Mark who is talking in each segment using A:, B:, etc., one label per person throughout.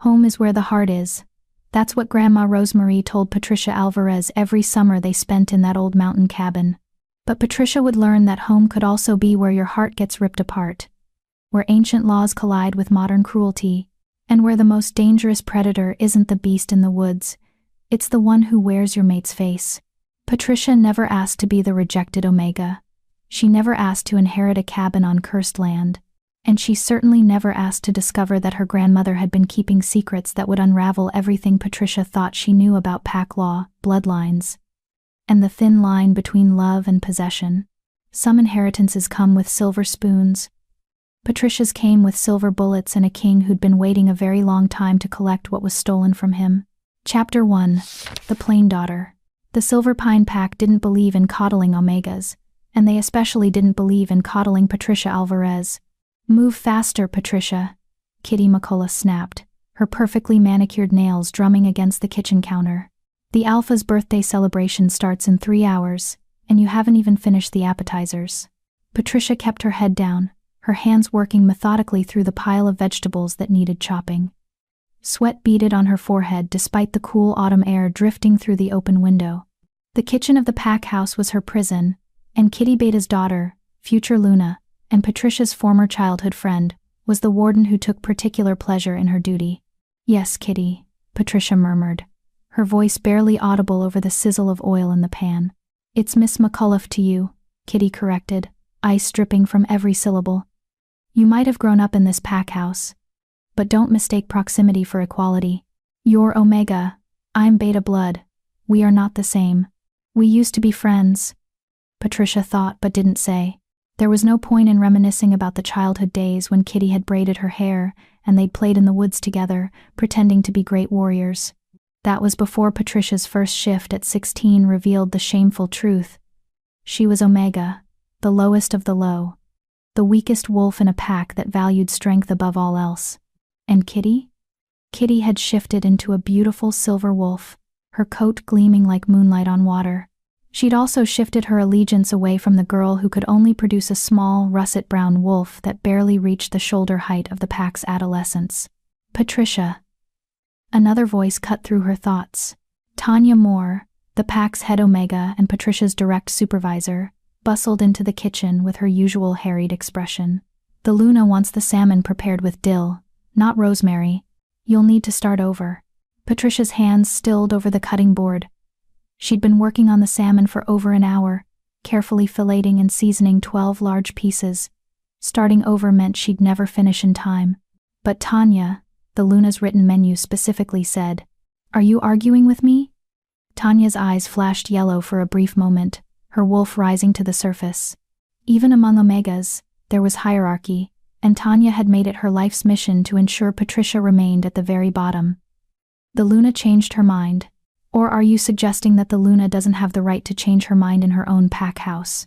A: Home is where the heart is. That's what Grandma Rosemary told Patricia Alvarez every summer they spent in that old mountain cabin. But Patricia would learn that home could also be where your heart gets ripped apart, where ancient laws collide with modern cruelty, and where the most dangerous predator isn't the beast in the woods, it's the one who wears your mate's face. Patricia never asked to be the rejected Omega. She never asked to inherit a cabin on cursed land. And she certainly never asked to discover that her grandmother had been keeping secrets that would unravel everything Patricia thought she knew about pack law, bloodlines, and the thin line between love and possession. Some inheritances come with silver spoons. Patricia's came with silver bullets and a king who'd been waiting a very long time to collect what was stolen from him. Chapter 1. The Plain Daughter. The Silver Pine Pack didn't believe in coddling Omegas, and they especially didn't believe in coddling Patricia Alvarez. "Move faster, Patricia," Kitty McCullough snapped, her perfectly manicured nails drumming against the kitchen counter. "The Alpha's birthday celebration starts in 3 hours, and you haven't even finished the appetizers." Patricia kept her head down, her hands working methodically through the pile of vegetables that needed chopping. Sweat beaded on her forehead despite the cool autumn air drifting through the open window. The kitchen of the pack house was her prison, and Kitty Beta's daughter, future Luna, and Patricia's former childhood friend, was the warden who took particular pleasure in her duty. "Yes, Kitty," Patricia murmured, her voice barely audible over the sizzle of oil in the pan. "It's Miss McCullough to you," Kitty corrected, ice dripping from every syllable. "You might have grown up in this pack house, but don't mistake proximity for equality. You're Omega, I'm Beta blood. We are not the same. We used to be friends," Patricia thought but didn't say. There was no point in reminiscing about the childhood days when Kitty had braided her hair and they'd played in the woods together, pretending to be great warriors. That was before Patricia's first shift at 16 revealed the shameful truth. She was Omega, the lowest of the low, the weakest wolf in a pack that valued strength above all else. And Kitty? Kitty had shifted into a beautiful silver wolf, her coat gleaming like moonlight on water. She'd also shifted her allegiance away from the girl who could only produce a small, russet-brown wolf that barely reached the shoulder height of the pack's adolescents. "Patricia." Another voice cut through her thoughts. Tanya Moore, the pack's head Omega and Patricia's direct supervisor, bustled into the kitchen with her usual harried expression. "The Luna wants the salmon prepared with dill, not rosemary. You'll need to start over." Patricia's hands stilled over the cutting board. She'd been working on the salmon for over an hour, carefully filleting and seasoning 12 large pieces. Starting over meant she'd never finish in time. But Tanya, the Luna's written menu specifically said, "Are you arguing with me?" Tanya's eyes flashed yellow for a brief moment, her wolf rising to the surface. Even among Omegas, there was hierarchy, and Tanya had made it her life's mission to ensure Patricia remained at the very bottom. "The Luna changed her mind. Or are you suggesting that the Luna doesn't have the right to change her mind in her own pack house?"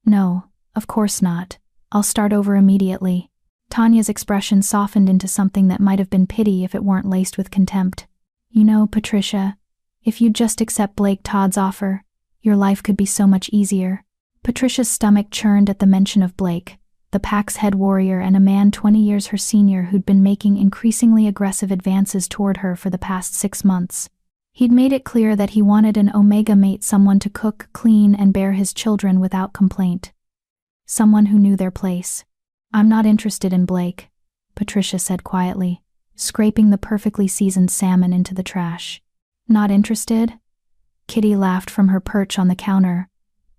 A: "No, of course not. I'll start over immediately." Tanya's expression softened into something that might have been pity if it weren't laced with contempt. "You know, Patricia, if you'd just accept Blake Todd's offer, your life could be so much easier." Patricia's stomach churned at the mention of Blake, the pack's head warrior and a man 20 years her senior who'd been making increasingly aggressive advances toward her for the past 6 months. He'd made it clear that he wanted an Omega mate, someone to cook, clean, and bear his children without complaint. Someone who knew their place. "I'm not interested in Blake," Patricia said quietly, scraping the perfectly seasoned salmon into the trash. "Not interested?" Kitty laughed from her perch on the counter,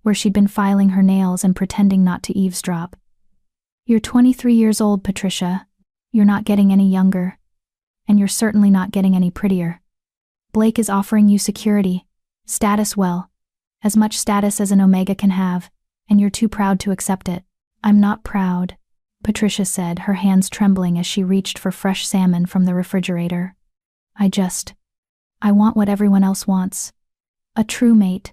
A: where she'd been filing her nails and pretending not to eavesdrop. "You're 23 years old, Patricia. You're not getting any younger. And you're certainly not getting any prettier. Blake is offering you security, status, well, as much status as an Omega can have, and you're too proud to accept it." "I'm not proud," Patricia said, her hands trembling as she reached for fresh salmon from the refrigerator. I want what everyone else wants. A true mate.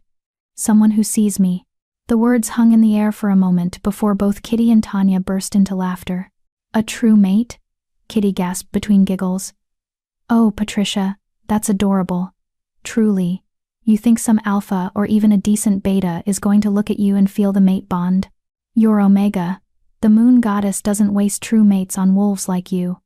A: Someone who sees me." The words hung in the air for a moment before both Kitty and Tanya burst into laughter. "A true mate?" Kitty gasped between giggles. "Oh, Patricia, that's adorable. Truly. You think some alpha or even a decent beta is going to look at you and feel the mate bond? You're Omega. The moon goddess doesn't waste true mates on wolves like you."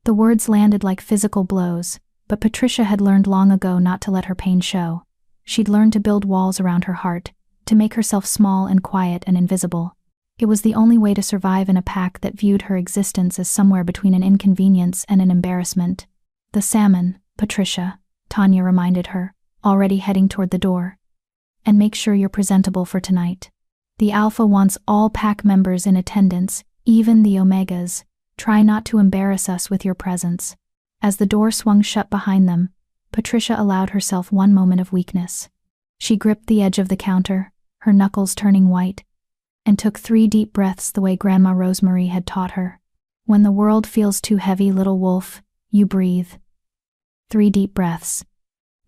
A: The words landed like physical blows, but Patricia had learned long ago not to let her pain show. She'd learned to build walls around her heart, to make herself small and quiet and invisible. It was the only way to survive in a pack that viewed her existence as somewhere between an inconvenience and an embarrassment. "The salmon, Patricia," Tanya reminded her, already heading toward the door. "And make sure you're presentable for tonight. The Alpha wants all pack members in attendance, even the Omegas. Try not to embarrass us with your presence." As the door swung shut behind them, Patricia allowed herself one moment of weakness. She gripped the edge of the counter, her knuckles turning white, and took 3 deep breaths the way Grandma Rosemary had taught her. "When the world feels too heavy, little wolf, you breathe. 3 deep breaths.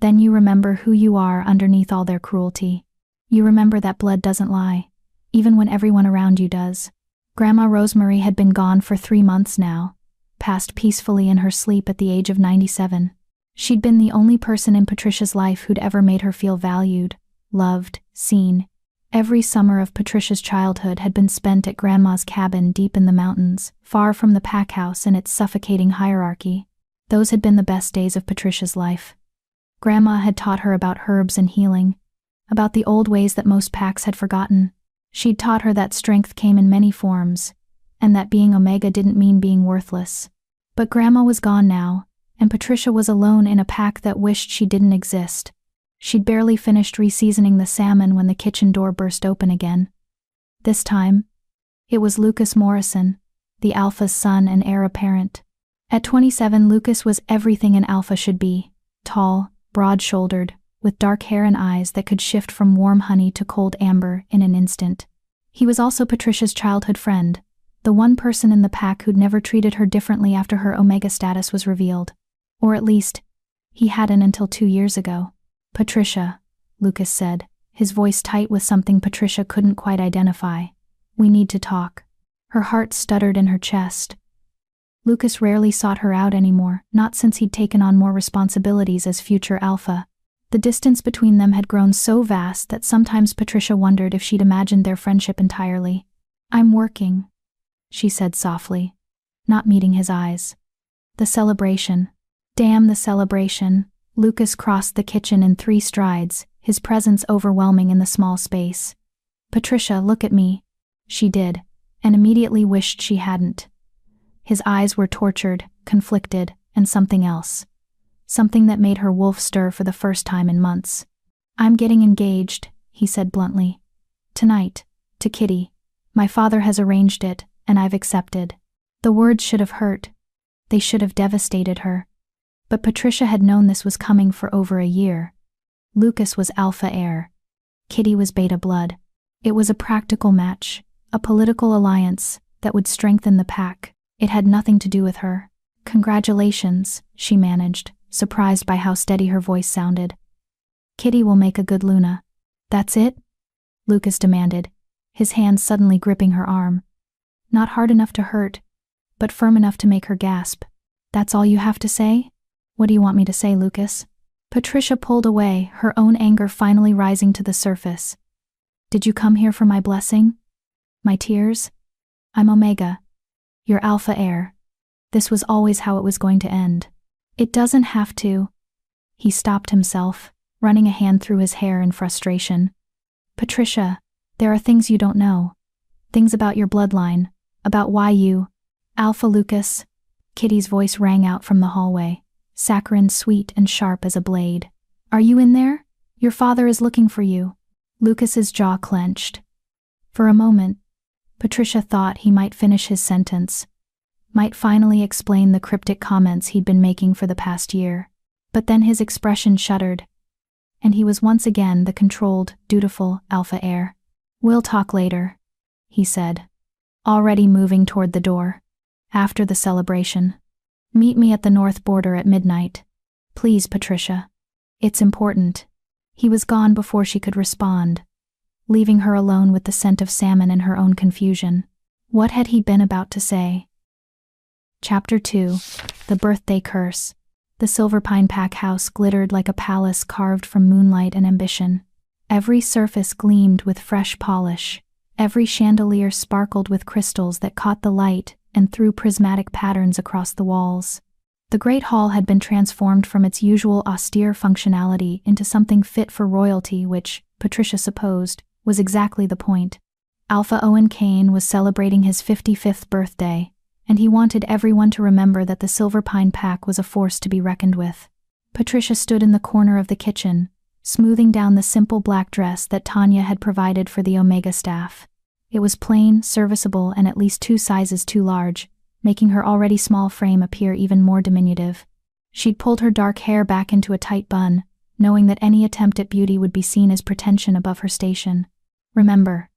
A: Then you remember who you are underneath all their cruelty. You remember that blood doesn't lie, even when everyone around you does." Grandma Rosemary had been gone for 3 months now, passed peacefully in her sleep at the age of 97. She'd been the only person in Patricia's life who'd ever made her feel valued, loved, seen. Every summer of Patricia's childhood had been spent at Grandma's cabin deep in the mountains, far from the pack house and its suffocating hierarchy. Those had been the best days of Patricia's life. Grandma had taught her about herbs and healing, about the old ways that most packs had forgotten. She'd taught her that strength came in many forms, and that being Omega didn't mean being worthless. But Grandma was gone now, and Patricia was alone in a pack that wished she didn't exist. She'd barely finished reseasoning the salmon when the kitchen door burst open again. This time, it was Lucas Morrison, the Alpha's son and heir apparent. At 27, Lucas was everything an Alpha should be: tall, broad-shouldered, with dark hair and eyes that could shift from warm honey to cold amber in an instant. He was also Patricia's childhood friend, the one person in the pack who'd never treated her differently after her Omega status was revealed. Or at least, he hadn't until 2 years ago. "Patricia," Lucas said, his voice tight with something Patricia couldn't quite identify. "We need to talk." Her heart stuttered in her chest. Lucas rarely sought her out anymore, not since he'd taken on more responsibilities as future Alpha. The distance between them had grown so vast that sometimes Patricia wondered if she'd imagined their friendship entirely. "I'm working," she said softly, not meeting his eyes. "The celebration. Damn the celebration." Lucas crossed the kitchen in 3 strides, his presence overwhelming in the small space. "Patricia, look at me." She did, and immediately wished she hadn't. His eyes were tortured, conflicted, and something else. Something that made her wolf stir for the first time in months. "I'm getting engaged," he said bluntly. "Tonight, to Kitty. My father has arranged it, and I've accepted." The words should have hurt. They should have devastated her. But Patricia had known this was coming for over a year. Lucas was Alpha heir. Kitty was Beta blood. It was a practical match, a political alliance that would strengthen the pack. It had nothing to do with her. "Congratulations," she managed, surprised by how steady her voice sounded. "Kitty will make a good Luna." "That's it?" Lucas demanded, his hand suddenly gripping her arm. Not hard enough to hurt, but firm enough to make her gasp. "That's all you have to say?" "What do you want me to say, Lucas?" Patricia pulled away, her own anger finally rising to the surface. "Did you come here for my blessing? My tears? I'm Omega. Your Alpha heir. This was always how it was going to end." "It doesn't have to." He stopped himself, running a hand through his hair in frustration. "Patricia, there are things you don't know. Things about your bloodline, about why you—" "Alpha Lucas." Kitty's voice rang out from the hallway, saccharine, sweet, and sharp as a blade. "Are you in there? Your father is looking for you." Lucas's jaw clenched. For a moment, Patricia thought he might finish his sentence, might finally explain the cryptic comments he'd been making for the past year. But then his expression shuddered, and he was once again the controlled, dutiful Alpha heir. "We'll talk later," he said, already moving toward the door. "After the celebration. Meet me at the north border at midnight. Please, Patricia. It's important." He was gone before she could respond, leaving her alone with the scent of salmon and her own confusion. What had he been about to say? Chapter 2. The Birthday Curse. The Silver Pine Pack house glittered like a palace carved from moonlight and ambition. Every surface gleamed with fresh polish. Every chandelier sparkled with crystals that caught the light and threw prismatic patterns across the walls. The great hall had been transformed from its usual austere functionality into something fit for royalty, which, Patricia supposed, was exactly the point. Alpha Owen Kane was celebrating his 55th birthday, and he wanted everyone to remember that the Silver Pine Pack was a force to be reckoned with. Patricia stood in the corner of the kitchen, smoothing down the simple black dress that Tanya had provided for the Omega staff. It was plain, serviceable, and at least 2 sizes too large, making her already small frame appear even more diminutive. She'd pulled her dark hair back into a tight bun, knowing that any attempt at beauty would be seen as pretension above her station. Remember,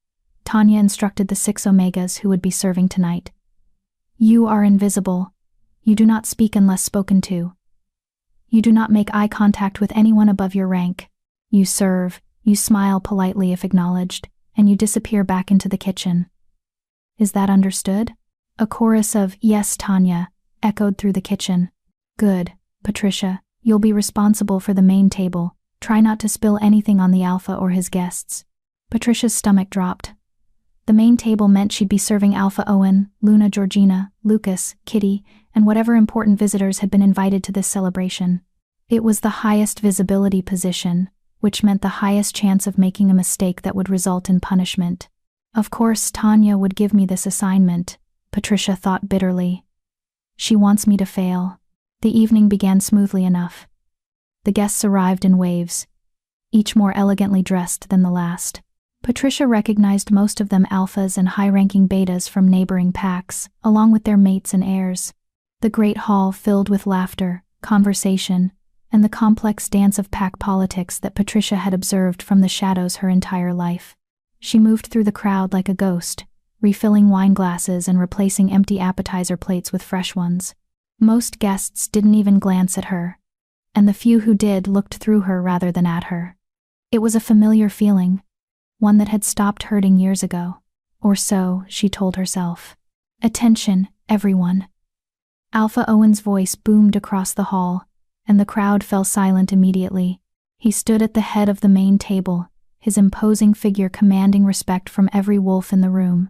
A: Tanya instructed the 6 Omegas who would be serving tonight. You are invisible. You do not speak unless spoken to. You do not make eye contact with anyone above your rank. You serve, you smile politely if acknowledged, and you disappear back into the kitchen. Is that understood? A chorus of, "Yes, Tanya," echoed through the kitchen. Good, Patricia, you'll be responsible for the main table. Try not to spill anything on the Alpha or his guests. Patricia's stomach dropped. The main table meant she'd be serving Alpha Owen, Luna Georgina, Lucas, Kitty, and whatever important visitors had been invited to this celebration. It was the highest visibility position, which meant the highest chance of making a mistake that would result in punishment. Of course, Tanya would give me this assignment, Patricia thought bitterly. She wants me to fail. The evening began smoothly enough. The guests arrived in waves, each more elegantly dressed than the last. Patricia recognized most of them alphas and high-ranking betas from neighboring packs, along with their mates and heirs. The great hall filled with laughter, conversation, and the complex dance of pack politics that Patricia had observed from the shadows her entire life. She moved through the crowd like a ghost, refilling wine glasses and replacing empty appetizer plates with fresh ones. Most guests didn't even glance at her, and the few who did looked through her rather than at her. It was a familiar feeling, one that had stopped hurting years ago. Or so, she told herself. Attention, everyone. Alpha Owen's voice boomed across the hall, and the crowd fell silent immediately. He stood at the head of the main table, his imposing figure commanding respect from every wolf in the room.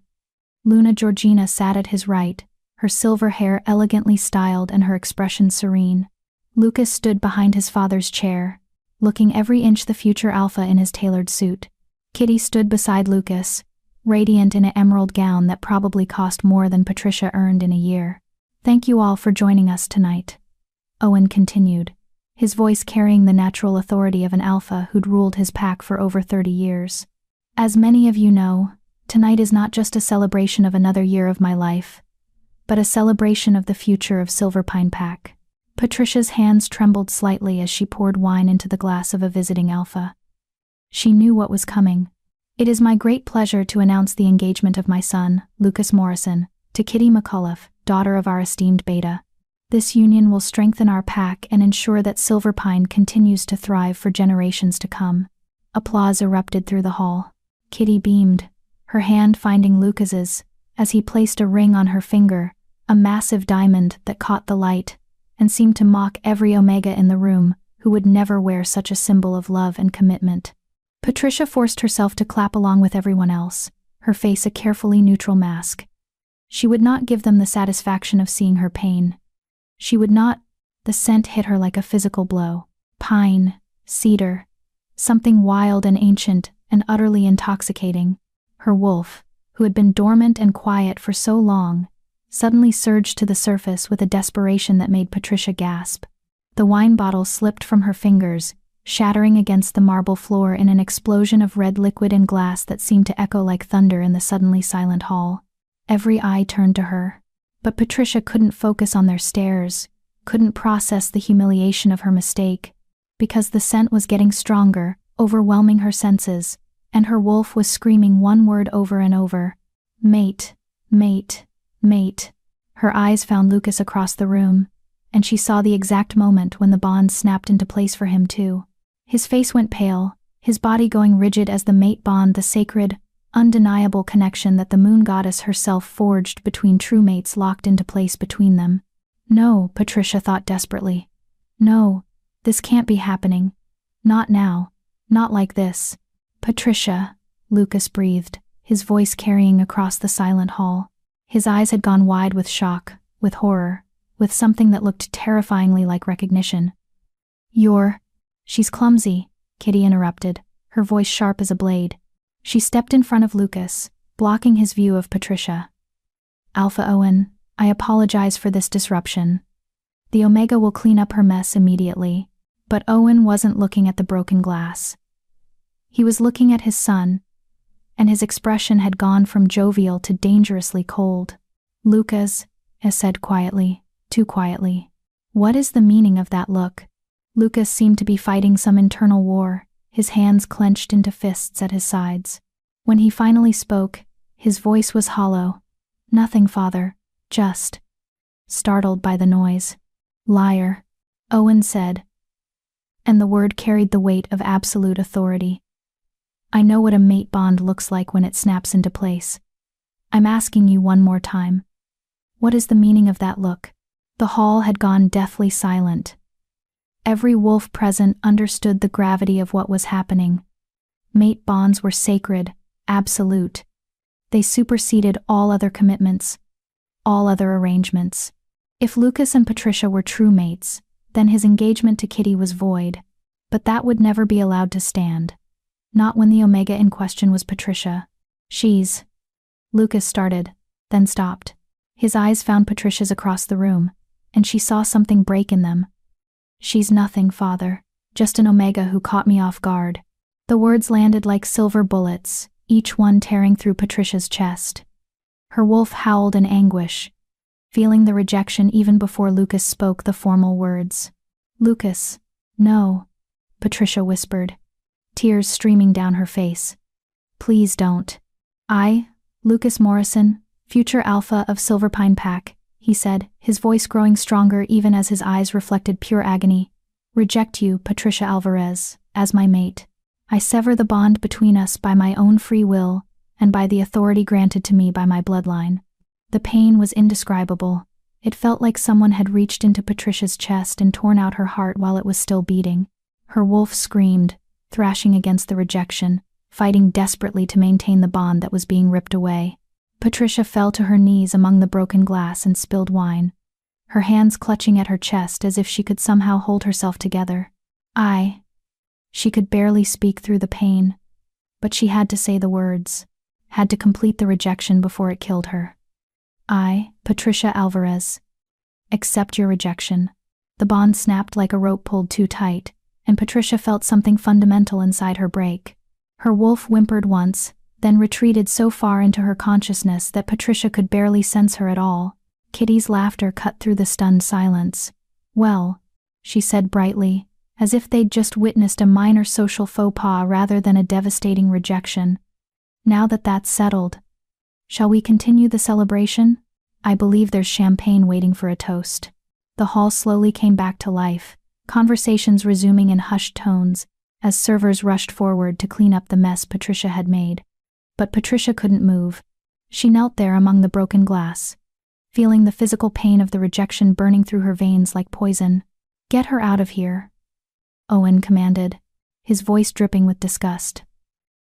A: Luna Georgina sat at his right, her silver hair elegantly styled and her expression serene. Lucas stood behind his father's chair, looking every inch the future Alpha in his tailored suit. Kitty stood beside Lucas, radiant in an emerald gown that probably cost more than Patricia earned in a year. Thank you all for joining us tonight, Owen continued, his voice carrying the natural authority of an Alpha who'd ruled his pack for over 30 years. As many of you know, tonight is not just a celebration of another year of my life, but a celebration of the future of Silver Pine Pack. Patricia's hands trembled slightly as she poured wine into the glass of a visiting Alpha. She knew what was coming. It is my great pleasure to announce the engagement of my son, Lucas Morrison, to Kitty McCullough, daughter of our esteemed Beta. This union will strengthen our pack and ensure that Silver Pine continues to thrive for generations to come. Applause erupted through the hall. Kitty beamed, her hand finding Lucas's, as he placed a ring on her finger, a massive diamond that caught the light, and seemed to mock every Omega in the room, who would never wear such a symbol of love and commitment. Patricia forced herself to clap along with everyone else, her face a carefully neutral mask. She would not give them the satisfaction of seeing her pain. She would not. The scent hit her like a physical blow. Pine, cedar, something wild and ancient and utterly intoxicating. Her wolf, who had been dormant and quiet for so long, suddenly surged to the surface with a desperation that made Patricia gasp. The wine bottle slipped from her fingers, shattering against the marble floor in an explosion of red liquid and glass that seemed to echo like thunder in the suddenly silent hall. Every eye turned to her, but Patricia couldn't focus on their stares, couldn't process the humiliation of her mistake, because the scent was getting stronger, overwhelming her senses, and her wolf was screaming one word over and over. Mate, mate, mate. Her eyes found Lucas across the room, and she saw the exact moment when the bond snapped into place for him too. His face went pale, his body going rigid as the mate bond, the sacred, undeniable connection that the moon goddess herself forged between true mates, locked into place between them. No, Patricia thought desperately. No, this can't be happening. Not now. Not like this. Patricia, Lucas breathed, his voice carrying across the silent hall. His eyes had gone wide with shock, with horror, with something that looked terrifyingly like recognition. She's clumsy, Kitty interrupted, her voice sharp as a blade. She stepped in front of Lucas, blocking his view of Patricia. Alpha Owen, I apologize for this disruption. The Omega will clean up her mess immediately. But Owen wasn't looking at the broken glass. He was looking at his son, and his expression had gone from jovial to dangerously cold. Lucas, said quietly, too quietly. What is the meaning of that look? Lucas seemed to be fighting some internal war, his hands clenched into fists at his sides. When he finally spoke, his voice was hollow. Nothing, father, just. Startled by the noise. Liar, Owen said. And the word carried the weight of absolute authority. I know what a mate bond looks like when it snaps into place. I'm asking you one more time. What is the meaning of that look? The hall had gone deathly silent. Every wolf present understood the gravity of what was happening. Mate bonds were sacred, absolute. They superseded all other commitments, all other arrangements. If Lucas and Patricia were true mates, then his engagement to Kitty was void, but that would never be allowed to stand. Not when the Omega in question was Patricia. Lucas started, then stopped. His eyes found Patricia's across the room, and she saw something break in them. She's nothing, father, just an Omega who caught me off guard. The words landed like silver bullets, each one tearing through Patricia's chest. Her wolf howled in anguish, feeling the rejection even before Lucas spoke the formal words. Lucas, no, Patricia whispered, tears streaming down her face. Please don't. Lucas Morrison, future alpha of Silverpine Pack, he said, his voice growing stronger even as his eyes reflected pure agony. Reject you, Patricia Alvarez, as my mate. I sever the bond between us by my own free will and by the authority granted to me by my bloodline. The pain was indescribable. It felt like someone had reached into Patricia's chest and torn out her heart while it was still beating. Her wolf screamed, thrashing against the rejection, fighting desperately to maintain the bond that was being ripped away. Patricia fell to her knees among the broken glass and spilled wine, her hands clutching at her chest as if she could somehow hold herself together. She could barely speak through the pain, but she had to say the words, had to complete the rejection before it killed her. I, Patricia Alvarez, accept your rejection. The bond snapped like a rope pulled too tight, and Patricia felt something fundamental inside her break. Her wolf whimpered once, then retreated so far into her consciousness that Patricia could barely sense her at all. Kitty's laughter cut through the stunned silence. Well, she said brightly, as if they'd just witnessed a minor social faux pas rather than a devastating rejection. Now that that's settled, shall we continue the celebration? I believe there's champagne waiting for a toast. The hall slowly came back to life, conversations resuming in hushed tones, as servers rushed forward to clean up the mess Patricia had made. But Patricia couldn't move. She knelt there among the broken glass, feeling the physical pain of the rejection burning through her veins like poison. Get her out of here, Owen commanded, his voice dripping with disgust.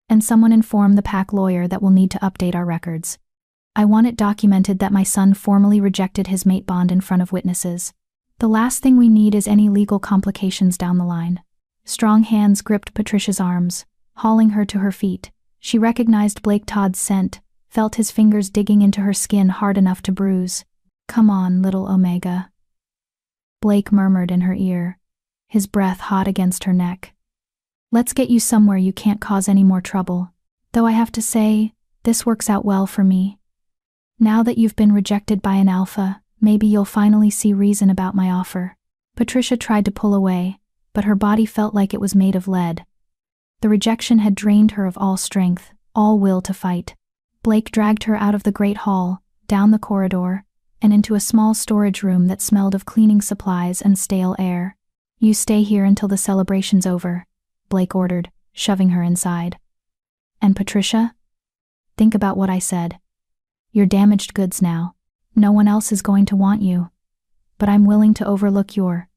A: And someone inform the pack lawyer that we'll need to update our records. I want it documented that my son formally rejected his mate bond in front of witnesses. The last thing we need is any legal complications down the line. Strong hands gripped Patricia's arms, hauling her to her feet. She recognized Blake Todd's scent, felt his fingers digging into her skin hard enough to bruise. Come on, little Omega, Blake murmured in her ear, his breath hot against her neck. Let's get you somewhere you can't cause any more trouble. Though I have to say, this works out well for me. Now that you've been rejected by an alpha, maybe you'll finally see reason about my offer. Patricia tried to pull away, but her body felt like it was made of lead. The rejection had drained her of all strength, all will to fight. Blake dragged her out of the great hall, down the corridor, and into a small storage room that smelled of cleaning supplies and stale air. You stay here until the celebration's over, Blake ordered, shoving her inside. And Patricia? Think about what I said. You're damaged goods now. No one else is going to want you. But I'm willing to overlook your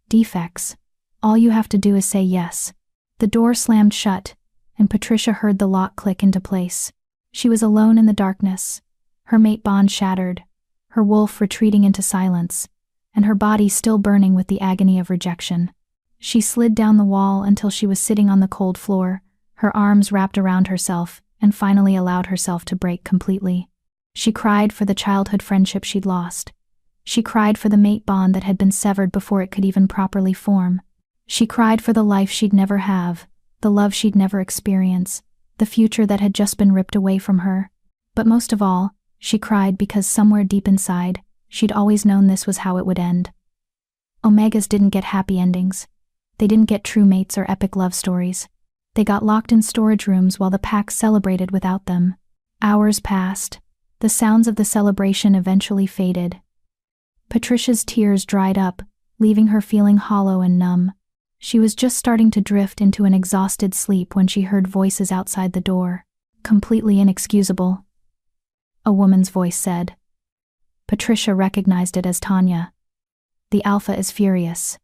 A: defects. All you have to do is say yes. The door slammed shut, and Patricia heard the lock click into place. She was alone in the darkness, her mate bond shattered, her wolf retreating into silence, and her body still burning with the agony of rejection. She slid down the wall until she was sitting on the cold floor, her arms wrapped around herself, and finally allowed herself to break completely. She cried for the childhood friendship she'd lost. She cried for the mate bond that had been severed before it could even properly form. She cried for the life she'd never have, the love she'd never experience, the future that had just been ripped away from her. But most of all, she cried because somewhere deep inside, she'd always known this was how it would end. Omegas didn't get happy endings. They didn't get true mates or epic love stories. They got locked in storage rooms while the pack celebrated without them. Hours passed. The sounds of the celebration eventually faded. Patricia's tears dried up, leaving her feeling hollow and numb. She was just starting to drift into an exhausted sleep when she heard voices outside the door. Completely inexcusable. A woman's voice said. Patricia recognized it as Tanya. The Alpha is furious.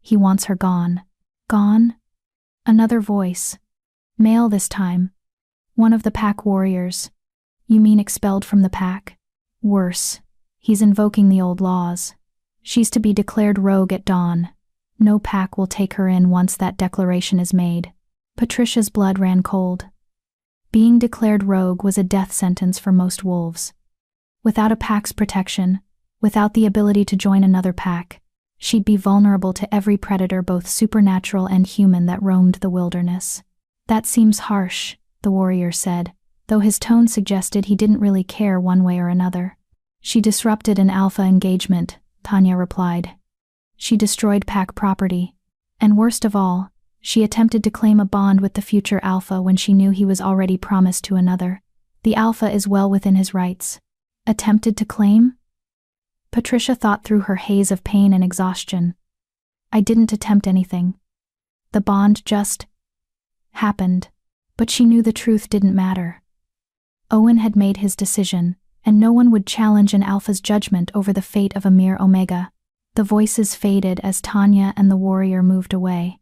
A: He wants her gone. Gone? Another voice. Male this time. One of the pack warriors. You mean expelled from the pack? Worse. He's invoking the old laws. She's to be declared rogue at dawn. No pack will take her in once that declaration is made. Patricia's blood ran cold. Being declared rogue was a death sentence for most wolves. Without a pack's protection, without the ability to join another pack, she'd be vulnerable to every predator, both supernatural and human, that roamed the wilderness. That seems harsh, the warrior said, though his tone suggested he didn't really care one way or another. She disrupted an Alpha engagement, Tanya replied. She destroyed pack property. And worst of all, she attempted to claim a bond with the future Alpha when she knew he was already promised to another. The Alpha is well within his rights. Attempted to claim? Patricia thought through her haze of pain and exhaustion. I didn't attempt anything. The bond just happened. But she knew the truth didn't matter. Owen had made his decision, and no one would challenge an Alpha's judgment over the fate of a mere Omega. The voices faded as Tanya and the warrior moved away.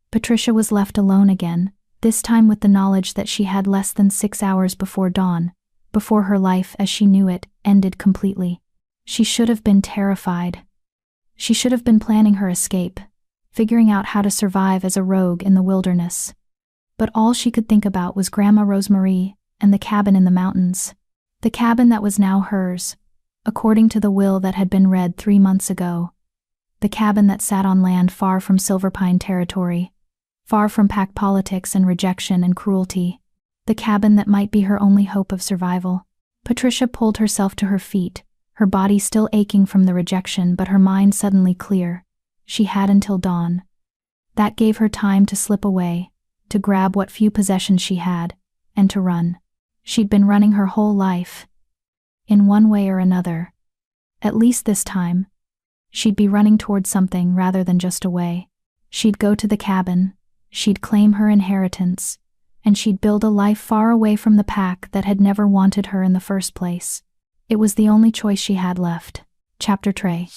A: Patricia was left alone again, this time with the knowledge that she had less than 6 hours before dawn, before her life as she knew it ended completely. She should have been terrified. She should have been planning her escape, figuring out how to survive as a rogue in the wilderness. But all she could think about was Grandma Rosemarie and the cabin in the mountains. The cabin that was now hers, according to the will that had been read 3 months ago. The cabin that sat on land far from Silverpine territory, far from pack politics and rejection and cruelty. The cabin that might be her only hope of survival. Patricia pulled herself to her feet, her body still aching from the rejection but her mind suddenly clear. She had until dawn. That gave her time to slip away, to grab what few possessions she had, and to run. She'd been running her whole life. In one way or another. At least this time. She'd be running towards something rather than just away. She'd go to the cabin, she'd claim her inheritance, and she'd build a life far away from the pack that had never wanted her in the first place. It was the only choice she had left. Chapter 3.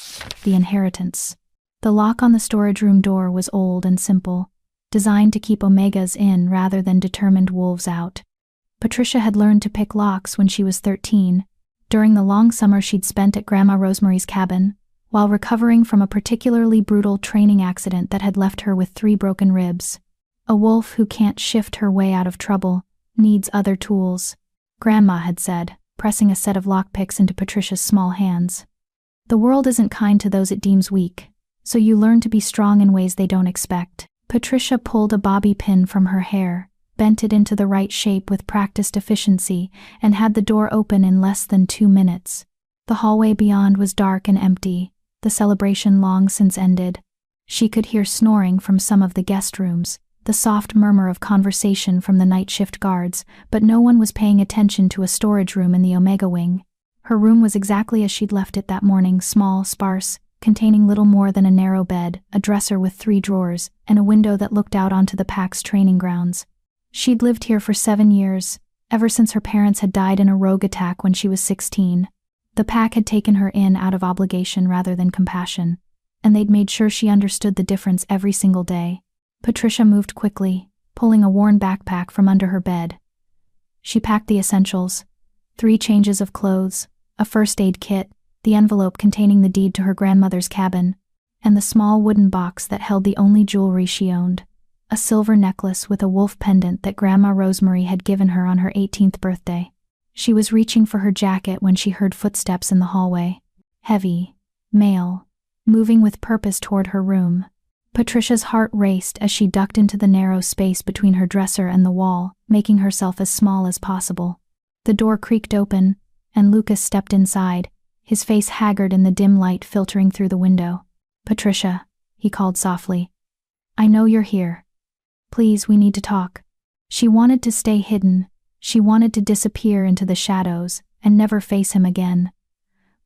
A: The Inheritance. The lock on the storage room door was old and simple, designed to keep Omegas in rather than determined wolves out. Patricia had learned to pick locks when she was 13, during the long summer she'd spent at Grandma Rosemarie's cabin, while recovering from a particularly brutal training accident that had left her with 3 broken ribs. A wolf who can't shift her way out of trouble needs other tools, Grandma had said, pressing a set of lockpicks into Patricia's small hands. The world isn't kind to those it deems weak, so you learn to be strong in ways they don't expect. Patricia pulled a bobby pin from her hair, bent it into the right shape with practiced efficiency, and had the door open in less than 2 minutes. The hallway beyond was dark and empty, the celebration long since ended. She could hear snoring from some of the guest rooms, the soft murmur of conversation from the night shift guards, but no one was paying attention to a storage room in the Omega wing. Her room was exactly as she'd left it that morning, small, sparse, containing little more than a narrow bed, a dresser with 3 drawers, and a window that looked out onto the pack's training grounds. She'd lived here for 7 years, ever since her parents had died in a rogue attack when she was 16. The pack had taken her in out of obligation rather than compassion, and they'd made sure she understood the difference every single day. Patricia moved quickly, pulling a worn backpack from under her bed. She packed the essentials: 3 changes of clothes, a first aid kit, the envelope containing the deed to her grandmother's cabin, and the small wooden box that held the only jewelry she owned, a silver necklace with a wolf pendant that Grandma Rosemary had given her on her 18th birthday. She was reaching for her jacket when she heard footsteps in the hallway. Heavy, male, moving with purpose toward her room. Patricia's heart raced as she ducked into the narrow space between her dresser and the wall, making herself as small as possible. The door creaked open, and Lucas stepped inside, his face haggard in the dim light filtering through the window. "Patricia," he called softly. "I know you're here. Please, we need to talk." She wanted to stay hidden. She wanted to disappear into the shadows and never face him again.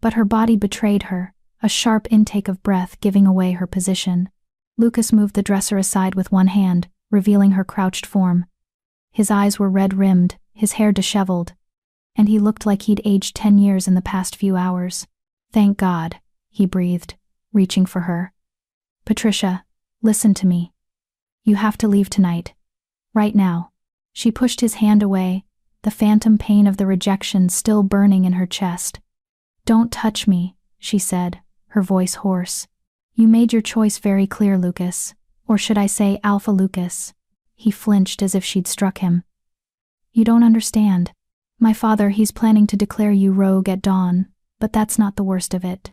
A: But her body betrayed her, a sharp intake of breath giving away her position. Lucas moved the dresser aside with one hand, revealing her crouched form. His eyes were red-rimmed, his hair disheveled, and he looked like he'd aged 10 years in the past few hours. "Thank God," he breathed, reaching for her. "Patricia, listen to me. You have to leave tonight. Right now." She pushed his hand away, the phantom pain of the rejection still burning in her chest. "Don't touch me," she said, her voice hoarse. "You made your choice very clear, Lucas. Or should I say Alpha Lucas?" He flinched as if she'd struck him. "You don't understand. My father, he's planning to declare you rogue at dawn, but that's not the worst of it."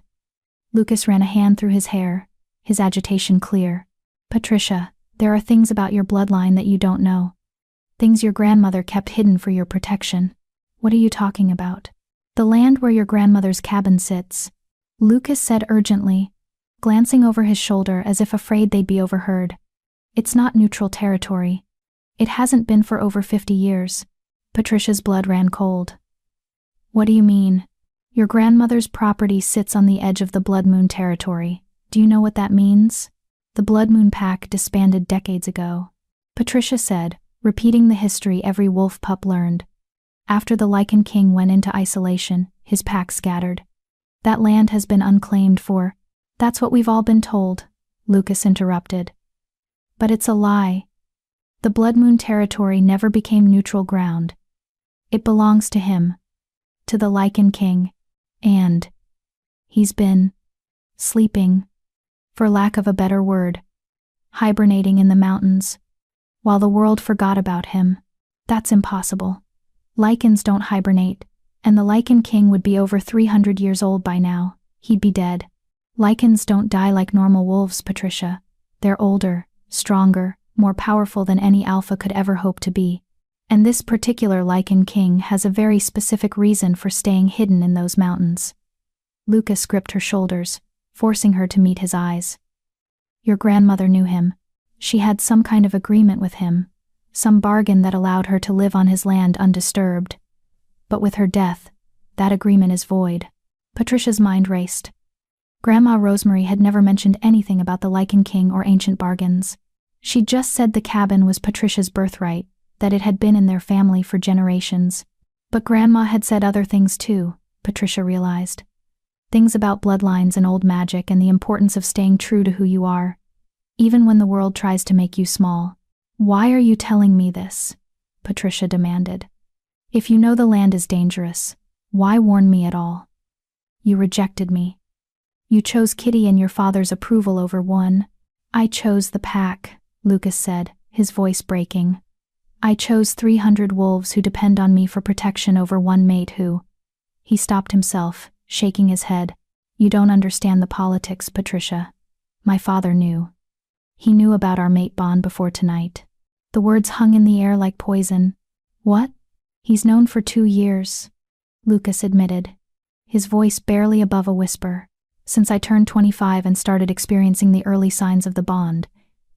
A: Lucas ran a hand through his hair, his agitation clear. "Patricia, there are things about your bloodline that you don't know. Things your grandmother kept hidden for your protection." "What are you talking about?" "The land where your grandmother's cabin sits," Lucas said urgently, glancing over his shoulder as if afraid they'd be overheard. "It's not neutral territory. It hasn't been for over 50 years. Patricia's blood ran cold. "What do you mean?" "Your grandmother's property sits on the edge of the Blood Moon territory. Do you know what that means?" "The Blood Moon pack disbanded decades ago," Patricia said, repeating the history every wolf pup learned. "After the Lycan king went into isolation, his pack scattered. That land has been unclaimed for—" "That's what we've all been told," Lucas interrupted. "But it's a lie. The Blood Moon territory never became neutral ground. It belongs to him, to the Lycan king, and he's been sleeping, for lack of a better word, hibernating in the mountains, while the world forgot about him. That's impossible. Lycans don't hibernate, and the Lycan king would be over 300 years old by now. He'd be dead. Lycans don't die like normal wolves, Patricia. They're older, stronger, more powerful than any alpha could ever hope to be. And this particular Lycan king has a very specific reason for staying hidden in those mountains." Lucas gripped her shoulders, forcing her to meet his eyes. "Your grandmother knew him. She had some kind of agreement with him, some bargain that allowed her to live on his land undisturbed. But with her death, that agreement is void." Patricia's mind raced. Grandma Rosemary had never mentioned anything about the Lycan king or ancient bargains. She'd just said the cabin was Patricia's birthright, that it had been in their family for generations. But Grandma had said other things too, Patricia realized. Things about bloodlines and old magic and the importance of staying true to who you are, even when the world tries to make you small. "Why are you telling me this?" Patricia demanded. "If you know the land is dangerous, why warn me at all? You rejected me. You chose Kitty and your father's approval over one." "I chose the pack," Lucas said, his voice breaking. "I chose 300 wolves who depend on me for protection over one mate who—" He stopped himself, shaking his head. "You don't understand the politics, Patricia. My father knew. He knew about our mate bond before tonight." The words hung in the air like poison. "What?" "He's known for 2 years," Lucas admitted, his voice barely above a whisper. "Since I turned 25 and started experiencing the early signs of the bond,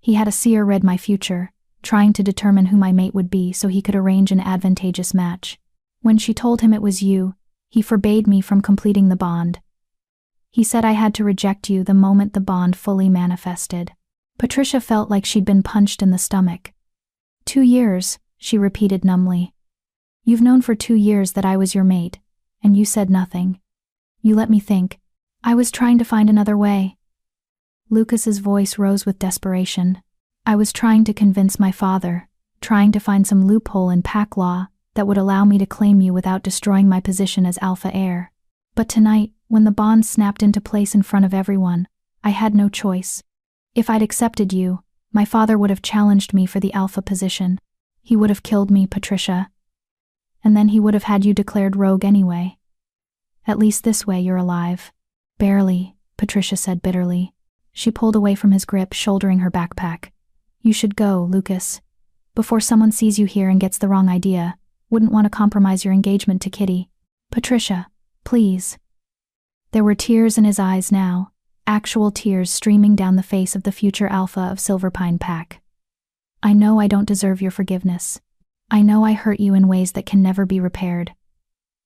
A: he had a seer read my future, trying to determine who my mate would be so he could arrange an advantageous match. When she told him it was you, he forbade me from completing the bond. He said I had to reject you the moment the bond fully manifested." Patricia felt like she'd been punched in the stomach. 2 years, she repeated numbly. "You've known for 2 years that I was your mate, and you said nothing. You let me think. I was trying to find another way." Lucas's voice rose with desperation. "I was trying to convince my father, trying to find some loophole in pack law that would allow me to claim you without destroying my position as alpha heir. But tonight, When the bond snapped into place in front of everyone, I had no choice. If I'd accepted you, my father would have challenged me for the Alpha position. He would have killed me, Patricia. And then he would have had you declared rogue anyway. At least this way you're alive. Barely, Patricia said bitterly. She pulled away from his grip, shouldering her backpack. You should go, Lucas. Before someone sees you here and gets the wrong idea, wouldn't want to compromise your engagement to Kitty. Patricia, please. There were tears in his eyes now, actual tears streaming down the face of the future Alpha of Silverpine Pack. I know I don't deserve your forgiveness. I know I hurt you in ways that can never be repaired.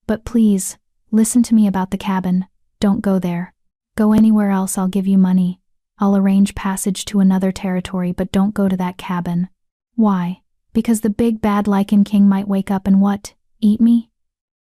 A: But please, listen to me about the cabin. Don't go there. Go anywhere else. I'll give you money. I'll arrange passage to another territory, but don't go to that cabin. Why? Because the big bad Lycan King might wake up and what? Eat me?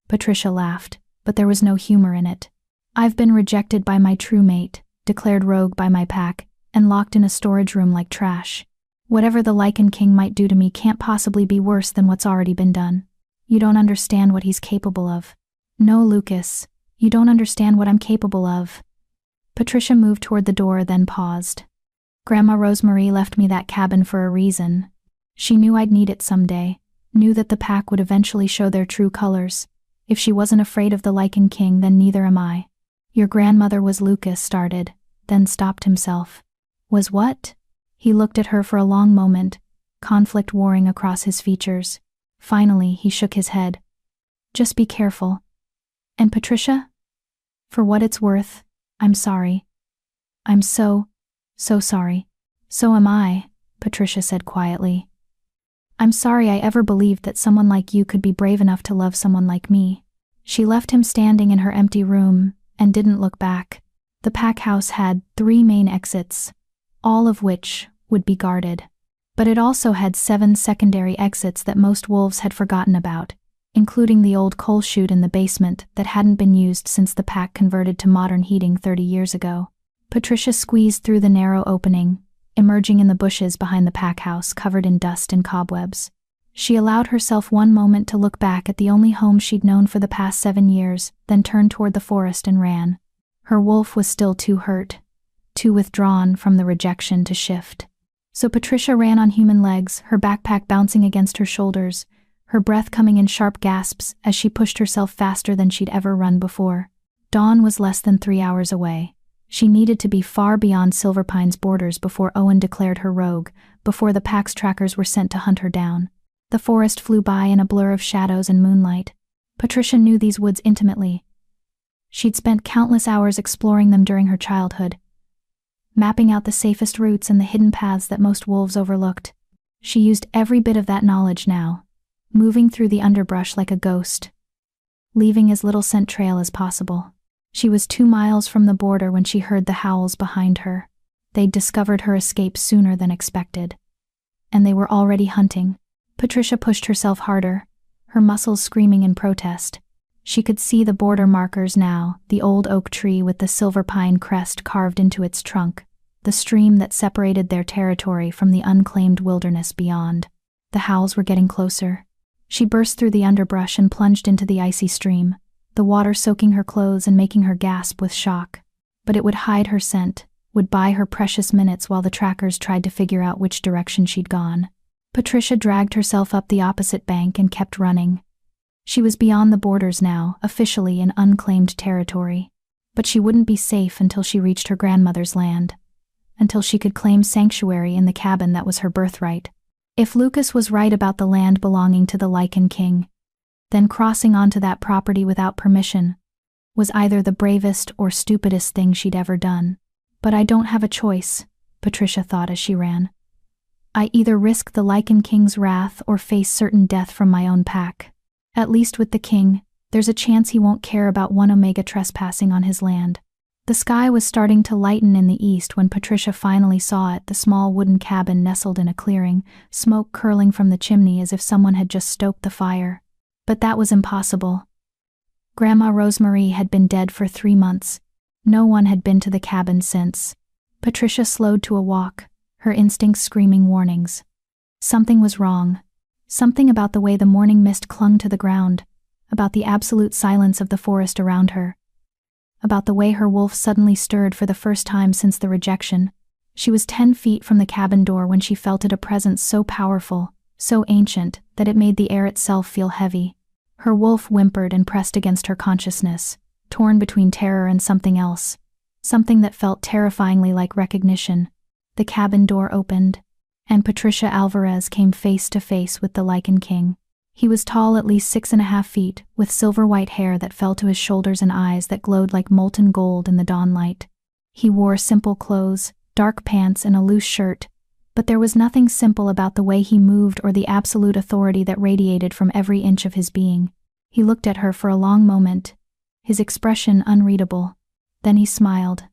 A: Patricia laughed, but there was no humor in it. I've been rejected by my true mate, declared rogue by my pack, and locked in a storage room like trash. Whatever the Lycan King might do to me can't possibly be worse than what's already been done. You don't understand what he's capable of. No, Lucas, you don't understand what I'm capable of. Patricia moved toward the door, then paused. Grandma Rosemary left me that cabin for a reason. She knew I'd need it someday, knew that the pack would eventually show their true colors. If she wasn't afraid of the Lycan King, then neither am I. Your grandmother was Lucas started, then stopped himself. Was what? He looked at her for a long moment, conflict warring across his features. Finally, he shook his head. Just be careful. And Patricia? For what it's worth, I'm sorry. I'm so sorry. So am I, Patricia said quietly. I'm sorry I ever believed that someone like you could be brave enough to love someone like me. She left him standing in her empty room and didn't look back. The pack house had 3 main exits, all of which would be guarded. But it also had 7 secondary exits that most wolves had forgotten about, including the old coal chute in the basement that hadn't been used since the pack converted to modern heating 30 years ago. Patricia squeezed through the narrow opening, emerging in the bushes behind the pack house covered in dust and cobwebs. She allowed herself one moment to look back at the only home she'd known for the past 7 years, then turned toward the forest and ran. Her wolf was still too hurt, too withdrawn from the rejection to shift. So Patricia ran on human legs, her backpack bouncing against her shoulders, her breath coming in sharp gasps as she pushed herself faster than she'd ever run before. Dawn was less than 3 hours away. She needed to be far beyond Silverpine's borders before Owen declared her rogue, before the pack's trackers were sent to hunt her down. The forest flew by in a blur of shadows and moonlight. Patricia knew these woods intimately. She'd spent countless hours exploring them during her childhood, mapping out the safest routes and the hidden paths that most wolves overlooked. She used every bit of that knowledge now, moving through the underbrush like a ghost, leaving as little scent trail as possible. She was 2 miles from the border when she heard the howls behind her. They'd discovered her escape sooner than expected. And they were already hunting. Patricia pushed herself harder, her muscles screaming in protest. She could see the border markers now, the old oak tree with the silver pine crest carved into its trunk, the stream that separated their territory from the unclaimed wilderness beyond. The howls were getting closer. She burst through the underbrush and plunged into the icy stream, the water soaking her clothes and making her gasp with shock. But it would hide her scent, would buy her precious minutes while the trackers tried to figure out which direction she'd gone. Patricia dragged herself up the opposite bank and kept running. She was beyond the borders now, officially in unclaimed territory. But she wouldn't be safe until she reached her grandmother's land, until she could claim sanctuary in the cabin that was her birthright. If Lucas was right about the land belonging to the Lycan King, then crossing onto that property without permission was either the bravest or stupidest thing she'd ever done. But I don't have a choice, Patricia thought as she ran. I either risk the Lycan King's wrath or face certain death from my own pack. At least with the king, there's a chance he won't care about one Omega trespassing on his land. The sky was starting to lighten in the east when Patricia finally saw it, the small wooden cabin nestled in a clearing, smoke curling from the chimney as if someone had just stoked the fire. But that was impossible. Grandma Rosemary had been dead for 3 months. No one had been to the cabin since. Patricia slowed to a walk, her instincts screaming warnings. Something was wrong. Something about the way the morning mist clung to the ground, about the absolute silence of the forest around her, about the way her wolf suddenly stirred for the first time since the rejection. She was 10 feet from the cabin door when she felt it, a presence so powerful, so ancient, that it made the air itself feel heavy. Her wolf whimpered and pressed against her consciousness, torn between terror and something else, something that felt terrifyingly like recognition. The cabin door opened, and Patricia Alvarez came face to face with the Lycan king. He was tall, at least 6.5 feet, with silver-white hair that fell to his shoulders and eyes that glowed like molten gold in the dawn light. He wore simple clothes, dark pants and a loose shirt, but there was nothing simple about the way he moved or the absolute authority that radiated from every inch of his being. He looked at her for a long moment, his expression unreadable. Then he smiled.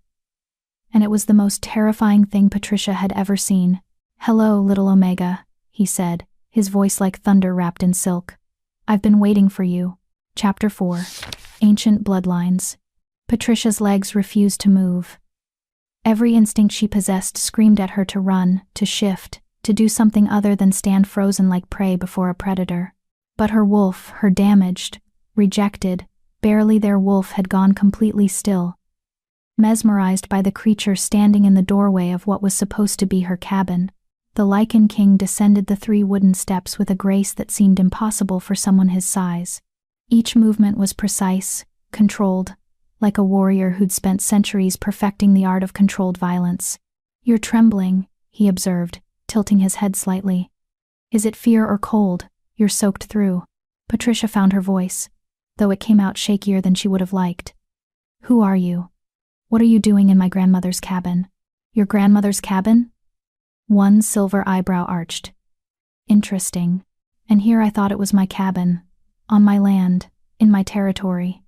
A: And it was the most terrifying thing Patricia had ever seen. "Hello, little Omega," he said, his voice like thunder wrapped in silk. "I've been waiting for you." Chapter 4. Ancient Bloodlines. Patricia's legs refused to move. Every instinct she possessed screamed at her to run, to shift, to do something other than stand frozen like prey before a predator. But her wolf, her damaged, rejected, barely there wolf, had gone completely still. Mesmerized by the creature standing in the doorway of what was supposed to be her cabin, the Lycan king descended the 3 wooden steps with a grace that seemed impossible for someone his size. Each movement was precise, controlled, like a warrior who'd spent centuries perfecting the art of controlled violence. "You're trembling," he observed, tilting his head slightly. "Is it fear or cold? You're soaked through." Patricia found her voice, though it came out shakier than she would have liked. "Who are you? What are you doing in my grandmother's cabin?" "Your grandmother's cabin?" One silver eyebrow arched. "Interesting. And here I thought it was my cabin, on my land, in my territory."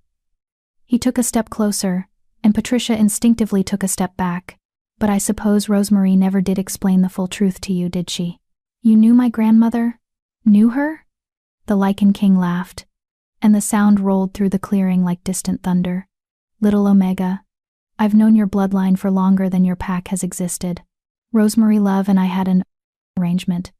A: He took a step closer, and Patricia instinctively took a step back. "But I suppose Rosemary never did explain the full truth to you, did she? You knew my grandmother? Knew her?" The Lycan king laughed, and the sound rolled through the clearing like distant thunder. "Little Omega, I've known your bloodline for longer than your pack has existed. Rosemary Love and I had an arrangement.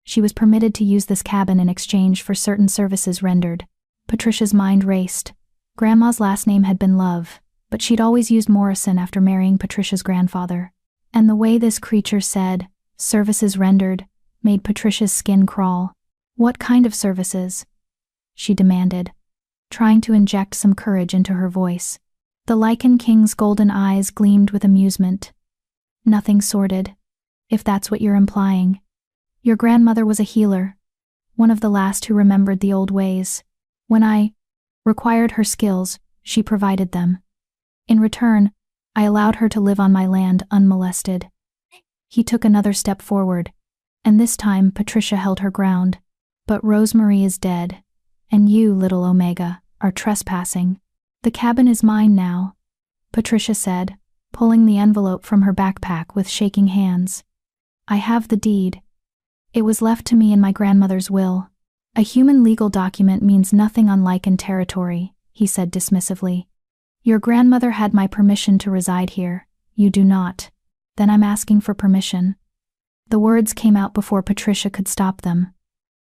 A: She was permitted to use this cabin in exchange for certain services rendered." Patricia's mind raced. Grandma's last name had been Love, but she'd always used Morrison after marrying Patricia's grandfather. And the way this creature said, "services rendered," made Patricia's skin crawl. "What kind of services?" she demanded, trying to inject some courage into her voice. The Lycan king's golden eyes gleamed with amusement. "Nothing sordid, if that's what you're implying. Your grandmother was a healer, one of the last who remembered the old ways. When I required her skills, she provided them. In return, I allowed her to live on my land unmolested." He took another step forward, and this time Patricia held her ground. "But Rosemary is dead, and you, little Omega, are trespassing. The cabin is mine now," Patricia said, pulling the envelope from her backpack with shaking hands. "I have the deed. It was left to me in my grandmother's will. A human legal document means nothing on Lycan territory," he said dismissively. "Your grandmother had my permission to reside here. You do not. Then I'm asking for permission." The words came out before Patricia could stop them,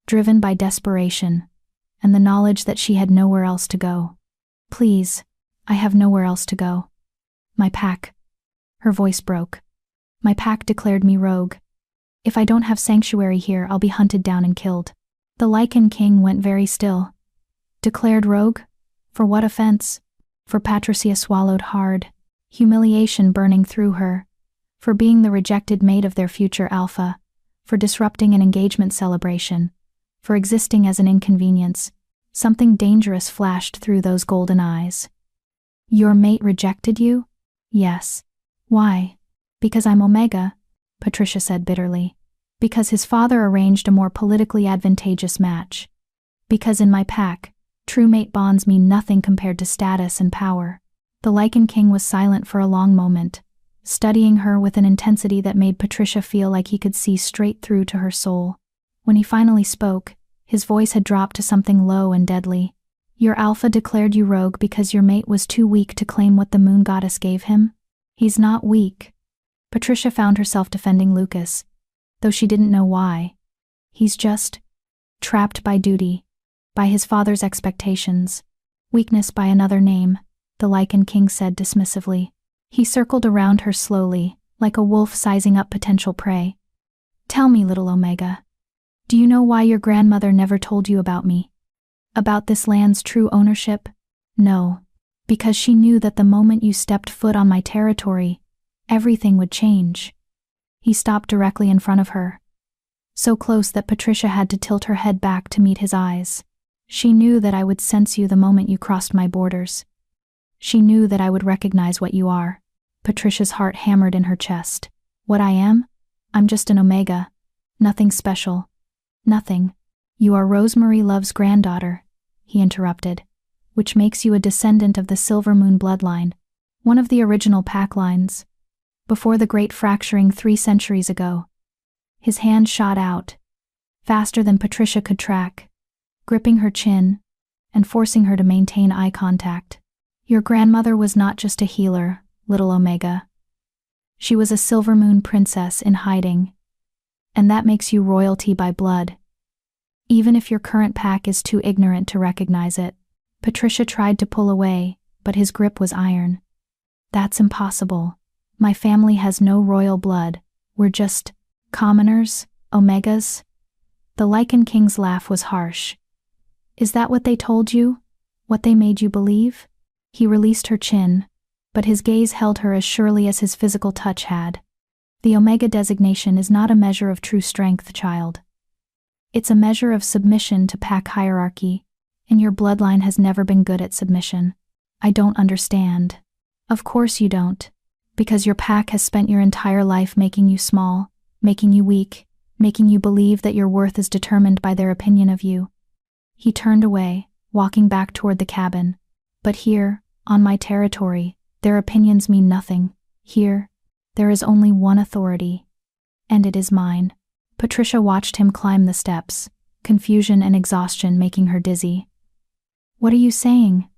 A: driven by desperation, and the knowledge that she had nowhere else to go. "Please, I have nowhere else to go. My pack." Her voice broke. "My pack declared me rogue. If I don't have sanctuary here, I'll be hunted down and killed." The Lycan king went very still. "Declared rogue? For what offense?" For Patricia swallowed hard, humiliation burning through her. For being the rejected mate of their future alpha, for disrupting an engagement celebration, for existing as an inconvenience. Something dangerous flashed through those golden eyes. "Your mate rejected you?" "Yes." "Why?" "Because I'm Omega," Patricia said bitterly. "Because his father arranged a more politically advantageous match. Because in my pack, true mate bonds mean nothing compared to status and power." The Lycan king was silent for a long moment, studying her with an intensity that made Patricia feel like he could see straight through to her soul. When he finally spoke, his voice had dropped to something low and deadly. "Your alpha declared you rogue because your mate was too weak to claim what the moon goddess gave him?" "He's not weak." Patricia found herself defending Lucas, though she didn't know why. "He's just trapped by duty, by his father's expectations. Weakness by another name." the Lycan king said dismissively. He circled around her slowly, like a wolf sizing up potential prey. Tell me, little Omega. Do you know why your grandmother never told you about me? About this land's true ownership? No. Because she knew that the moment you stepped foot on my territory, everything would change. He stopped directly in front of her, so close that Patricia had to tilt her head back to meet his eyes. She knew that I would sense you the moment you crossed my borders. She knew that I would recognize what you are. Patricia's heart hammered in her chest. What I am? I'm just an Omega. Nothing special. Nothing. You are Rosemary Love's granddaughter, he interrupted, which makes you a descendant of the Silver Moon bloodline, one of the original pack lines, before the great fracturing 3 centuries ago. His hand shot out, faster than Patricia could track, gripping her chin and forcing her to maintain eye contact. Your grandmother was not just a healer, little Omega. She was a Silver Moon princess in hiding, and that makes you royalty by blood, even if your current pack is too ignorant to recognize it. Patricia tried to pull away, but his grip was iron. That's impossible. My family has no royal blood. We're just commoners, Omegas. The Lycan King's laugh was harsh. Is that what they told you? What they made you believe? He released her chin, but his gaze held her as surely as his physical touch had. The Omega designation is not a measure of true strength, child. It's a measure of submission to pack hierarchy, and your bloodline has never been good at submission. I don't understand. Of course you don't, because your pack has spent your entire life making you small, making you weak, making you believe that your worth is determined by their opinion of you. He turned away, walking back toward the cabin. But here, on my territory, their opinions mean nothing. Here, there is only one authority, and it is mine. Patricia watched him climb the steps, confusion and exhaustion making her dizzy. What are you saying?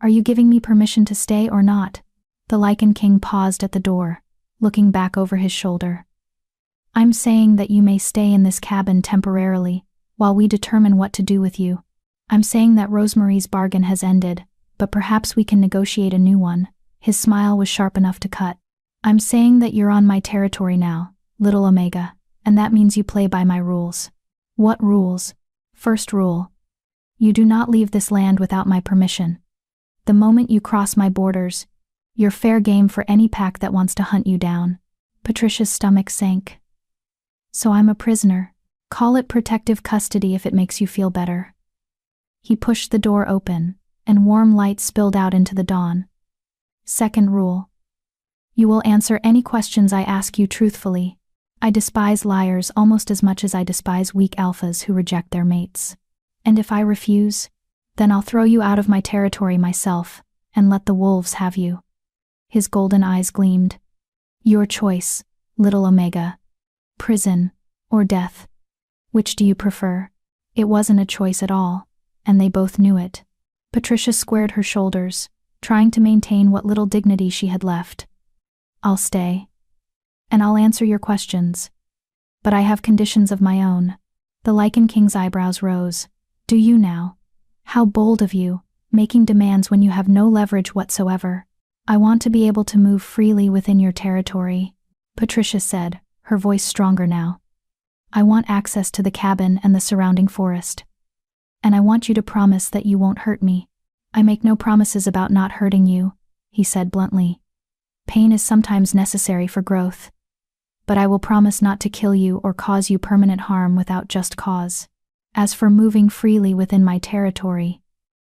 A: Are you giving me permission to stay or not? The Lycan King paused at the door, looking back over his shoulder. I'm saying that you may stay in this cabin temporarily, while we determine what to do with you. I'm saying that Rosemary's bargain has ended, but perhaps we can negotiate a new one. His smile was sharp enough to cut. I'm saying that you're on my territory now, little Omega, and that means you play by my rules. What rules? First rule. You do not leave this land without my permission. The moment you cross my borders, you're fair game for any pack that wants to hunt you down. Patricia's stomach sank. So I'm a prisoner. Call it protective custody if it makes you feel better. He pushed the door open, and warm light spilled out into the dawn. Second rule. You will answer any questions I ask you truthfully. I despise liars almost as much as I despise weak alphas who reject their mates. And if I refuse, then I'll throw you out of my territory myself, and let the wolves have you. His golden eyes gleamed. Your choice, little Omega. Prison, or death. Which do you prefer? It wasn't a choice at all, and they both knew it. Patricia squared her shoulders, trying to maintain what little dignity she had left. I'll stay. And I'll answer your questions. But I have conditions of my own. The Lycan King's eyebrows rose. Do you now? How bold of you, making demands when you have no leverage whatsoever. I want to be able to move freely within your territory, Patricia said, her voice stronger now. I want access to the cabin and the surrounding forest. And I want you to promise that you won't hurt me. I make no promises about not hurting you, he said bluntly. Pain is sometimes necessary for growth. But I will promise not to kill you or cause you permanent harm without just cause. As for moving freely within my territory,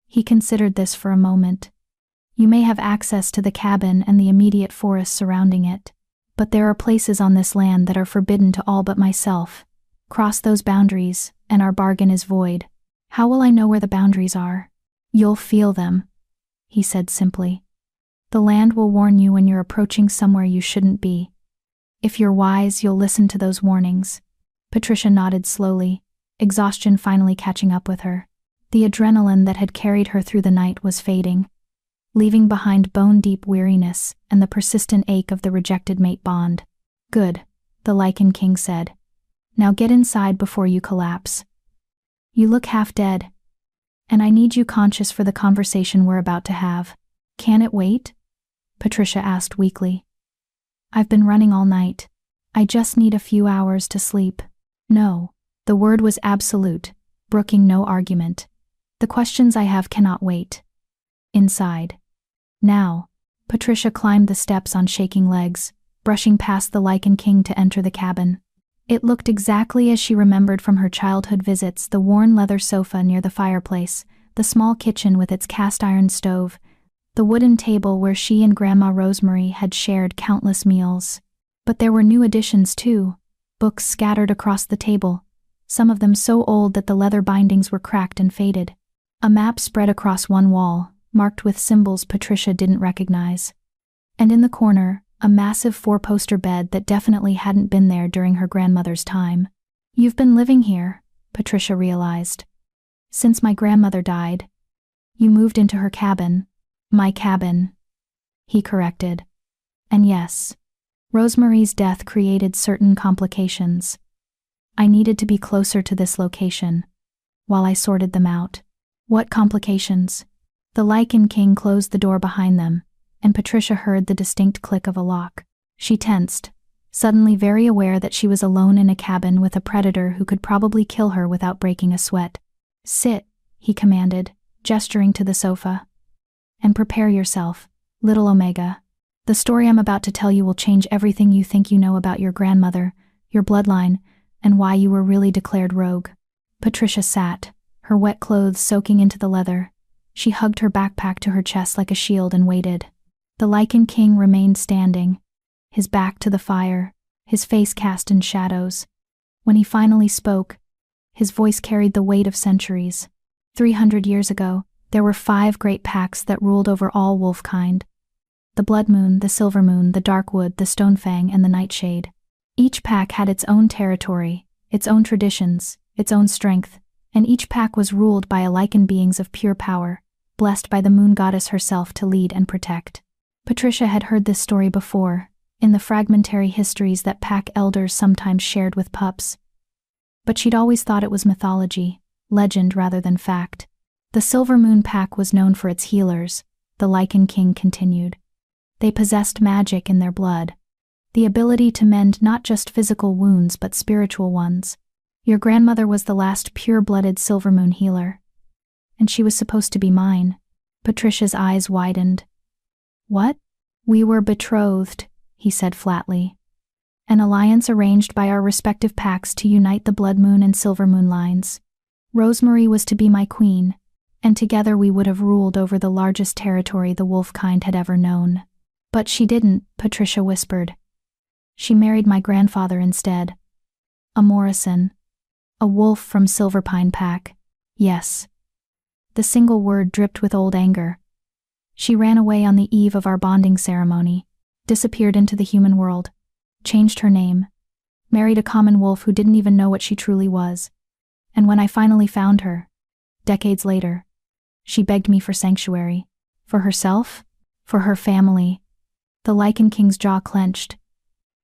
A: he considered this for a moment. You may have access to the cabin and the immediate forest surrounding it, but there are places on this land that are forbidden to all but myself. Cross those boundaries, and our bargain is void. How will I know where the boundaries are? You'll feel them, he said simply. The land will warn you when you're approaching somewhere you shouldn't be. If you're wise, you'll listen to those warnings. Patricia nodded slowly, exhaustion finally catching up with her. The adrenaline that had carried her through the night was fading, leaving behind bone-deep weariness and the persistent ache of the rejected mate bond. Good, the Lycan King said. Now get inside before you collapse. You look half dead, and I need you conscious for the conversation we're about to have. Can it wait? Patricia asked weakly. I've been running all night. I just need a few hours to sleep. No. The word was absolute, brooking no argument. The questions I have cannot wait. Inside. Now. Patricia climbed the steps on shaking legs, brushing past the Lycan king to enter the cabin. It looked exactly as she remembered from her childhood visits: the worn leather sofa near the fireplace, the small kitchen with its cast-iron stove, the wooden table where she and Grandma Rosemary had shared countless meals. But there were new additions too, books scattered across the table, some of them so old that the leather bindings were cracked and faded. A map spread across one wall, marked with symbols Patricia didn't recognize. And in the corner, a massive four-poster bed that definitely hadn't been there during her grandmother's time. You've been living here, Patricia realized. Since my grandmother died. You moved into her cabin. My cabin. He corrected. And yes, Rosemary's death created certain complications. I needed to be closer to this location. While I sorted them out. What complications? The Lycan king closed the door behind them, and Patricia heard the distinct click of a lock. She tensed, suddenly very aware that she was alone in a cabin with a predator who could probably kill her without breaking a sweat. Sit, he commanded, gesturing to the sofa. And prepare yourself, little Omega. The story I'm about to tell you will change everything you think you know about your grandmother, your bloodline, and why you were really declared rogue. Patricia sat, her wet clothes soaking into the leather. She hugged her backpack to her chest like a shield and waited. The Lycan king remained standing, his back to the fire, his face cast in shadows. When he finally spoke, his voice carried the weight of centuries. 300 years ago, there were 5 great packs that ruled over all wolfkind. The Blood Moon, the Silver Moon, the Darkwood, the Stonefang, and the Nightshade. Each pack had its own territory, its own traditions, its own strength, and each pack was ruled by Lycan beings of pure power, blessed by the moon goddess herself to lead and protect. Patricia had heard this story before, in the fragmentary histories that pack elders sometimes shared with pups. But she'd always thought it was mythology, legend rather than fact. The Silver Moon pack was known for its healers, the Lycan king continued. They possessed magic in their blood, the ability to mend not just physical wounds but spiritual ones. Your grandmother was the last pure-blooded Silver Moon healer. And she was supposed to be mine. Patricia's eyes widened. What? We were betrothed, he said flatly. An alliance arranged by our respective packs to unite the Blood Moon and Silver Moon lines. Rosemary was to be my queen, and together we would have ruled over the largest territory the wolfkind had ever known. But she didn't, Patricia whispered. She married my grandfather instead. A Morrison. A wolf from Silverpine Pack. Yes. The single word dripped with old anger. She ran away on the eve of our bonding ceremony, disappeared into the human world, changed her name, married a common wolf who didn't even know what she truly was. And when I finally found her, decades later, she begged me for sanctuary. For herself, for her family. The Lycan king's jaw clenched.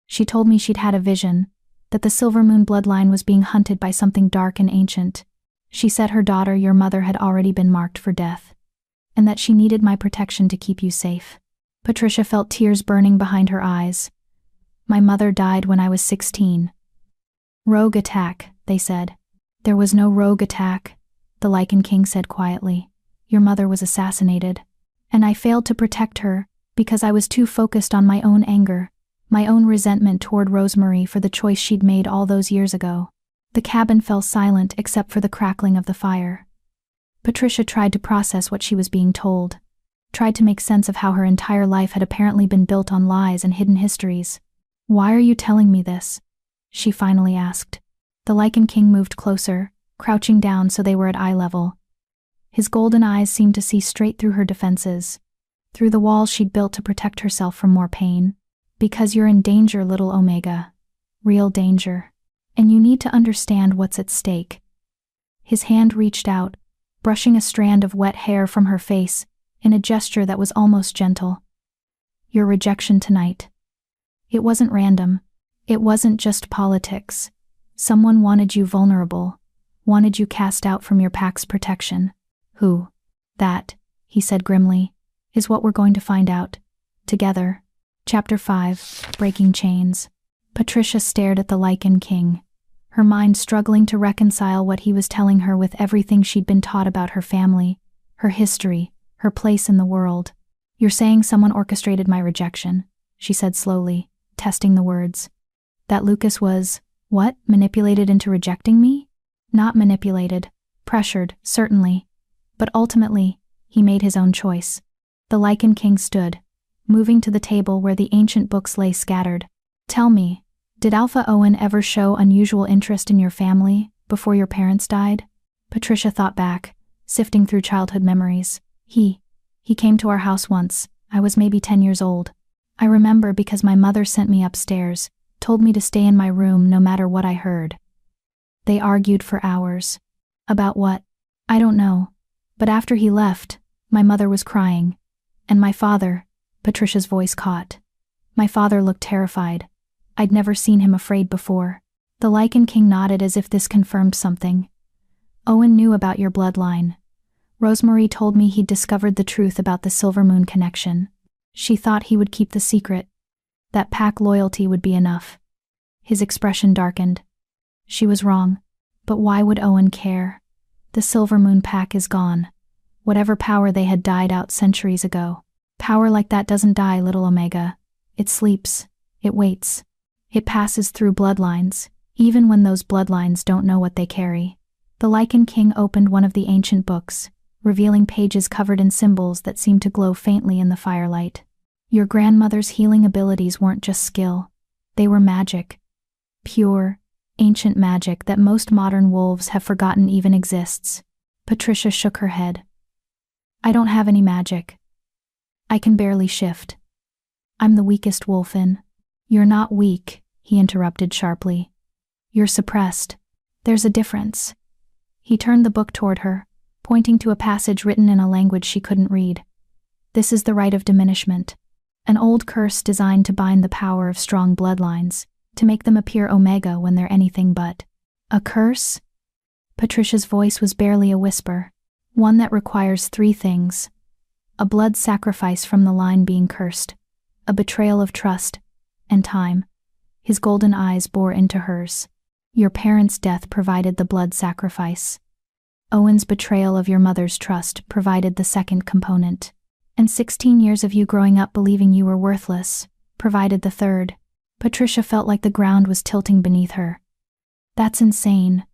A: She told me she'd had a vision, that the Silver Moon bloodline was being hunted by something dark and ancient. She said her daughter, your mother, had already been marked for death, and that she needed my protection to keep you safe. Patricia felt tears burning behind her eyes. My mother died when I was 16. Rogue attack, they said. There was no rogue attack, the Lycan king said quietly. Your mother was assassinated, and I failed to protect her because I was too focused on my own anger, my own resentment toward Rosemary for the choice she'd made all those years ago. The cabin fell silent except for the crackling of the fire. Patricia tried to process what she was being told, tried to make sense of how her entire life had apparently been built on lies and hidden histories. Why are you telling me this? She finally asked. The Lycan king moved closer, crouching down so they were at eye level. His golden eyes seemed to see straight through her defenses, through the walls she'd built to protect herself from more pain. Because you're in danger, little Omega. Real danger. And you need to understand what's at stake. His hand reached out, brushing a strand of wet hair from her face, in a gesture that was almost gentle. Your rejection tonight. It wasn't random. It wasn't just politics. Someone wanted you vulnerable, wanted you cast out from your pack's protection. Who? That, he said grimly. is what we're going to find out together. Chapter 5, Breaking Chains. Patricia stared at the Lycan king, her mind struggling to reconcile what he was telling her with everything she'd been taught about her family, her history, her place in the world. "You're saying someone orchestrated my rejection," she said slowly, testing the words. "That Lucas was, what, manipulated into rejecting me?" "Not manipulated. Pressured, certainly. But ultimately, he made his own choice." The Lycan king stood, moving to the table where the ancient books lay scattered. "Tell me, did Alpha Owen ever show unusual interest in your family before your parents died?" Patricia thought back, sifting through childhood memories. He came to our house once. I was maybe 10 years old. I remember because my mother sent me upstairs, told me to stay in my room no matter what I heard. They argued for hours. About what? I don't know. But after he left, my mother was crying. And my father," Patricia's voice caught. "My father looked terrified. I'd never seen him afraid before." The Lycan king nodded as if this confirmed something. "Owen knew about your bloodline. Rosemary told me he'd discovered the truth about the Silver Moon connection. She thought he would keep the secret. That pack loyalty would be enough." His expression darkened. She was wrong. But why would Owen care? The Silver Moon pack is gone. Whatever power they had died out centuries ago. Power like that doesn't die, little Omega. It sleeps. It waits. It passes through bloodlines, even when those bloodlines don't know what they carry. The Lycan king opened one of the ancient books, revealing pages covered in symbols that seemed to glow faintly in the firelight. "Your grandmother's healing abilities weren't just skill. They were magic. Pure, ancient magic that most modern wolves have forgotten even exists." Patricia shook her head. "I don't have any magic. I can barely shift. I'm the weakest wolf in." "You're not weak," he interrupted sharply. "You're suppressed. There's a difference." He turned the book toward her, pointing to a passage written in a language she couldn't read. "This is the rite of diminishment, an old curse designed to bind the power of strong bloodlines, to make them appear Omega when they're anything but." "A curse?" Patricia's voice was barely a whisper. "One that requires 3 things. A blood sacrifice from the line being cursed, a betrayal of trust, and time." His golden eyes bore into hers. "Your parents' death provided the blood sacrifice. Owen's betrayal of your mother's trust provided the second component. And 16 years of you growing up believing you were worthless provided the third." Patricia felt like the ground was tilting beneath her. "That's insane.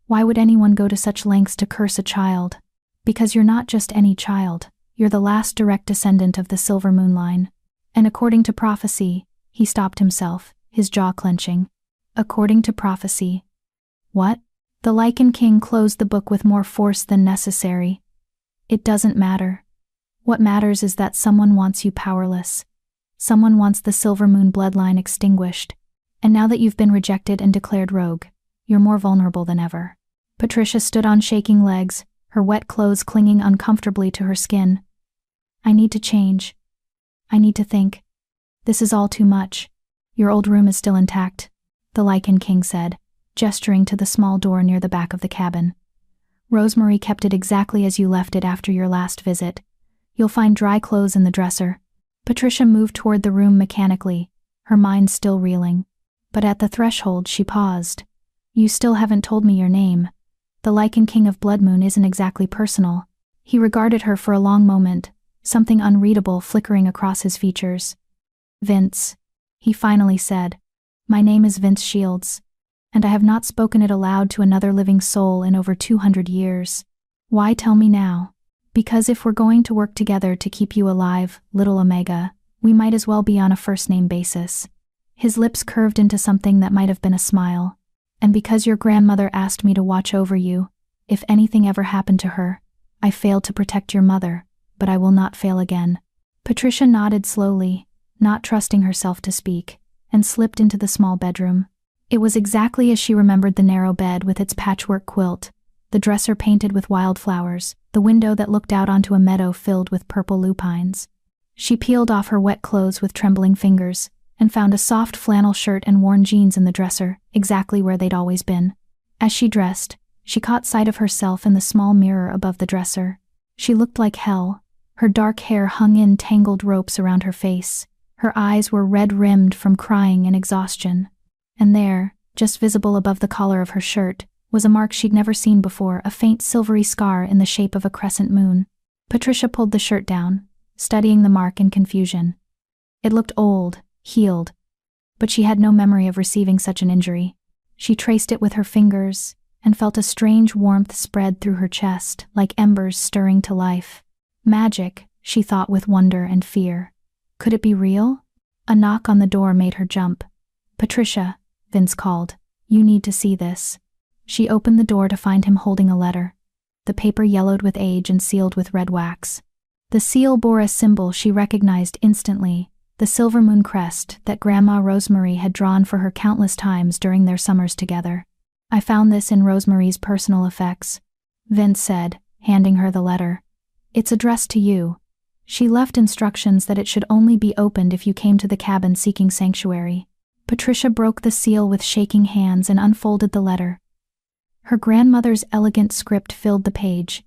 A: Why would anyone go to such lengths to curse a child? Because you're not just any child. You're the last direct descendant of the Silver Moon line. And according to prophecy," he stopped himself, his jaw clenching. "According to prophecy." "What?" The Lycan king closed the book with more force than necessary. "It doesn't matter. What matters is that someone wants you powerless. Someone wants the Silver Moon bloodline extinguished. And now that you've been rejected and declared rogue, you're more vulnerable than ever." Patricia stood on shaking legs, her wet clothes clinging uncomfortably to her skin. "I need to change. I need to think. This is all too much." "Your old room is still intact," the Lycan king said, gesturing to the small door near the back of the cabin. "Rosemary kept it exactly as you left it after your last visit. You'll find dry clothes in the dresser." Patricia moved toward the room mechanically, her mind still reeling. But at the threshold she paused. "You still haven't told me your name. The Lycan king of Bloodmoon isn't exactly personal." He regarded her for a long moment, something unreadable flickering across his features. "Vince," he finally said. "My name is Vince Shields, and I have not spoken it aloud to another living soul in over 200 years. Why tell me now? Because if we're going to work together to keep you alive, little Omega, we might as well be on a first-name basis." His lips curved into something that might have been a smile. "And because your grandmother asked me to watch over you, if anything ever happened to her, I failed to protect your mother, but I will not fail again." Patricia nodded slowly, not trusting herself to speak, and slipped into the small bedroom. It was exactly as she remembered: the narrow bed with its patchwork quilt, the dresser painted with wildflowers, the window that looked out onto a meadow filled with purple lupines. She peeled off her wet clothes with trembling fingers, and found a soft flannel shirt and worn jeans in the dresser, exactly where they'd always been. As she dressed, she caught sight of herself in the small mirror above the dresser. She looked like hell, Her dark hair hung in tangled ropes around her face. Her eyes were red-rimmed from crying and exhaustion. And there, just visible above the collar of her shirt, was a mark she'd never seen before, a faint silvery scar in the shape of a crescent moon. Patricia pulled the shirt down, studying the mark in confusion. It looked old, healed, but she had no memory of receiving such an injury. She traced it with her fingers and felt a strange warmth spread through her chest, like embers stirring to life. Magic, she thought with wonder and fear. Could it be real? A knock on the door made her jump. "Patricia," Vince called. "You need to see this." She opened the door to find him holding a letter. The paper yellowed with age and sealed with red wax. The seal bore a symbol she recognized instantly, the silver moon crest that Grandma Rosemary had drawn for her countless times during their summers together. "I found this in Rosemary's personal effects," Vince said, handing her the letter. "It's addressed to you. She left instructions that it should only be opened if you came to the cabin seeking sanctuary." Patricia broke the seal with shaking hands and unfolded the letter. Her grandmother's elegant script filled the page,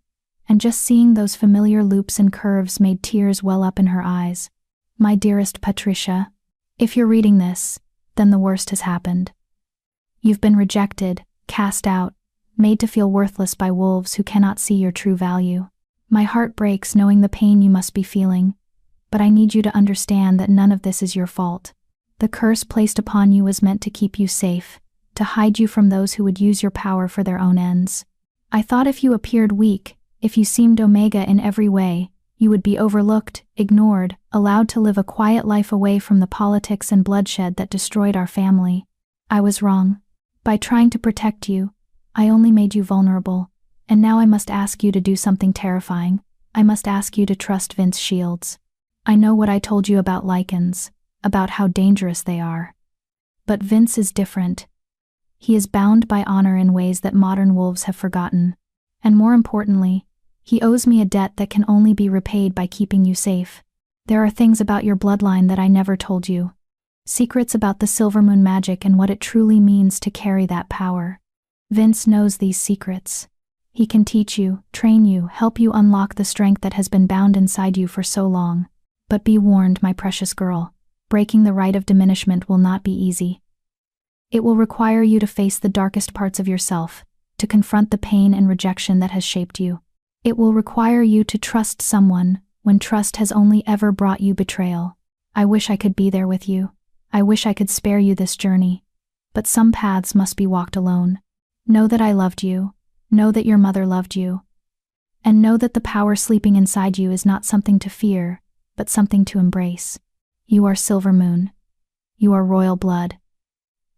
A: and just seeing those familiar loops and curves made tears well up in her eyes. "My dearest Patricia, if you're reading this, then the worst has happened. You've been rejected, cast out, made to feel worthless by wolves who cannot see your true value. My heart breaks knowing the pain you must be feeling, but I need you to understand that none of this is your fault. The curse placed upon you was meant to keep you safe, to hide you from those who would use your power for their own ends. I thought if you appeared weak, if you seemed omega in every way, you would be overlooked, ignored, allowed to live a quiet life away from the politics and bloodshed that destroyed our family. I was wrong. By trying to protect you, I only made you vulnerable, and now I must ask you to do something terrifying. I must ask you to trust Vince Shields. I know what I told you about Lycans, about how dangerous they are. But Vince is different. He is bound by honor in ways that modern wolves have forgotten. And more importantly, he owes me a debt that can only be repaid by keeping you safe. There are things about your bloodline that I never told you. Secrets about the silver moon magic and what it truly means to carry that power. Vince knows these secrets. He can teach you, train you, help you unlock the strength that has been bound inside you for so long. But be warned, my precious girl, breaking the rite of diminishment will not be easy. It will require you to face the darkest parts of yourself, to confront the pain and rejection that has shaped you. It will require you to trust someone when trust has only ever brought you betrayal. I wish I could be there with you. I wish I could spare you this journey. But some paths must be walked alone. Know that I loved you. Know that your mother loved you. And know that the power sleeping inside you is not something to fear, but something to embrace. You are Silver Moon. You are royal blood.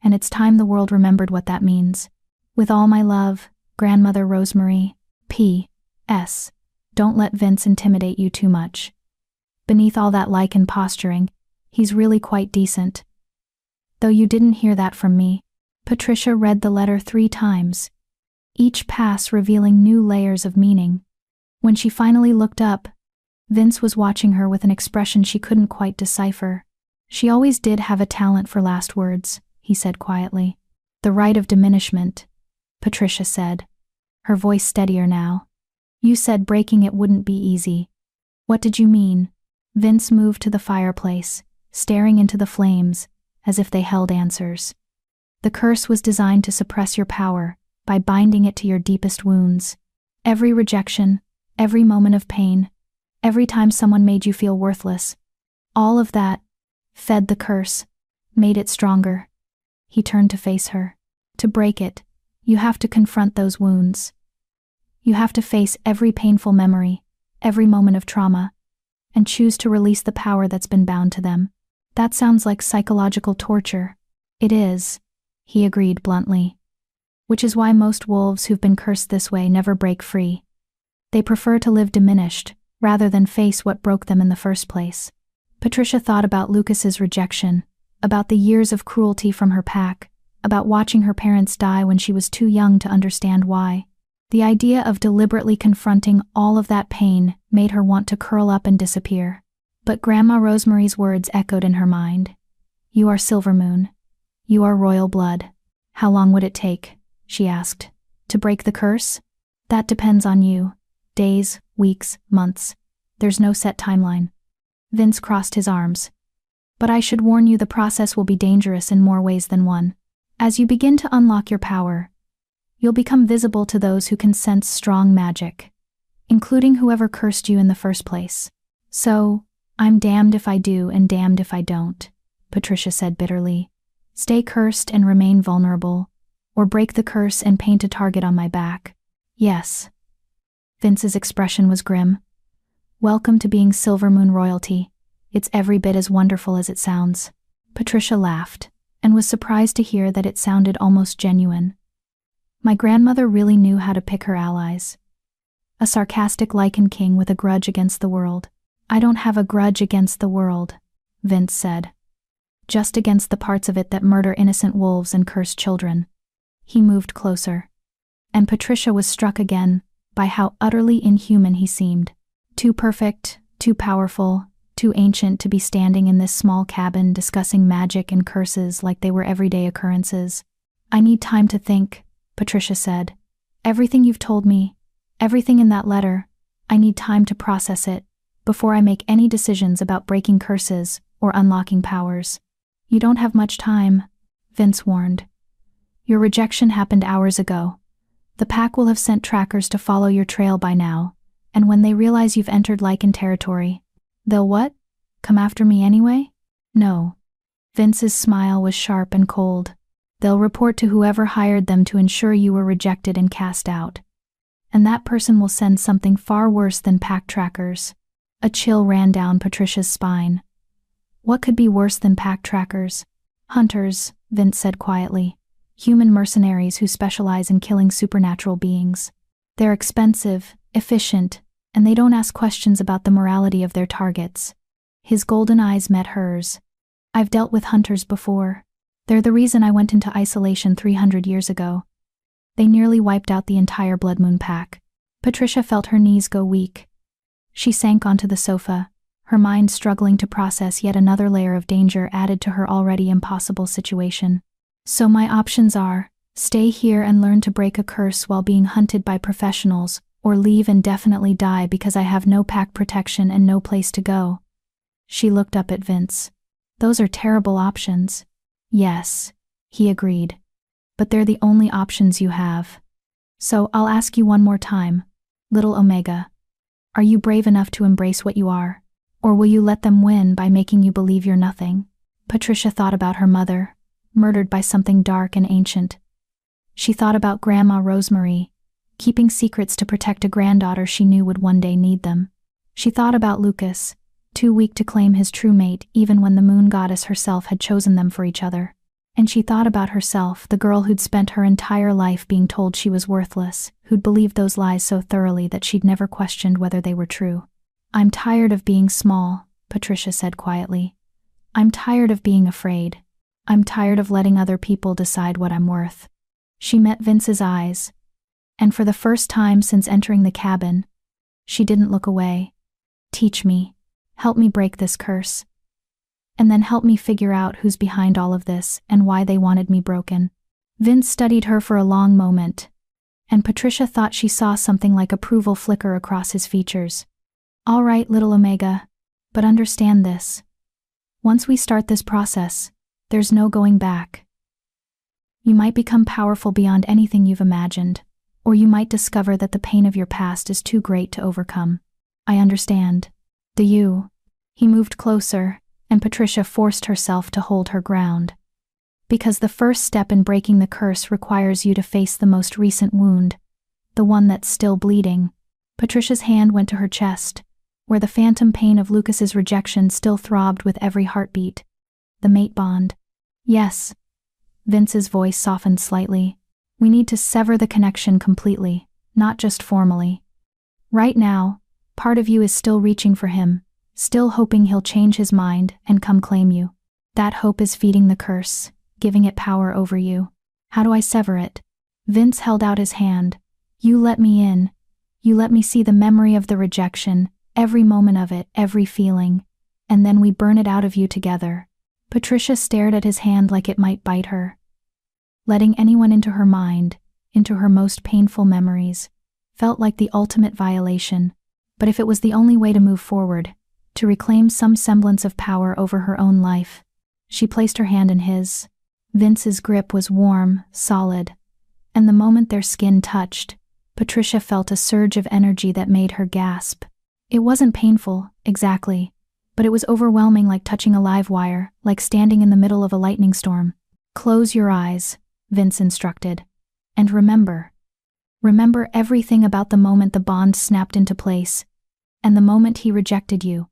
A: And it's time the world remembered what that means. With all my love, Grandmother Rosemary. P.S. Don't let Vince intimidate you too much. Beneath all that Lycan posturing, he's really quite decent. Though you didn't hear that from me. Patricia read the letter 3 times, each pass revealing new layers of meaning. When she finally looked up, Vince was watching her with an expression she couldn't quite decipher. "She always did have a talent for last words," he said quietly. "The rite of diminishment," Patricia said, her voice steadier now. "You said breaking it wouldn't be easy. What did you mean?" Vince moved to the fireplace, staring into the flames, as if they held answers. "The curse was designed to suppress your power, by binding it to your deepest wounds. Every rejection, every moment of pain, every time someone made you feel worthless, all of that fed the curse, made it stronger." He turned to face her. "To break it, you have to confront those wounds. You have to face every painful memory, every moment of trauma, and choose to release the power that's been bound to them." "That sounds like psychological torture." "It is," he agreed bluntly. "Which is why most wolves who've been cursed this way never break free. They prefer to live diminished, rather than face what broke them in the first place." Patricia thought about Lucas's rejection, about the years of cruelty from her pack, about watching her parents die when she was too young to understand why. The idea of deliberately confronting all of that pain made her want to curl up and disappear. But Grandma Rosemary's words echoed in her mind. "You are Silver Moon. You are royal blood. How long would it take?" she asked. "To break the curse?" "That depends on you. Days, weeks, months. There's no set timeline. Vince crossed his arms. But I should warn you, the process will be dangerous in more ways than one. As you begin to unlock your power, you'll become visible to those who can sense strong magic, including whoever cursed you in the first place. So, I'm damned if I do and damned if I don't, Patricia said bitterly. Stay cursed and remain vulnerable, or break the curse and paint a target on my back. Yes. Vince's expression was grim. Welcome to being Silver Moon royalty. It's every bit as wonderful as it sounds. Patricia laughed, and was surprised to hear that it sounded almost genuine. My grandmother really knew how to pick her allies. A sarcastic Lycan king with a grudge against the world. I don't have a grudge against the world, Vince said. Just against the parts of it that murder innocent wolves and curse children. He moved closer. And Patricia was struck again by how utterly inhuman he seemed. Too perfect, too powerful, too ancient to be standing in this small cabin discussing magic and curses like they were everyday occurrences. I need time to think, Patricia said. Everything you've told me, everything in that letter, I need time to process it before I make any decisions about breaking curses or unlocking powers. You don't have much time, Vince warned. Your rejection happened hours ago. The pack will have sent trackers to follow your trail by now, and when they realize you've entered Lycan territory, they'll what? Come after me anyway? No. Vince's smile was sharp and cold. They'll report to whoever hired them to ensure you were rejected and cast out. And that person will send something far worse than pack trackers. A chill ran down Patricia's spine. What could be worse than pack trackers? Hunters, Vince said quietly. Human mercenaries who specialize in killing supernatural beings. They're expensive, efficient, and they don't ask questions about the morality of their targets. His golden eyes met hers. I've dealt with hunters before. They're the reason I went into isolation 300 years ago. They nearly wiped out the entire Blood Moon pack. Patricia felt her knees go weak. She sank onto the sofa, her mind struggling to process yet another layer of danger added to her already impossible situation. So my options are, stay here and learn to break a curse while being hunted by professionals, or leave and definitely die because I have no pack protection and no place to go. She looked up at Vince. Those are terrible options. Yes, he agreed. But they're the only options you have. So I'll ask you one more time, little Omega. Are you brave enough to embrace what you are? Or will you let them win by making you believe you're nothing? Patricia thought about her mother, murdered by something dark and ancient. She thought about Grandma Rosemary, keeping secrets to protect a granddaughter she knew would one day need them. She thought about Lucas, too weak to claim his true mate even when the moon goddess herself had chosen them for each other. And she thought about herself, the girl who'd spent her entire life being told she was worthless, who'd believed those lies so thoroughly that she'd never questioned whether they were true. I'm tired of being small, Patricia said quietly. I'm tired of being afraid. I'm tired of letting other people decide what I'm worth. She met Vince's eyes, and for the first time since entering the cabin, she didn't look away. Teach me. Help me break this curse. And then help me figure out who's behind all of this and why they wanted me broken. Vince studied her for a long moment, and Patricia thought she saw something like approval flicker across his features. All right, little Omega, but understand this. Once we start this process, there's no going back. You might become powerful beyond anything you've imagined, or you might discover that the pain of your past is too great to overcome. I understand. Do you? He moved closer, and Patricia forced herself to hold her ground. Because the first step in breaking the curse requires you to face the most recent wound, the one that's still bleeding. Patricia's hand went to her chest, where the phantom pain of Lucas's rejection still throbbed with every heartbeat. The mate bond. Yes. Vince's voice softened slightly. We need to sever the connection completely, not just formally. Right now, part of you is still reaching for him, still hoping he'll change his mind and come claim you. That hope is feeding the curse, giving it power over you. How do I sever it? Vince held out his hand. You let me in. You let me see the memory of the rejection, every moment of it, every feeling, and then we burn it out of you together. Patricia stared at his hand like it might bite her. Letting anyone into her mind, into her most painful memories, felt like the ultimate violation. But if it was the only way to move forward, to reclaim some semblance of power over her own life, she placed her hand in his. Vince's grip was warm, solid, and the moment their skin touched, Patricia felt a surge of energy that made her gasp. It wasn't painful, exactly, but it was overwhelming, like touching a live wire, like standing in the middle of a lightning storm. "Close your eyes," Vince instructed. "And remember everything about the moment the bond snapped into place, and the moment he rejected you.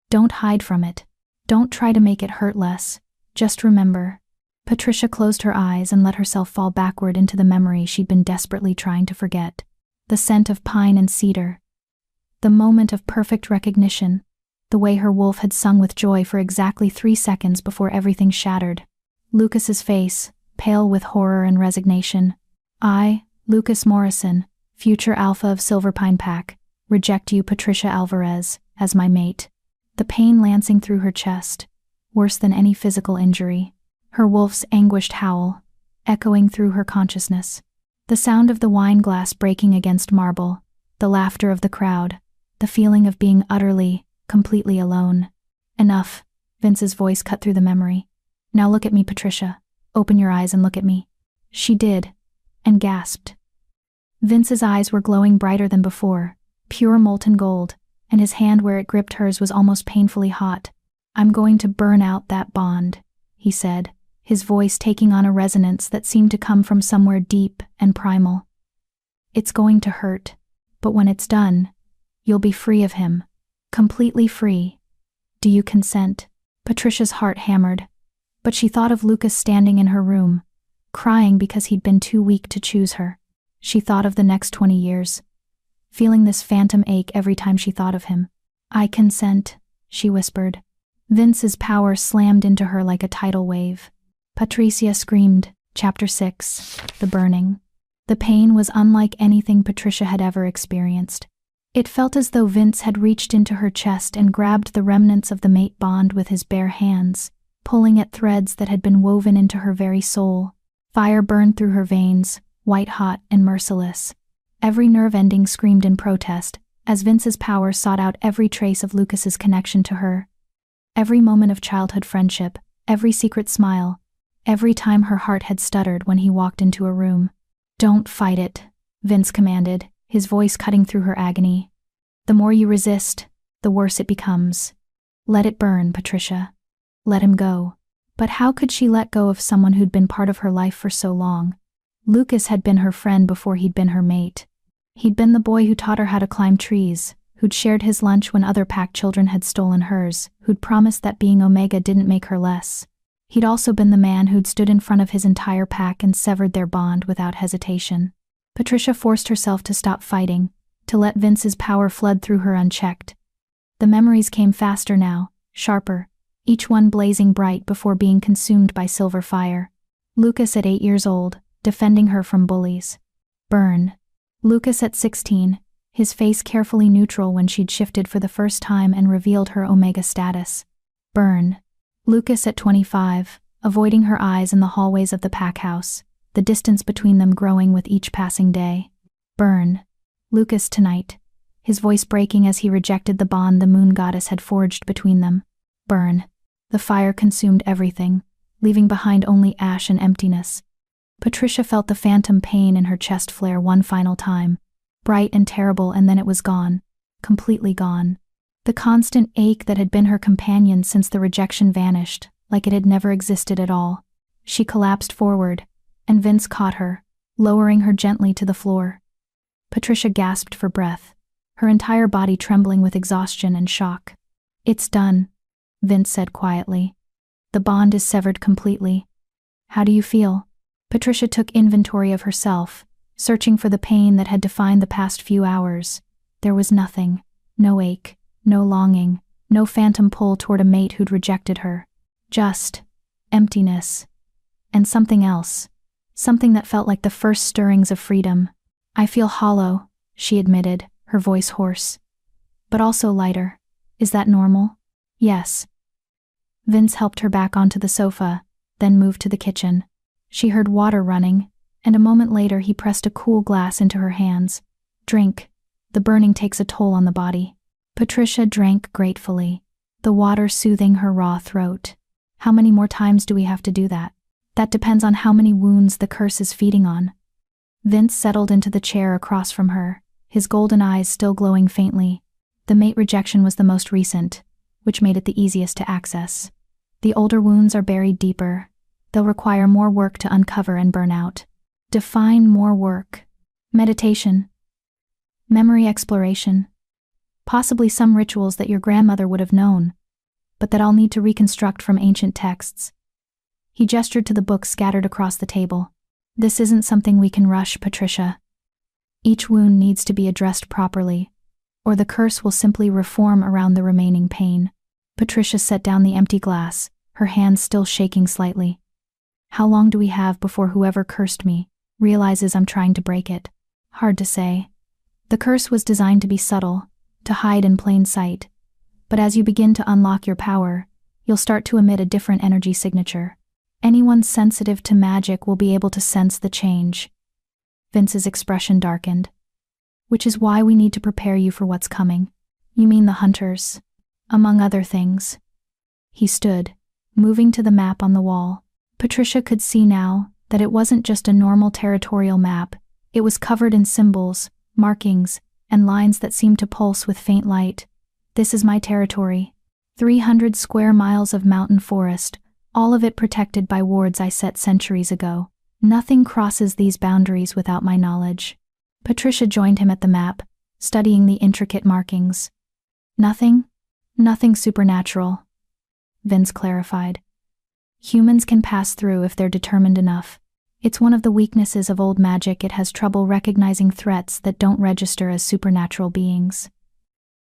A: Don't hide from it. Don't try to make it hurt less. Just remember." Patricia closed her eyes and let herself fall backward into the memory she'd been desperately trying to forget. The scent of pine and cedar. The moment of perfect recognition. The way her wolf had sung with joy for exactly 3 seconds before everything shattered. Lucas's face, pale with horror and resignation. "I, Lucas Morrison, future Alpha of Silverpine Pack, reject you, Patricia Alvarez, as my mate." The pain lancing through her chest, worse than any physical injury. Her wolf's anguished howl, echoing through her consciousness. The sound of the wine glass breaking against marble, the laughter of the crowd, the feeling of being utterly, completely alone. "Enough," Vince's voice cut through the memory. "Now look at me, Patricia. Open your eyes and look at me." She did, and gasped. Vince's eyes were glowing brighter than before, pure molten gold, and his hand where it gripped hers was almost painfully hot. "I'm going to burn out that bond," he said, his voice taking on a resonance that seemed to come from somewhere deep and primal. "It's going to hurt, but when it's done, you'll be free of him. Completely free. Do you consent?" Patricia's heart hammered, but she thought of Lucas standing in her room, crying because he'd been too weak to choose her. She thought of the next 20 years, feeling this phantom ache every time she thought of him. "I consent," she whispered. Vince's power slammed into her like a tidal wave. Patricia screamed. Chapter 6. The Burning. The pain was unlike anything Patricia had ever experienced. It felt as though Vince had reached into her chest and grabbed the remnants of the mate bond with his bare hands, pulling at threads that had been woven into her very soul. Fire burned through her veins, white-hot and merciless. Every nerve ending screamed in protest, as Vince's power sought out every trace of Lucas's connection to her. Every moment of childhood friendship, every secret smile, every time her heart had stuttered when he walked into a room. "Don't fight it," Vince commanded, his voice cutting through her agony. "The more you resist, the worse it becomes. Let it burn, Patricia. Let him go." But how could she let go of someone who'd been part of her life for so long? Lucas had been her friend before he'd been her mate. He'd been the boy who taught her how to climb trees, who'd shared his lunch when other pack children had stolen hers, who'd promised that being Omega didn't make her less. He'd also been the man who'd stood in front of his entire pack and severed their bond without hesitation. Patricia forced herself to stop fighting, to let Vince's power flood through her unchecked. The memories came faster now, sharper, each one blazing bright before being consumed by silver fire. Lucas at 8 years old, defending her from bullies. Burn. Lucas at 16, his face carefully neutral when she'd shifted for the first time and revealed her Omega status. Burn. Lucas at 25, avoiding her eyes in the hallways of the pack house, the distance between them growing with each passing day. Burn. Lucas tonight, his voice breaking as he rejected the bond the moon goddess had forged between them. Burn. The fire consumed everything, leaving behind only ash and emptiness. Patricia felt the phantom pain in her chest flare one final time, bright and terrible, and then it was gone, completely gone. The constant ache that had been her companion since the rejection vanished, like it had never existed at all. She collapsed forward, and Vince caught her, lowering her gently to the floor. Patricia gasped for breath, her entire body trembling with exhaustion and shock. "It's done," Vince said quietly. "The bond is severed completely. How do you feel?" Patricia took inventory of herself, searching for the pain that had defined the past few hours. There was nothing, no ache, no longing, no phantom pull toward a mate who'd rejected her. Just emptiness. And something else. Something that felt like the first stirrings of freedom. "I feel hollow," she admitted, her voice hoarse. "But also lighter. Is that normal?" "Yes." Vince helped her back onto the sofa, then moved to the kitchen. She heard water running, and a moment later he pressed a cool glass into her hands. "Drink." The burning takes a toll on the body. Patricia drank gratefully, the water soothing her raw throat. How many more times do we have to do that? That depends on how many wounds the curse is feeding on. Vince settled into the chair across from her, his golden eyes still glowing faintly. The mate rejection was the most recent, which made it the easiest to access. The older wounds are buried deeper. They'll require more work to uncover and burn out. Define more work. Meditation. Memory exploration. Possibly some rituals that your grandmother would have known, but that I'll need to reconstruct from ancient texts. He gestured to the books scattered across the table. This isn't something we can rush, Patricia. Each wound needs to be addressed properly, or the curse will simply reform around the remaining pain. Patricia set down the empty glass, her hands still shaking slightly. How long do we have before whoever cursed me realizes I'm trying to break it? Hard to say. The curse was designed to be subtle, to hide in plain sight. But as you begin to unlock your power, you'll start to emit a different energy signature. Anyone sensitive to magic will be able to sense the change. Vince's expression darkened. Which is why we need to prepare you for what's coming. You mean the hunters? Among other things. He stood, moving to the map on the wall. Patricia could see now that it wasn't just a normal territorial map. It was covered in symbols, markings, and lines that seemed to pulse with faint light. This is my territory. 300 square miles of mountain forest, all of it protected by wards I set centuries ago. Nothing crosses these boundaries without my knowledge. Patricia joined him at the map, studying the intricate markings. Nothing supernatural, Vince clarified. Humans can pass through if they're determined enough. It's one of the weaknesses of old magic. It has trouble recognizing threats that don't register as supernatural beings.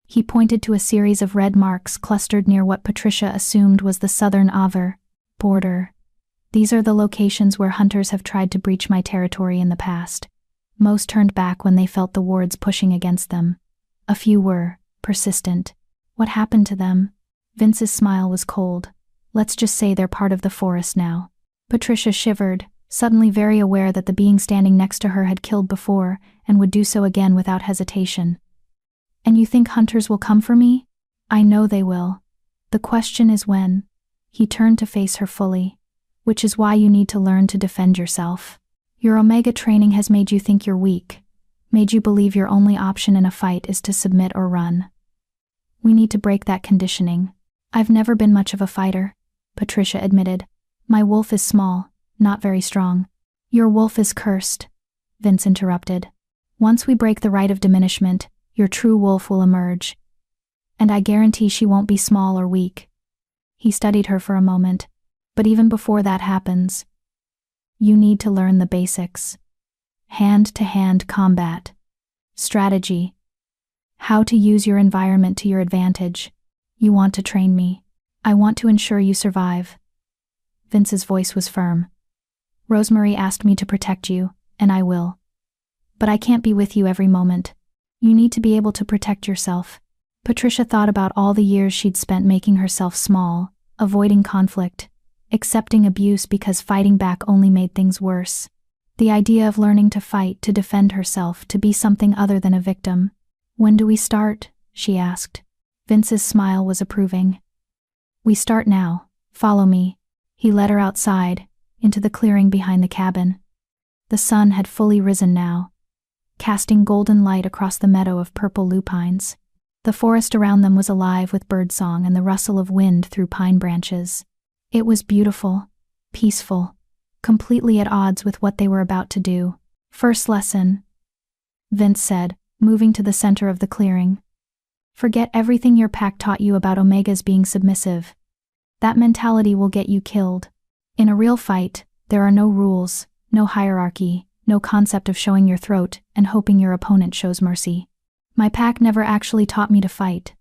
A: He pointed to a series of red marks clustered near what Patricia assumed was the southern Avar border. These are the locations where hunters have tried to breach my territory in the past. Most turned back when they felt the wards pushing against them. A few were persistent. What happened to them? Vince's smile was cold. Let's just say they're part of the forest now. Patricia shivered, suddenly very aware that the being standing next to her had killed before and would do so again without hesitation. And you think hunters will come for me? I know they will. The question is when. He turned to face her fully. Which is why you need to learn to defend yourself. Your Omega training has made you think you're weak, made you believe your only option in a fight is to submit or run. We need to break that conditioning. I've never been much of a fighter, Patricia admitted. My wolf is small, not very strong. Your wolf is cursed, Vince interrupted. Once we break the rite of diminishment, your true wolf will emerge. And I guarantee she won't be small or weak. He studied her for a moment. But even before that happens, you need to learn the basics. Hand-to-hand combat. Strategy. How to use your environment to your advantage. You want to train me. I want to ensure you survive. Vince's voice was firm. Rosemary asked me to protect you, and I will. But I can't be with you every moment. You need to be able to protect yourself. Patricia thought about all the years she'd spent making herself small, avoiding conflict, accepting abuse because fighting back only made things worse. The idea of learning to fight, to defend herself, to be something other than a victim. When do we start? She asked. Vince's smile was approving. We start now. Follow me. He led her outside, into the clearing behind the cabin. The sun had fully risen now, casting golden light across the meadow of purple lupines. The forest around them was alive with birdsong and the rustle of wind through pine branches. It was beautiful, peaceful, completely at odds with what they were about to do. First lesson, Vince said, moving to the center of the clearing. Forget everything your pack taught you about Omegas being submissive. That mentality will get you killed. In a real fight, there are no rules, no hierarchy, no concept of showing your throat and hoping your opponent shows mercy. My pack never actually taught me to fight,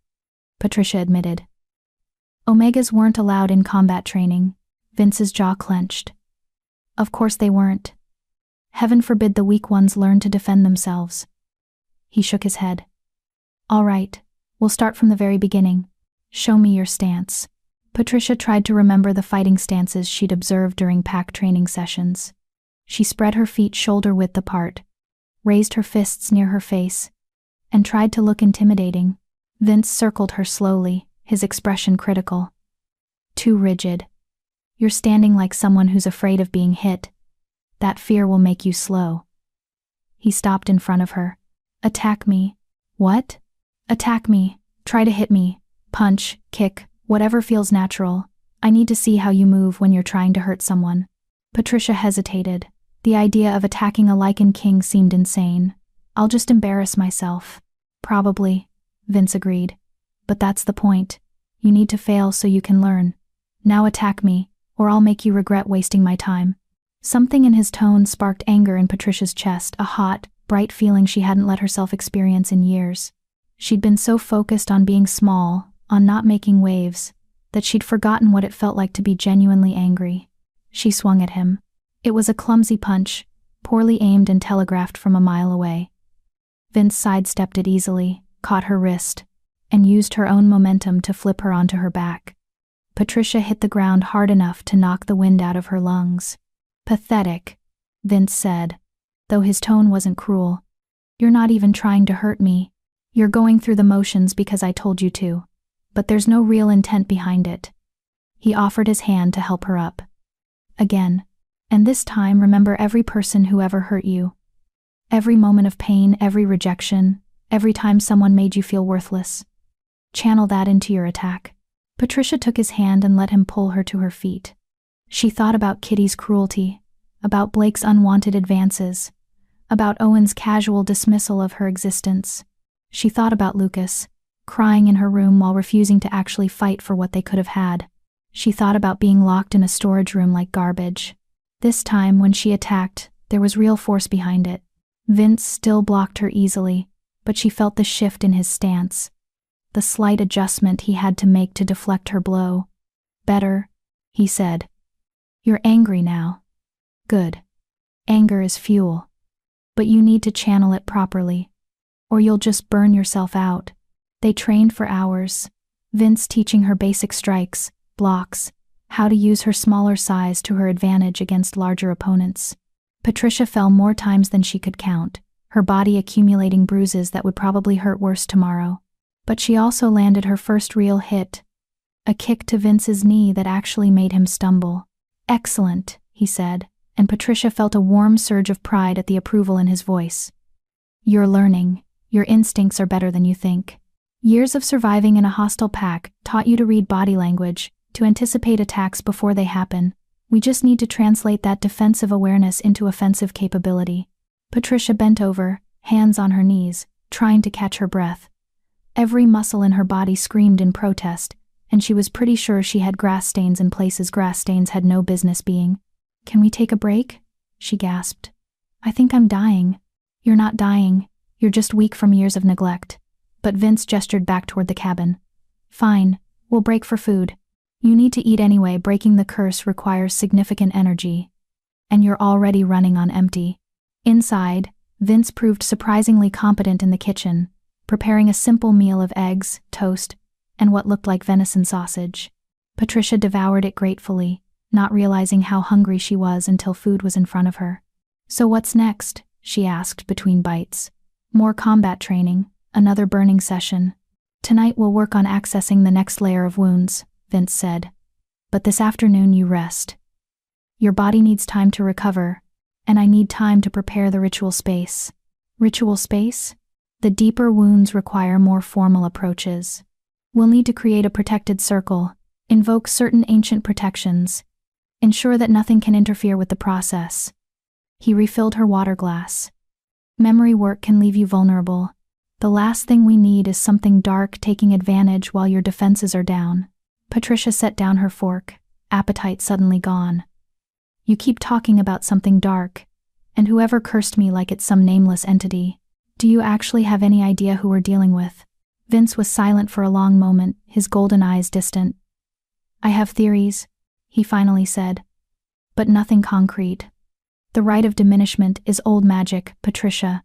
A: Patricia admitted. Omegas weren't allowed in combat training. Vince's jaw clenched. Of course they weren't. Heaven forbid the weak ones learn to defend themselves. He shook his head. All right, we'll start from the very beginning. Show me your stance. Patricia tried to remember the fighting stances she'd observed during pack training sessions. She spread her feet shoulder-width apart, raised her fists near her face, and tried to look intimidating. Vince circled her slowly, his expression critical. Too rigid. You're standing like someone who's afraid of being hit. That fear will make you slow. He stopped in front of her. Attack me. What? Attack me. Try to hit me. Punch, kick, whatever feels natural. I need to see how you move when you're trying to hurt someone. Patricia hesitated. The idea of attacking a Lycan king seemed insane. I'll just embarrass myself. Probably, Vince agreed. But that's the point. You need to fail so you can learn. Now attack me, or I'll make you regret wasting my time. Something in his tone sparked anger in Patricia's chest, a hot, bright feeling she hadn't let herself experience in years. She'd been so focused on being small, on not making waves, that she'd forgotten what it felt like to be genuinely angry. She swung at him. It was a clumsy punch, poorly aimed and telegraphed from a mile away. Vince sidestepped it easily, caught her wrist, and used her own momentum to flip her onto her back. Patricia hit the ground hard enough to knock the wind out of her lungs. Pathetic, Vince said, though his tone wasn't cruel. You're not even trying to hurt me. You're going through the motions because I told you to. But there's no real intent behind it. He offered his hand to help her up. Again. And this time remember every person who ever hurt you. Every moment of pain, every rejection, every time someone made you feel worthless. Channel that into your attack. Patricia took his hand and let him pull her to her feet. She thought about Kitty's cruelty, about Blake's unwanted advances, about Owen's casual dismissal of her existence. She thought about Lucas, crying in her room while refusing to actually fight for what they could have had. She thought about being locked in a storage room like garbage. This time, when she attacked, there was real force behind it. Vince still blocked her easily, but she felt the shift in his stance. The slight adjustment he had to make to deflect her blow. Better, he said. You're angry now. Good. Anger is fuel. But you need to channel it properly, or you'll just burn yourself out. They trained for hours, Vince teaching her basic strikes, blocks, how to use her smaller size to her advantage against larger opponents. Patricia fell more times than she could count, her body accumulating bruises that would probably hurt worse tomorrow. But she also landed her first real hit, a kick to Vince's knee that actually made him stumble. Excellent, he said, and Patricia felt a warm surge of pride at the approval in his voice. You're learning. Your instincts are better than you think. Years of surviving in a hostile pack taught you to read body language, to anticipate attacks before they happen. We just need to translate that defensive awareness into offensive capability. Patricia bent over, hands on her knees, trying to catch her breath. Every muscle in her body screamed in protest, and she was pretty sure she had grass stains in places grass stains had no business being. Can we take a break? She gasped. I think I'm dying. You're not dying. You're just weak from years of neglect. But Vince gestured back toward the cabin. Fine, we'll break for food. You need to eat anyway. Breaking the curse requires significant energy. And you're already running on empty. Inside, Vince proved surprisingly competent in the kitchen, preparing a simple meal of eggs, toast, and what looked like venison sausage. Patricia devoured it gratefully, not realizing how hungry she was until food was in front of her. So what's next? She asked between bites. More combat training, another burning session. Tonight we'll work on accessing the next layer of wounds, Vince said. But this afternoon you rest. Your body needs time to recover, and I need time to prepare the ritual space. Ritual space? The deeper wounds require more formal approaches. We'll need to create a protected circle, invoke certain ancient protections, ensure that nothing can interfere with the process. He refilled her water glass. Memory work can leave you vulnerable. The last thing we need is something dark taking advantage while your defenses are down. Patricia set down her fork, appetite suddenly gone. You keep talking about something dark, and whoever cursed me like it's some nameless entity. Do you actually have any idea who we're dealing with? Vince was silent for a long moment, his golden eyes distant. I have theories, he finally said, but nothing concrete. The rite of diminishment is old magic, Patricia.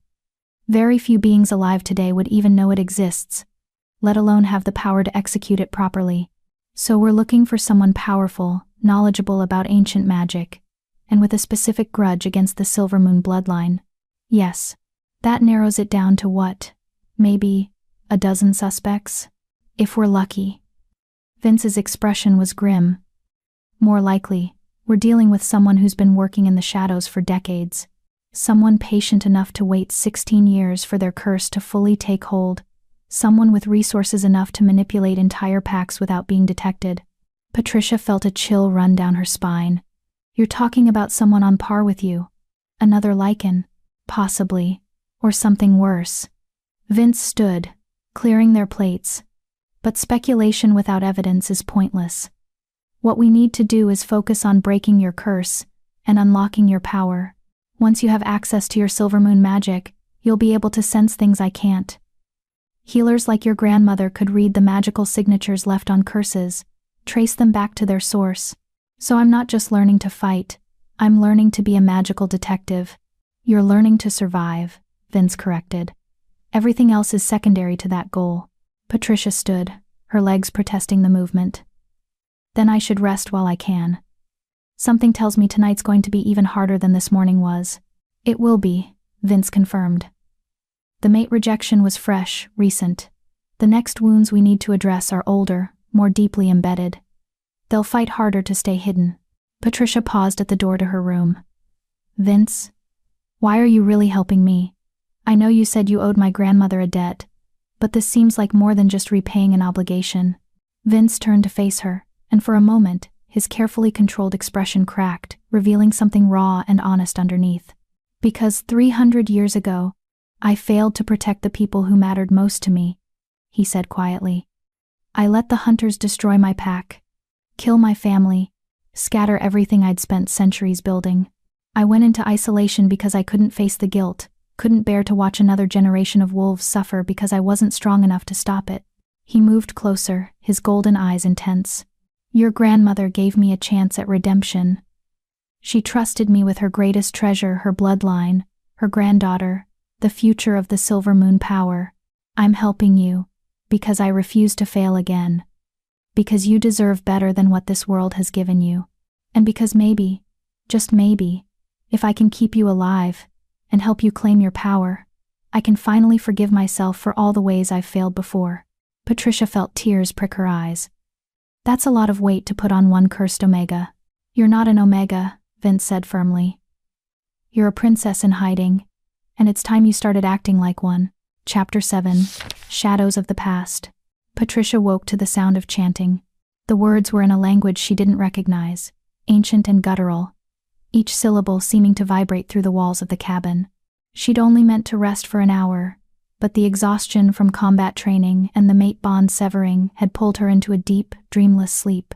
A: Very few beings alive today would even know it exists, let alone have the power to execute it properly. So we're looking for someone powerful, knowledgeable about ancient magic, and with a specific grudge against the Silver Moon bloodline. Yes, that narrows it down to what? Maybe a dozen suspects? If we're lucky. Vince's expression was grim. More likely, we're dealing with someone who's been working in the shadows for decades. Someone patient enough to wait 16 years for their curse to fully take hold. Someone with resources enough to manipulate entire packs without being detected. Patricia felt a chill run down her spine. You're talking about someone on par with you. Another Lycan. Possibly. Or something worse. Vince stood, clearing their plates. But speculation without evidence is pointless. What we need to do is focus on breaking your curse and unlocking your power. Once you have access to your silver moon magic, you'll be able to sense things I can't. Healers like your grandmother could read the magical signatures left on curses, trace them back to their source. So I'm not just learning to fight, I'm learning to be a magical detective. You're learning to survive, Vince corrected. Everything else is secondary to that goal. Patricia stood, her legs protesting the movement. Then I should rest while I can. Something tells me tonight's going to be even harder than this morning was. It will be, Vince confirmed. The mate rejection was fresh, recent. The next wounds we need to address are older, more deeply embedded. They'll fight harder to stay hidden. Patricia paused at the door to her room. Vince? Why are you really helping me? I know you said you owed my grandmother a debt, but this seems like more than just repaying an obligation. Vince turned to face her, and for a moment, his carefully controlled expression cracked, revealing something raw and honest underneath. Because 300 years ago, I failed to protect the people who mattered most to me, he said quietly. I let the hunters destroy my pack, kill my family, scatter everything I'd spent centuries building. I went into isolation because I couldn't face the guilt, couldn't bear to watch another generation of wolves suffer because I wasn't strong enough to stop it. He moved closer, his golden eyes intense. Your grandmother gave me a chance at redemption. She trusted me with her greatest treasure, her bloodline, her granddaughter, the future of the Silver Moon power. I'm helping you, because I refuse to fail again. Because you deserve better than what this world has given you. And because maybe, just maybe, if I can keep you alive, and help you claim your power, I can finally forgive myself for all the ways I've failed before. Patricia felt tears prick her eyes. That's a lot of weight to put on one cursed Omega. You're not an Omega, Vince said firmly. You're a princess in hiding, and it's time you started acting like one. Chapter 7. Shadows of the Past. Patricia woke to the sound of chanting. The words were in a language she didn't recognize, ancient and guttural, each syllable seeming to vibrate through the walls of the cabin. She'd only meant to rest for an hour, but the exhaustion from combat training and the mate bond severing had pulled her into a deep, dreamless sleep.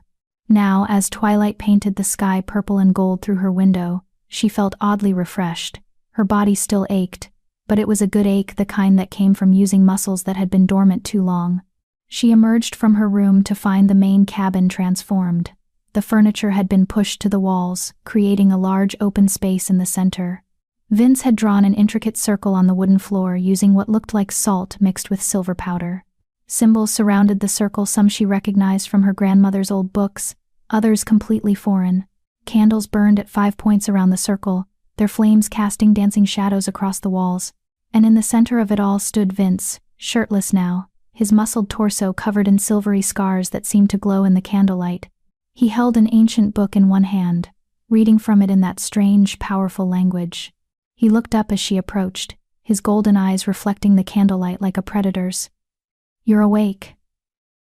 A: Now, as twilight painted the sky purple and gold through her window, she felt oddly refreshed. Her body still ached, but it was a good ache, the kind that came from using muscles that had been dormant too long. She emerged from her room to find the main cabin transformed. The furniture had been pushed to the walls, creating a large open space in the center. Vince had drawn an intricate circle on the wooden floor using what looked like salt mixed with silver powder. Symbols surrounded the circle, some she recognized from her grandmother's old books, others completely foreign. Candles burned at 5 points around the circle, their flames casting dancing shadows across the walls. And in the center of it all stood Vince, shirtless now, his muscled torso covered in silvery scars that seemed to glow in the candlelight. He held an ancient book in one hand, reading from it in that strange, powerful language. He looked up as she approached, his golden eyes reflecting the candlelight like a predator's. You're awake.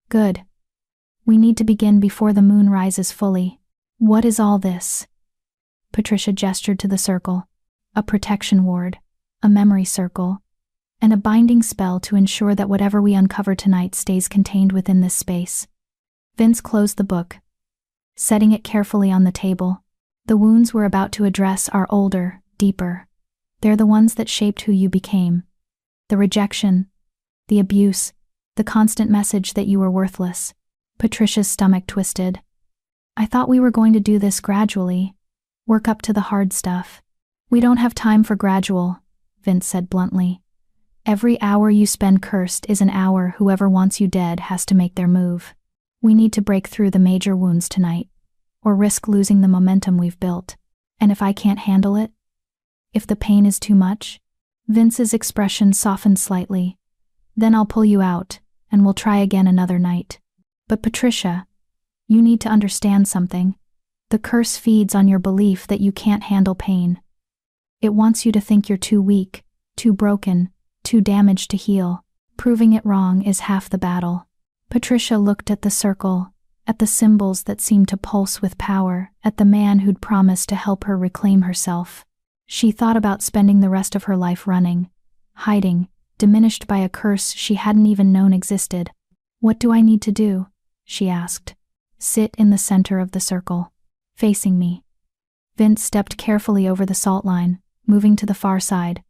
A: Good. We need to begin before the moon rises fully. What is all this? Patricia gestured to the circle. A protection ward, a memory circle, and a binding spell to ensure that whatever we uncover tonight stays contained within this space. Vince closed the book, setting it carefully on the table. The wounds we're about to address are older, deeper. They're the ones that shaped who you became. The rejection, the abuse, the constant message that you were worthless. Patricia's stomach twisted. I thought we were going to do this gradually, work up to the hard stuff. We don't have time for gradual, Vince said bluntly. Every hour you spend cursed is an hour whoever wants you dead has to make their move. We need to break through the major wounds tonight, or risk losing the momentum we've built. And if I can't handle it? If the pain is too much? Vince's expression softened slightly. Then I'll pull you out, and we'll try again another night. But Patricia, you need to understand something. The curse feeds on your belief that you can't handle pain. It wants you to think you're too weak, too broken, too damaged to heal. Proving it wrong is half the battle. Patricia looked at the circle, at the symbols that seemed to pulse with power, at the man who'd promised to help her reclaim herself. She thought about spending the rest of her life running, hiding, diminished by a curse she hadn't even known existed. What do I need to do? She asked. Sit in the center of the circle, facing me. Vince stepped carefully over the salt line, moving to the far side.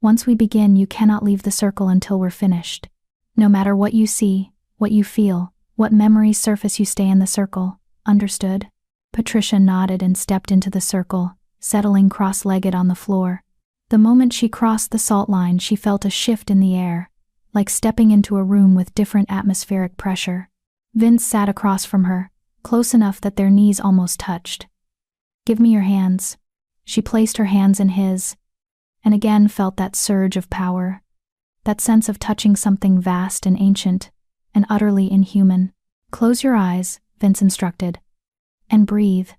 A: Once we begin, you cannot leave the circle until we're finished. No matter what you see, what you feel, what memories surface, you stay in the circle. Understood? Patricia nodded and stepped into the circle, settling cross-legged on the floor. The moment she crossed the salt line, she felt a shift in the air, like stepping into a room with different atmospheric pressure. Vince sat across from her, close enough that their knees almost touched. Give me your hands. She placed her hands in his, and again felt that surge of power, that sense of touching something vast and ancient, and utterly inhuman. Close your eyes, Vince instructed, and breathe.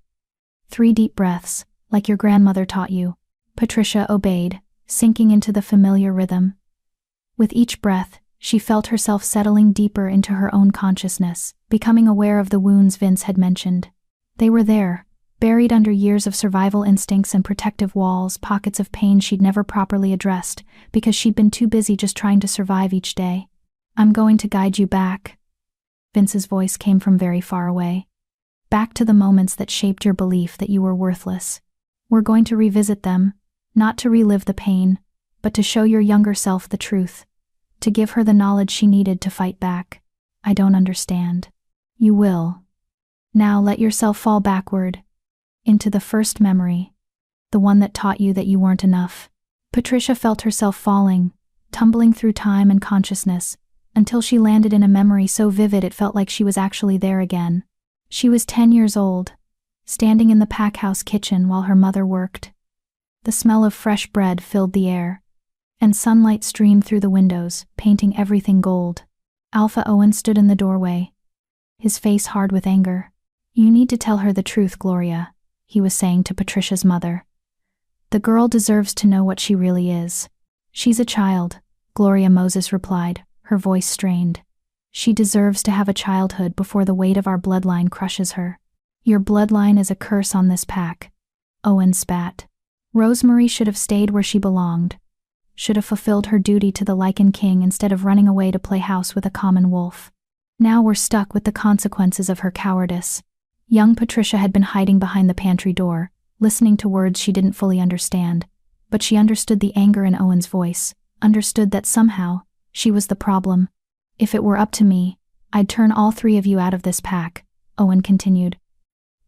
A: 3 deep breaths, like your grandmother taught you. Patricia obeyed, sinking into the familiar rhythm. With each breath, she felt herself settling deeper into her own consciousness, becoming aware of the wounds Vince had mentioned. They were there, buried under years of survival instincts and protective walls, pockets of pain she'd never properly addressed, because she'd been too busy just trying to survive each day. I'm going to guide you back. Vince's voice came from very far away. Back to the moments that shaped your belief that you were worthless. We're going to revisit them, not to relive the pain, but to show your younger self the truth, to give her the knowledge she needed to fight back. I don't understand. You will. Now let yourself fall backward, into the first memory, the one that taught you that you weren't enough. Patricia felt herself falling, tumbling through time and consciousness, until she landed in a memory so vivid it felt like she was actually there again. She was 10 years old, standing in the pack house kitchen while her mother worked. The smell of fresh bread filled the air, and sunlight streamed through the windows, painting everything gold. Alpha Owen stood in the doorway, his face hard with anger. You need to tell her the truth, Gloria, he was saying to Patricia's mother. The girl deserves to know what she really is. She's a child, Gloria Moses replied, her voice strained. She deserves to have a childhood before the weight of our bloodline crushes her. Your bloodline is a curse on this pack. Owen spat. Rosemary should have stayed where she belonged, should have fulfilled her duty to the Lycan king instead of running away to play house with a common wolf. Now we're stuck with the consequences of her cowardice. Young Patricia had been hiding behind the pantry door, listening to words she didn't fully understand, but she understood the anger in Owen's voice, understood that somehow, she was the problem. If it were up to me, I'd turn all 3 of you out of this pack, Owen continued.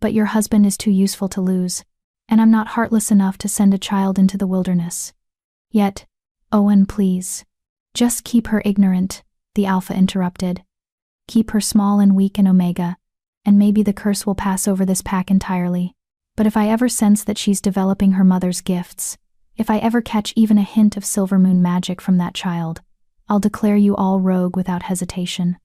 A: But your husband is too useful to lose, and I'm not heartless enough to send a child into the wilderness. Yet, Owen, please. Just keep her ignorant, the Alpha interrupted. Keep her small and weak in Omega, and maybe the curse will pass over this pack entirely. But if I ever sense that she's developing her mother's gifts, if I ever catch even a hint of Silver Moon magic from that child, I'll declare you all rogue without hesitation.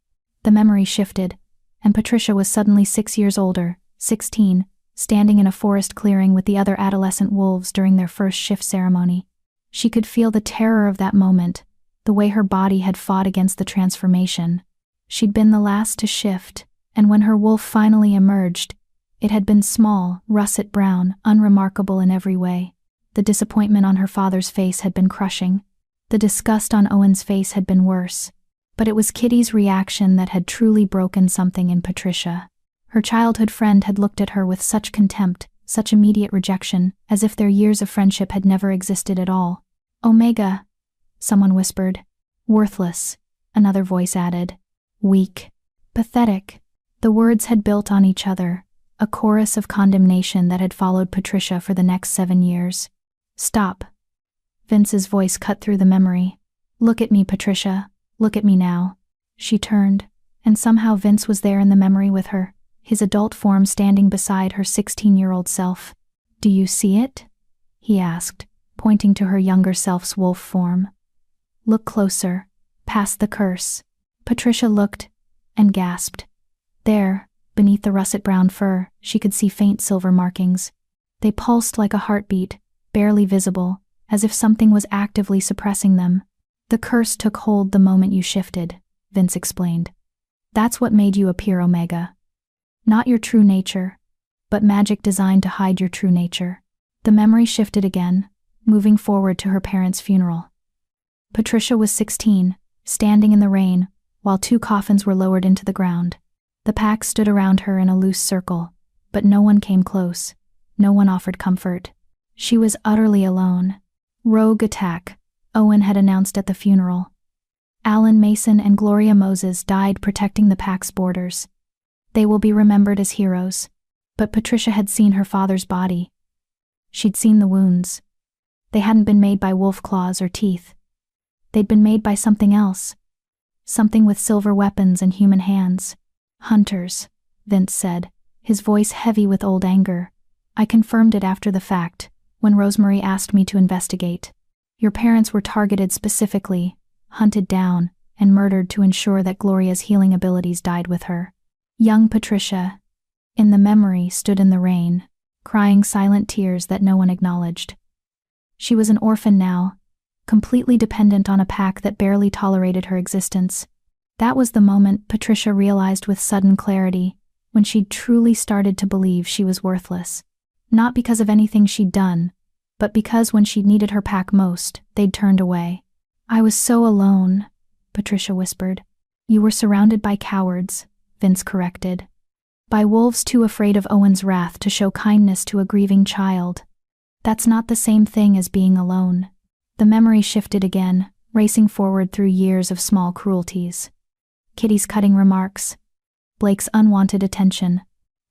A: The memory shifted, and Patricia was suddenly 6 years older, 16, standing in a forest clearing with the other adolescent wolves during their first shift ceremony. She could feel the terror of that moment, the way her body had fought against the transformation. She'd been the last to shift, and when her wolf finally emerged, it had been small, russet brown, unremarkable in every way. The disappointment on her father's face had been crushing. The disgust on Owen's face had been worse. But it was Kitty's reaction that had truly broken something in Patricia. Her childhood friend had looked at her with such contempt, such immediate rejection, as if their years of friendship had never existed at all. Omega, someone whispered. Worthless, another voice added. Weak. Pathetic. The words had built on each other, a chorus of condemnation that had followed Patricia for the next 7 years. Stop. Vince's voice cut through the memory. Look at me, Patricia. Look at me now. She turned, and somehow Vince was there in the memory with her, his adult form standing beside her 16-year-old self. Do you see it? He asked, pointing to her younger self's wolf form. Look closer. Past the curse. Patricia looked and gasped. There, beneath the russet-brown fur, she could see faint silver markings. They pulsed like a heartbeat, barely visible, as if something was actively suppressing them. The curse took hold the moment you shifted, Vince explained. That's what made you appear Omega. Not your true nature, but magic designed to hide your true nature. The memory shifted again, moving forward to her parents' funeral. Patricia was 16, standing in the rain, while 2 coffins were lowered into the ground. The pack stood around her in a loose circle, but no one came close. No one offered comfort. She was utterly alone. Rogue attack, Owen had announced at the funeral. Alan Mason and Gloria Moses died protecting the pack's borders. They will be remembered as heroes. But Patricia had seen her father's body. She'd seen the wounds. They hadn't been made by wolf claws or teeth. They'd been made by something else. Something with silver weapons and human hands. Hunters, Vince said, his voice heavy with old anger. I confirmed it after the fact, when Rosemary asked me to investigate. Your parents were targeted specifically, hunted down, and murdered to ensure that Gloria's healing abilities died with her. Young Patricia, in the memory, stood in the rain, crying silent tears that no one acknowledged. She was an orphan now, completely dependent on a pack that barely tolerated her existence. That was the moment Patricia realized with sudden clarity, when she'd truly started to believe she was worthless. Not because of anything she'd done, but because when she'd needed her pack most, they'd turned away. I was so alone, Patricia whispered. You were surrounded by cowards, Vince corrected. By wolves too afraid of Owen's wrath to show kindness to a grieving child. That's not the same thing as being alone. The memory shifted again, racing forward through years of small cruelties. Kitty's cutting remarks. Blake's unwanted attention.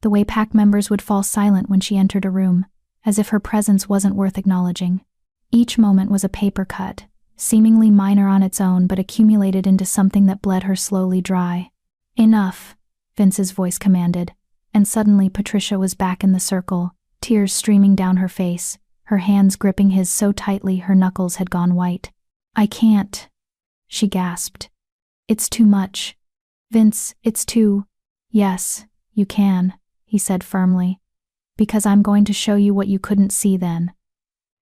A: The way pack members would fall silent when she entered a room, as if her presence wasn't worth acknowledging. Each moment was a paper cut, seemingly minor on its own but accumulated into something that bled her slowly dry. Enough, Vince's voice commanded, and suddenly Patricia was back in the circle, tears streaming down her face, her hands gripping his so tightly her knuckles had gone white. I can't, she gasped. It's too much. Vince, it's too… Yes, you can, he said firmly. Because I'm going to show you what you couldn't see then.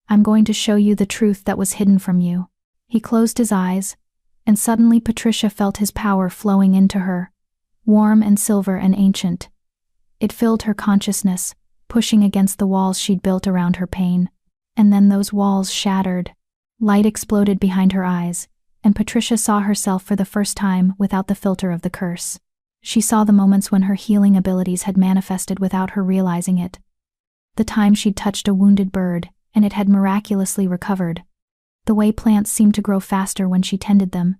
A: I'm going to show you the truth that was hidden from you. He closed his eyes, and suddenly Patricia felt his power flowing into her, warm and silver and ancient. It filled her consciousness, pushing against the walls she'd built around her pain. And then those walls shattered. Light exploded behind her eyes, and Patricia saw herself for the first time without the filter of the curse. She saw the moments when her healing abilities had manifested without her realizing it. The time she'd touched a wounded bird, and it had miraculously recovered. The way plants seemed to grow faster when she tended them.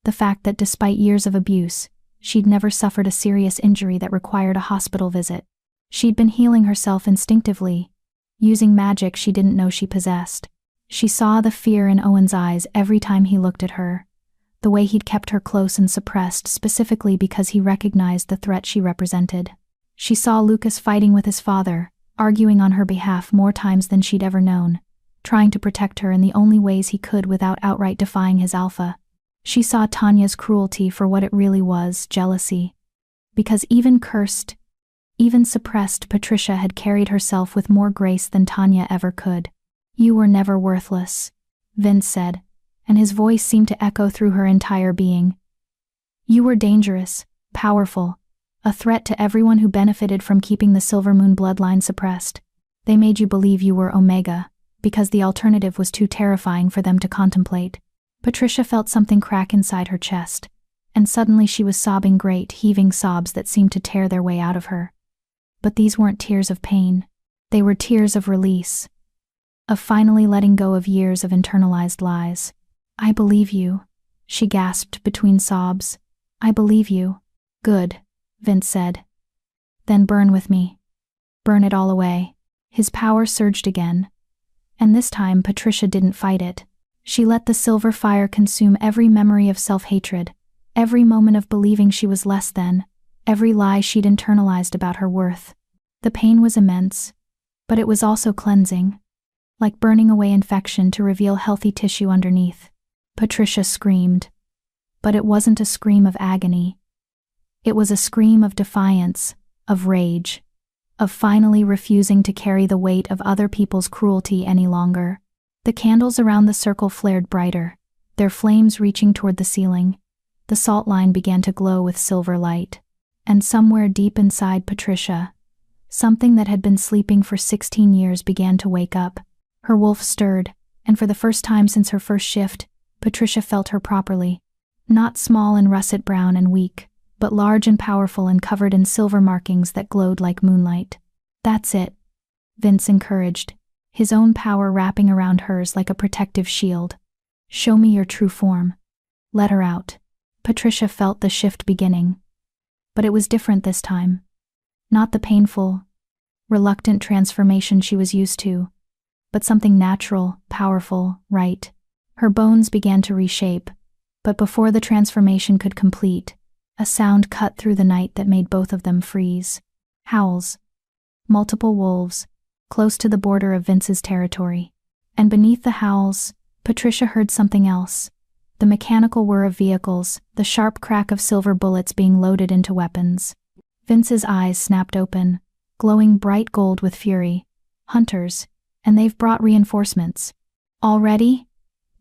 A: The fact that despite years of abuse, she'd never suffered a serious injury that required a hospital visit. She'd been healing herself instinctively, using magic she didn't know she possessed. She saw the fear in Owen's eyes every time he looked at her, the way he'd kept her close and suppressed specifically because he recognized the threat she represented. She saw Lucas fighting with his father, arguing on her behalf more times than she'd ever known, trying to protect her in the only ways he could without outright defying his alpha. She saw Tanya's cruelty for what it really was, jealousy. Because even cursed, even suppressed, Patricia had carried herself with more grace than Tanya ever could. You were never worthless, Vince said, and his voice seemed to echo through her entire being. You were dangerous, powerful, a threat to everyone who benefited from keeping the Silver Moon bloodline suppressed. They made you believe you were Omega, because the alternative was too terrifying for them to contemplate. Patricia felt something crack inside her chest, and suddenly she was sobbing great, heaving sobs that seemed to tear their way out of her. But these weren't tears of pain. They were tears of release, of finally letting go of years of internalized lies. I believe you, she gasped between sobs. I believe you. Good, Vince said. Then burn with me. Burn it all away. His power surged again. And this time Patricia didn't fight it. She let the silver fire consume every memory of self-hatred, every moment of believing she was less than, every lie she'd internalized about her worth. The pain was immense, but it was also cleansing, like burning away infection to reveal healthy tissue underneath. Patricia screamed. But it wasn't a scream of agony. It was a scream of defiance, of rage, of finally refusing to carry the weight of other people's cruelty any longer. The candles around the circle flared brighter, their flames reaching toward the ceiling. The salt line began to glow with silver light. And somewhere deep inside Patricia, something that had been sleeping for 16 years began to wake up. Her wolf stirred, and for the first time since her first shift, Patricia felt her properly. Not small and russet brown and weak, but large and powerful and covered in silver markings that glowed like moonlight. "That's it," Vince encouraged, his own power wrapping around hers like a protective shield. "Show me your true form. Let her out." Patricia felt the shift beginning. But it was different this time. Not the painful, reluctant transformation she was used to, but something natural, powerful, right. Her bones began to reshape, but before the transformation could complete, a sound cut through the night that made both of them freeze. Howls. Multiple wolves, close to the border of Vince's territory. And beneath the howls, Patricia heard something else. The mechanical whir of vehicles, the sharp crack of silver bullets being loaded into weapons. Vince's eyes snapped open, glowing bright gold with fury. "Hunters, and they've brought reinforcements." "Already?"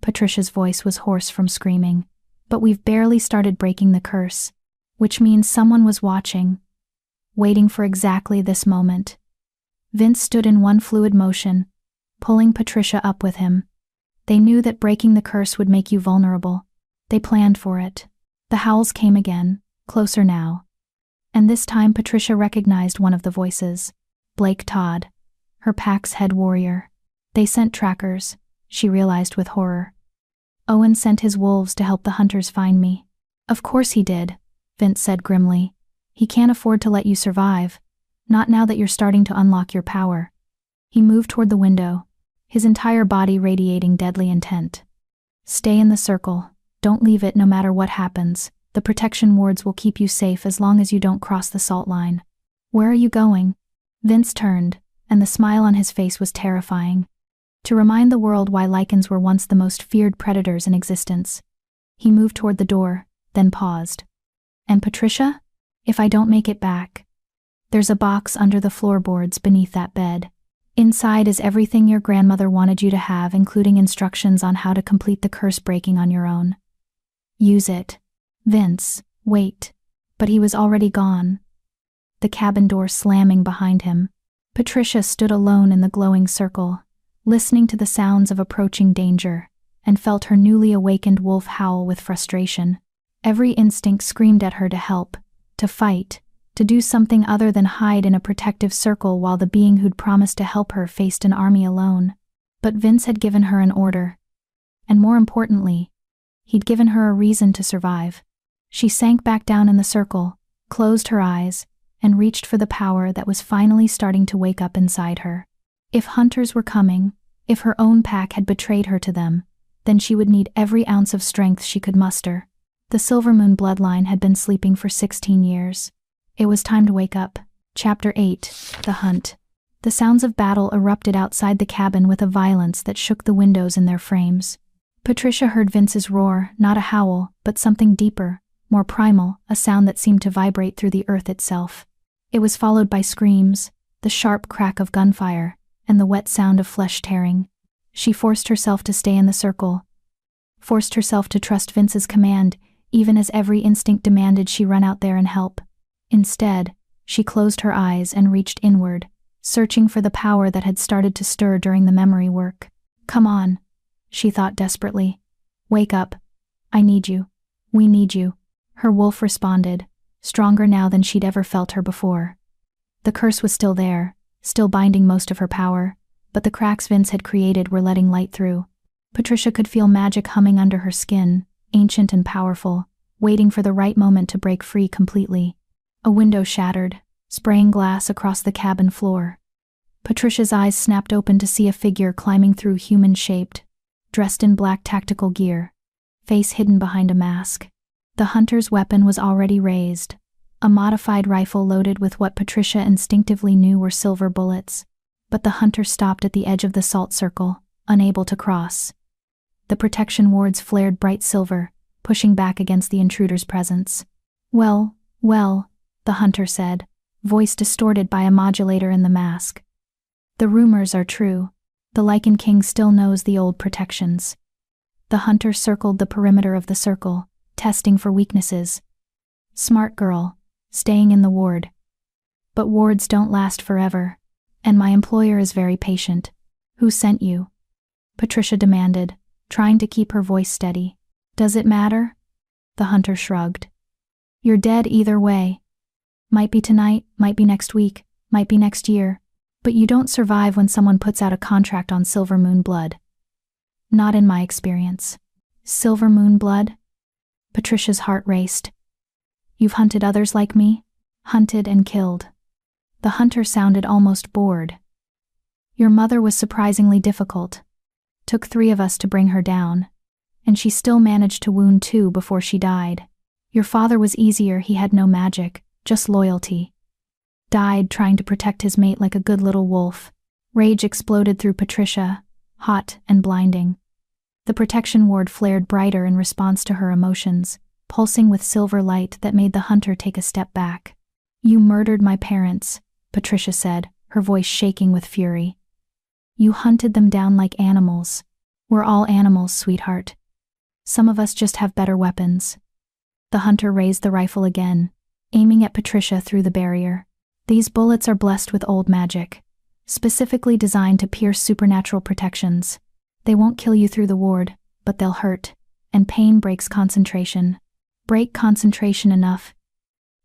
A: Patricia's voice was hoarse from screaming. "But we've barely started breaking the curse." Which means someone was watching, waiting for exactly this moment. Vince stood in one fluid motion, pulling Patricia up with him. They knew that breaking the curse would make you vulnerable. They planned for it. The howls came again, closer now. And this time Patricia recognized one of the voices. Blake Todd, her pack's head warrior. They sent trackers, she realized with horror. Owen sent his wolves to help the hunters find me. "Of course he did," Vince said grimly. "He can't afford to let you survive. Not now that you're starting to unlock your power." He moved toward the window, his entire body radiating deadly intent. "Stay in the circle. Don't leave it no matter what happens. The protection wards will keep you safe as long as you don't cross the salt line." "Where are you going?" Vince turned, and the smile on his face was terrifying. To remind the world why Lycans were once the most feared predators in existence. He moved toward the door, then paused. "And Patricia? If I don't make it back?" "There's a box under the floorboards beneath that bed. Inside is everything your grandmother wanted you to have, including instructions on how to complete the curse breaking on your own. Use it." "Vince, wait." But he was already gone. The cabin door slamming behind him. Patricia stood alone in the glowing circle, listening to the sounds of approaching danger, and felt her newly awakened wolf howl with frustration. Every instinct screamed at her to help, to fight, to do something other than hide in a protective circle while the being who'd promised to help her faced an army alone. But Vince had given her an order. And more importantly, he'd given her a reason to survive. She sank back down in the circle, closed her eyes, and reached for the power that was finally starting to wake up inside her. If hunters were coming, if her own pack had betrayed her to them, then she would need every ounce of strength she could muster. The Silvermoon bloodline had been sleeping for 16 years. It was time to wake up. Chapter 8, The Hunt. The sounds of battle erupted outside the cabin with a violence that shook the windows in their frames. Patricia heard Vince's roar, not a howl, but something deeper, more primal, a sound that seemed to vibrate through the earth itself. It was followed by screams, the sharp crack of gunfire, and the wet sound of flesh tearing. She forced herself to stay in the circle, forced herself to trust Vince's command, even as every instinct demanded she run out there and help. Instead, she closed her eyes and reached inward, searching for the power that had started to stir during the memory work. "Come on," she thought desperately. "Wake up. I need you. We need you." Her wolf responded, stronger now than she'd ever felt her before. The curse was still there, still binding most of her power, but the cracks Vince had created were letting light through. Patricia could feel magic humming under her skin, ancient and powerful, waiting for the right moment to break free completely. A window shattered, spraying glass across the cabin floor. Patricia's eyes snapped open to see a figure climbing through, human-shaped, dressed in black tactical gear, face hidden behind a mask. The hunter's weapon was already raised, a modified rifle loaded with what Patricia instinctively knew were silver bullets. But the hunter stopped at the edge of the salt circle, unable to cross. The protection wards flared bright silver, pushing back against the intruder's presence. Well, well, the hunter said, voice distorted by a modulator in the mask. The rumors are true. The Lycan king still knows the old protections. The hunter circled the perimeter of the circle, testing for weaknesses. Smart girl, staying in the ward. But wards don't last forever, and my employer is very patient. Who sent you? Patricia demanded, trying to keep her voice steady. Does it matter? The hunter shrugged. You're dead either way. Might be tonight, might be next week, might be next year, but you don't survive when someone puts out a contract on Silver Moon blood. Not in my experience. Silver Moon blood? Patricia's heart raced. You've hunted others like me? Hunted and killed. The hunter sounded almost bored. Your mother was surprisingly difficult. Took 3 of us to bring her down. And she still managed to wound 2 before she died. Your father was easier, he had no magic, just loyalty. Died trying to protect his mate like a good little wolf. Rage exploded through Patricia, hot and blinding. The protection ward flared brighter in response to her emotions, pulsing with silver light that made the hunter take a step back. You murdered my parents, Patricia said, her voice shaking with fury. You hunted them down like animals. We're all animals, sweetheart. Some of us just have better weapons. The hunter raised the rifle again, aiming at Patricia through the barrier. These bullets are blessed with old magic, specifically designed to pierce supernatural protections. They won't kill you through the ward, but they'll hurt, and pain breaks concentration. Break concentration enough,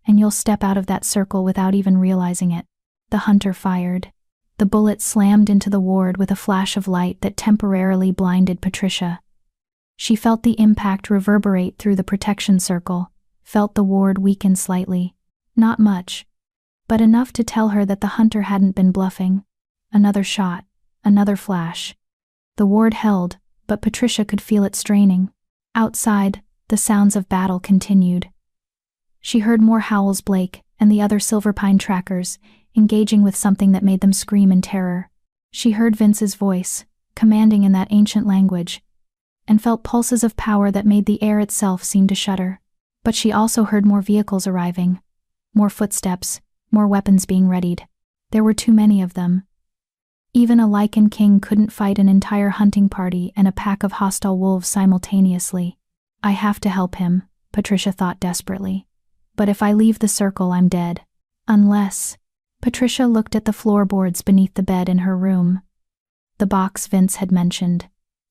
A: and you'll step out of that circle without even realizing it. The hunter fired. The bullet slammed into the ward with a flash of light that temporarily blinded Patricia. She felt the impact reverberate through the protection circle, felt the ward weaken slightly. Not much, but enough to tell her that the hunter hadn't been bluffing. Another shot, another flash. The ward held, but Patricia could feel it straining. Outside, the sounds of battle continued. She heard more howls, Blake and the other Silverpine trackers, engaging with something that made them scream in terror. She heard Vince's voice, commanding in that ancient language, and felt pulses of power that made the air itself seem to shudder. But she also heard more vehicles arriving, more footsteps, more weapons being readied. There were too many of them. Even a Lycan king couldn't fight an entire hunting party and a pack of hostile wolves simultaneously. I have to help him, Patricia thought desperately. But if I leave the circle, I'm dead. Unless... Patricia looked at the floorboards beneath the bed in her room. The box Vince had mentioned,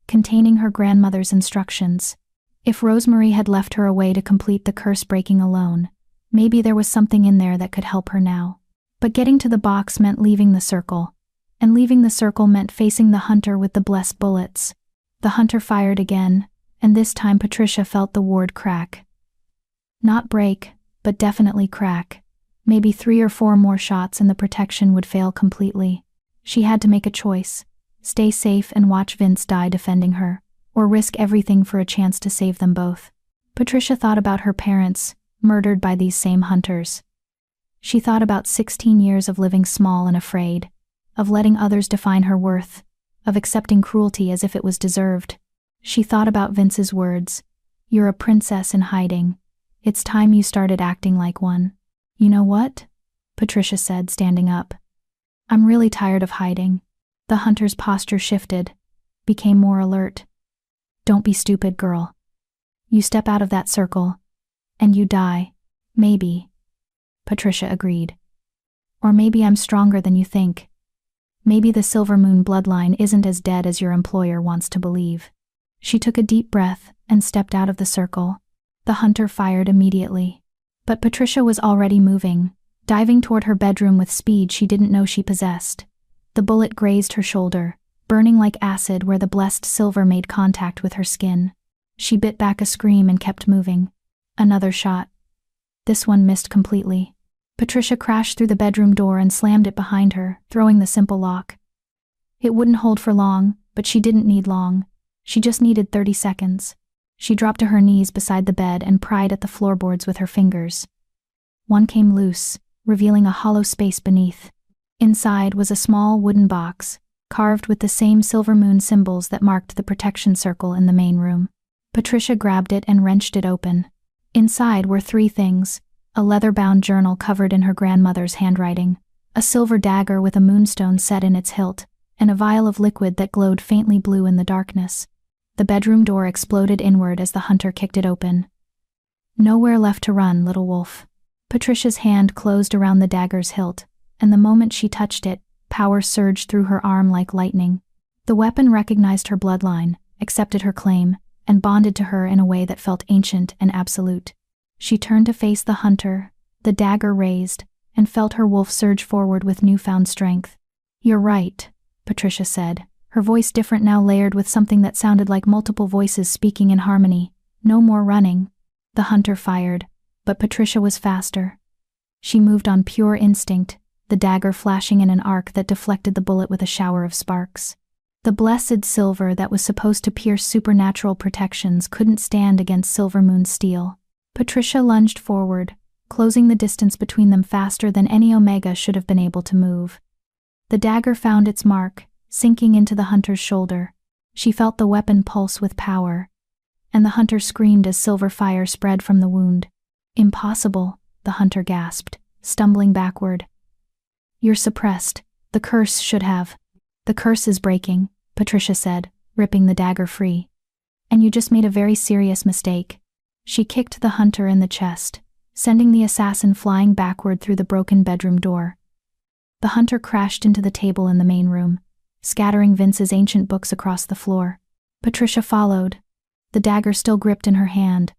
A: containing her grandmother's instructions. If Rosemary had left her away to complete the curse breaking alone, maybe there was something in there that could help her now. But getting to the box meant leaving the circle, and leaving the circle meant facing the hunter with the blessed bullets. The hunter fired again, and this time Patricia felt the ward crack. Not break, but definitely crack. Maybe 3 or 4 more shots and the protection would fail completely. She had to make a choice: stay safe and watch Vince die defending her, or risk everything for a chance to save them both. Patricia thought about her parents, murdered by these same hunters. She thought about 16 years of living small and afraid, of letting others define her worth, of accepting cruelty as if it was deserved. She thought about Vince's words, "You're a princess in hiding. It's time you started acting like one." You know what? Patricia said, standing up. I'm really tired of hiding. The hunter's posture shifted, became more alert. Don't be stupid, girl. You step out of that circle, and you die. Maybe. Patricia agreed. Or maybe I'm stronger than you think. Maybe the Silver Moon bloodline isn't as dead as your employer wants to believe. She took a deep breath and stepped out of the circle. The hunter fired immediately. But Patricia was already moving, diving toward her bedroom with speed she didn't know she possessed. The bullet grazed her shoulder, burning like acid where the blessed silver made contact with her skin. She bit back a scream and kept moving. Another shot. This one missed completely. Patricia crashed through the bedroom door and slammed it behind her, throwing the simple lock. It wouldn't hold for long, but she didn't need long. She just needed 30 seconds. She dropped to her knees beside the bed and pried at the floorboards with her fingers. One came loose, revealing a hollow space beneath. Inside was a small wooden box, carved with the same Silver Moon symbols that marked the protection circle in the main room. Patricia grabbed it and wrenched it open. Inside were three things: a leather-bound journal covered in her grandmother's handwriting, a silver dagger with a moonstone set in its hilt, and a vial of liquid that glowed faintly blue in the darkness. The bedroom door exploded inward as the hunter kicked it open. "Nowhere left to run, little wolf." Patricia's hand closed around the dagger's hilt, and the moment she touched it, power surged through her arm like lightning. The weapon recognized her bloodline, accepted her claim, and bonded to her in a way that felt ancient and absolute. She turned to face the hunter, the dagger raised, and felt her wolf surge forward with newfound strength. "You're right," Patricia said, her voice different now, layered with something that sounded like multiple voices speaking in harmony. "No more running." The hunter fired, but Patricia was faster. She moved on pure instinct, the dagger flashing in an arc that deflected the bullet with a shower of sparks. The blessed silver that was supposed to pierce supernatural protections couldn't stand against Silver Moon's steel. Patricia lunged forward, closing the distance between them faster than any Omega should have been able to move. The dagger found its mark, sinking into the hunter's shoulder. She felt the weapon pulse with power, and the hunter screamed as silver fire spread from the wound. "Impossible," the hunter gasped, stumbling backward. "You're suppressed. The curse should have." "The curse is breaking," Patricia said, ripping the dagger free. "And you just made a very serious mistake." She kicked the hunter in the chest, sending the assassin flying backward through the broken bedroom door. The hunter crashed into the table in the main room, scattering Vince's ancient books across the floor. Patricia followed, the dagger still gripped in her hand,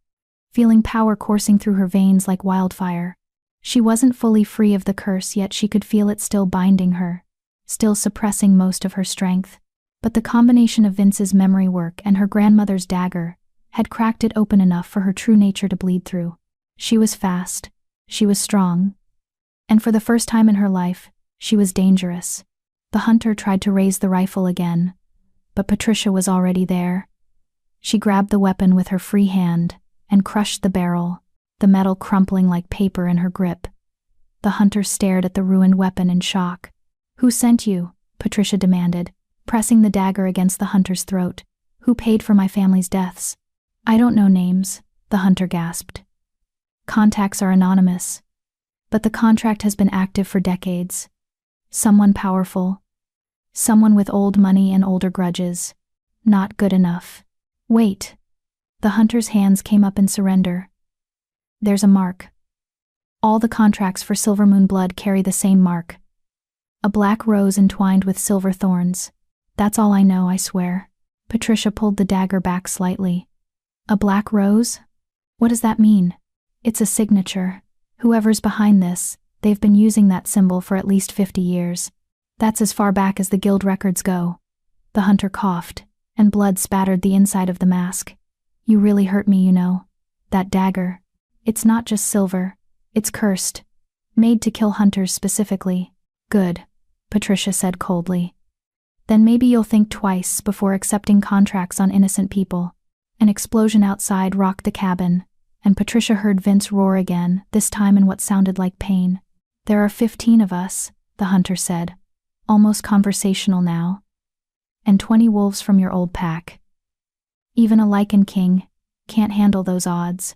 A: feeling power coursing through her veins like wildfire. She wasn't fully free of the curse, yet she could feel it still binding her, still suppressing most of her strength. But the combination of Vince's memory work and her grandmother's dagger had cracked it open enough for her true nature to bleed through. She was fast, she was strong, and for the first time in her life, she was dangerous. The hunter tried to raise the rifle again, but Patricia was already there. She grabbed the weapon with her free hand and crushed the barrel, the metal crumpling like paper in her grip. The hunter stared at the ruined weapon in shock. "Who sent you?" Patricia demanded, pressing the dagger against the hunter's throat. "Who paid for my family's deaths?" "I don't know names," the hunter gasped. "Contacts are anonymous. But the contract has been active for decades. Someone powerful. Someone with old money and older grudges. Not good enough." "Wait." The hunter's hands came up in surrender. "There's a mark. All the contracts for Silver Moon blood carry the same mark. A black rose entwined with silver thorns. That's all I know, I swear." Patricia pulled the dagger back slightly. "A black rose? What does that mean?" "It's a signature. Whoever's behind this, they've been using that symbol for at least 50 years. That's as far back as the guild records go." The hunter coughed, and blood spattered the inside of the mask. "You really hurt me, you know. That dagger. It's not just silver. It's cursed. Made to kill hunters specifically." "Good," Patricia said coldly. "Then maybe you'll think twice before accepting contracts on innocent people." An explosion outside rocked the cabin, and Patricia heard Vince roar again, this time in what sounded like pain. "There are 15 of us," the hunter said, almost conversational now. "And 20 wolves from your old pack. Even a Lycan king can't handle those odds.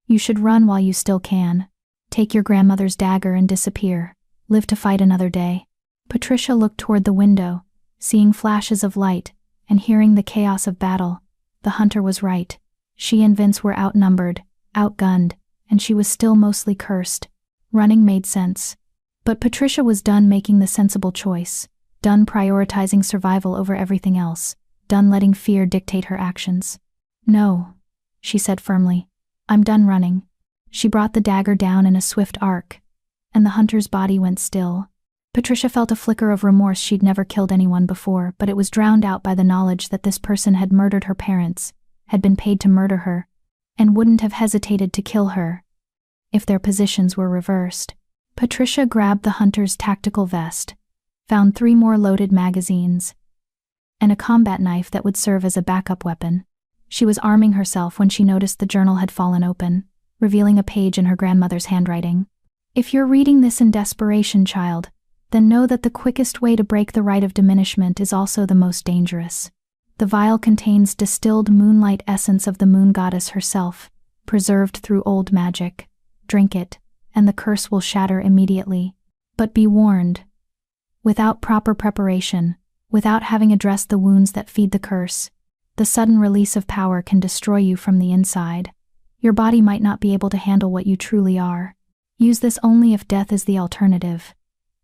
A: You should run while you still can. Take your grandmother's dagger and disappear. Live to fight another day." Patricia looked toward the window, seeing flashes of light and hearing the chaos of battle. The hunter was right. She and Vince were outnumbered, outgunned, and she was still mostly cursed. Running made sense. But Patricia was done making the sensible choice, done prioritizing survival over everything else, done letting fear dictate her actions. "No," she said firmly. "I'm done running." She brought the dagger down in a swift arc, and the hunter's body went still. Patricia felt a flicker of remorse. She'd never killed anyone before, but it was drowned out by the knowledge that this person had murdered her parents, had been paid to murder her, and wouldn't have hesitated to kill her if their positions were reversed. Patricia grabbed the hunter's tactical vest, found 3 more loaded magazines, and a combat knife that would serve as a backup weapon. She was arming herself when she noticed the journal had fallen open, revealing a page in her grandmother's handwriting. "If you're reading this in desperation, child, then know that the quickest way to break the rite of diminishment is also the most dangerous. The vial contains distilled moonlight essence of the moon goddess herself, preserved through old magic. Drink it, and the curse will shatter immediately. But be warned. Without proper preparation, without having addressed the wounds that feed the curse, the sudden release of power can destroy you from the inside. Your body might not be able to handle what you truly are. Use this only if death is the alternative.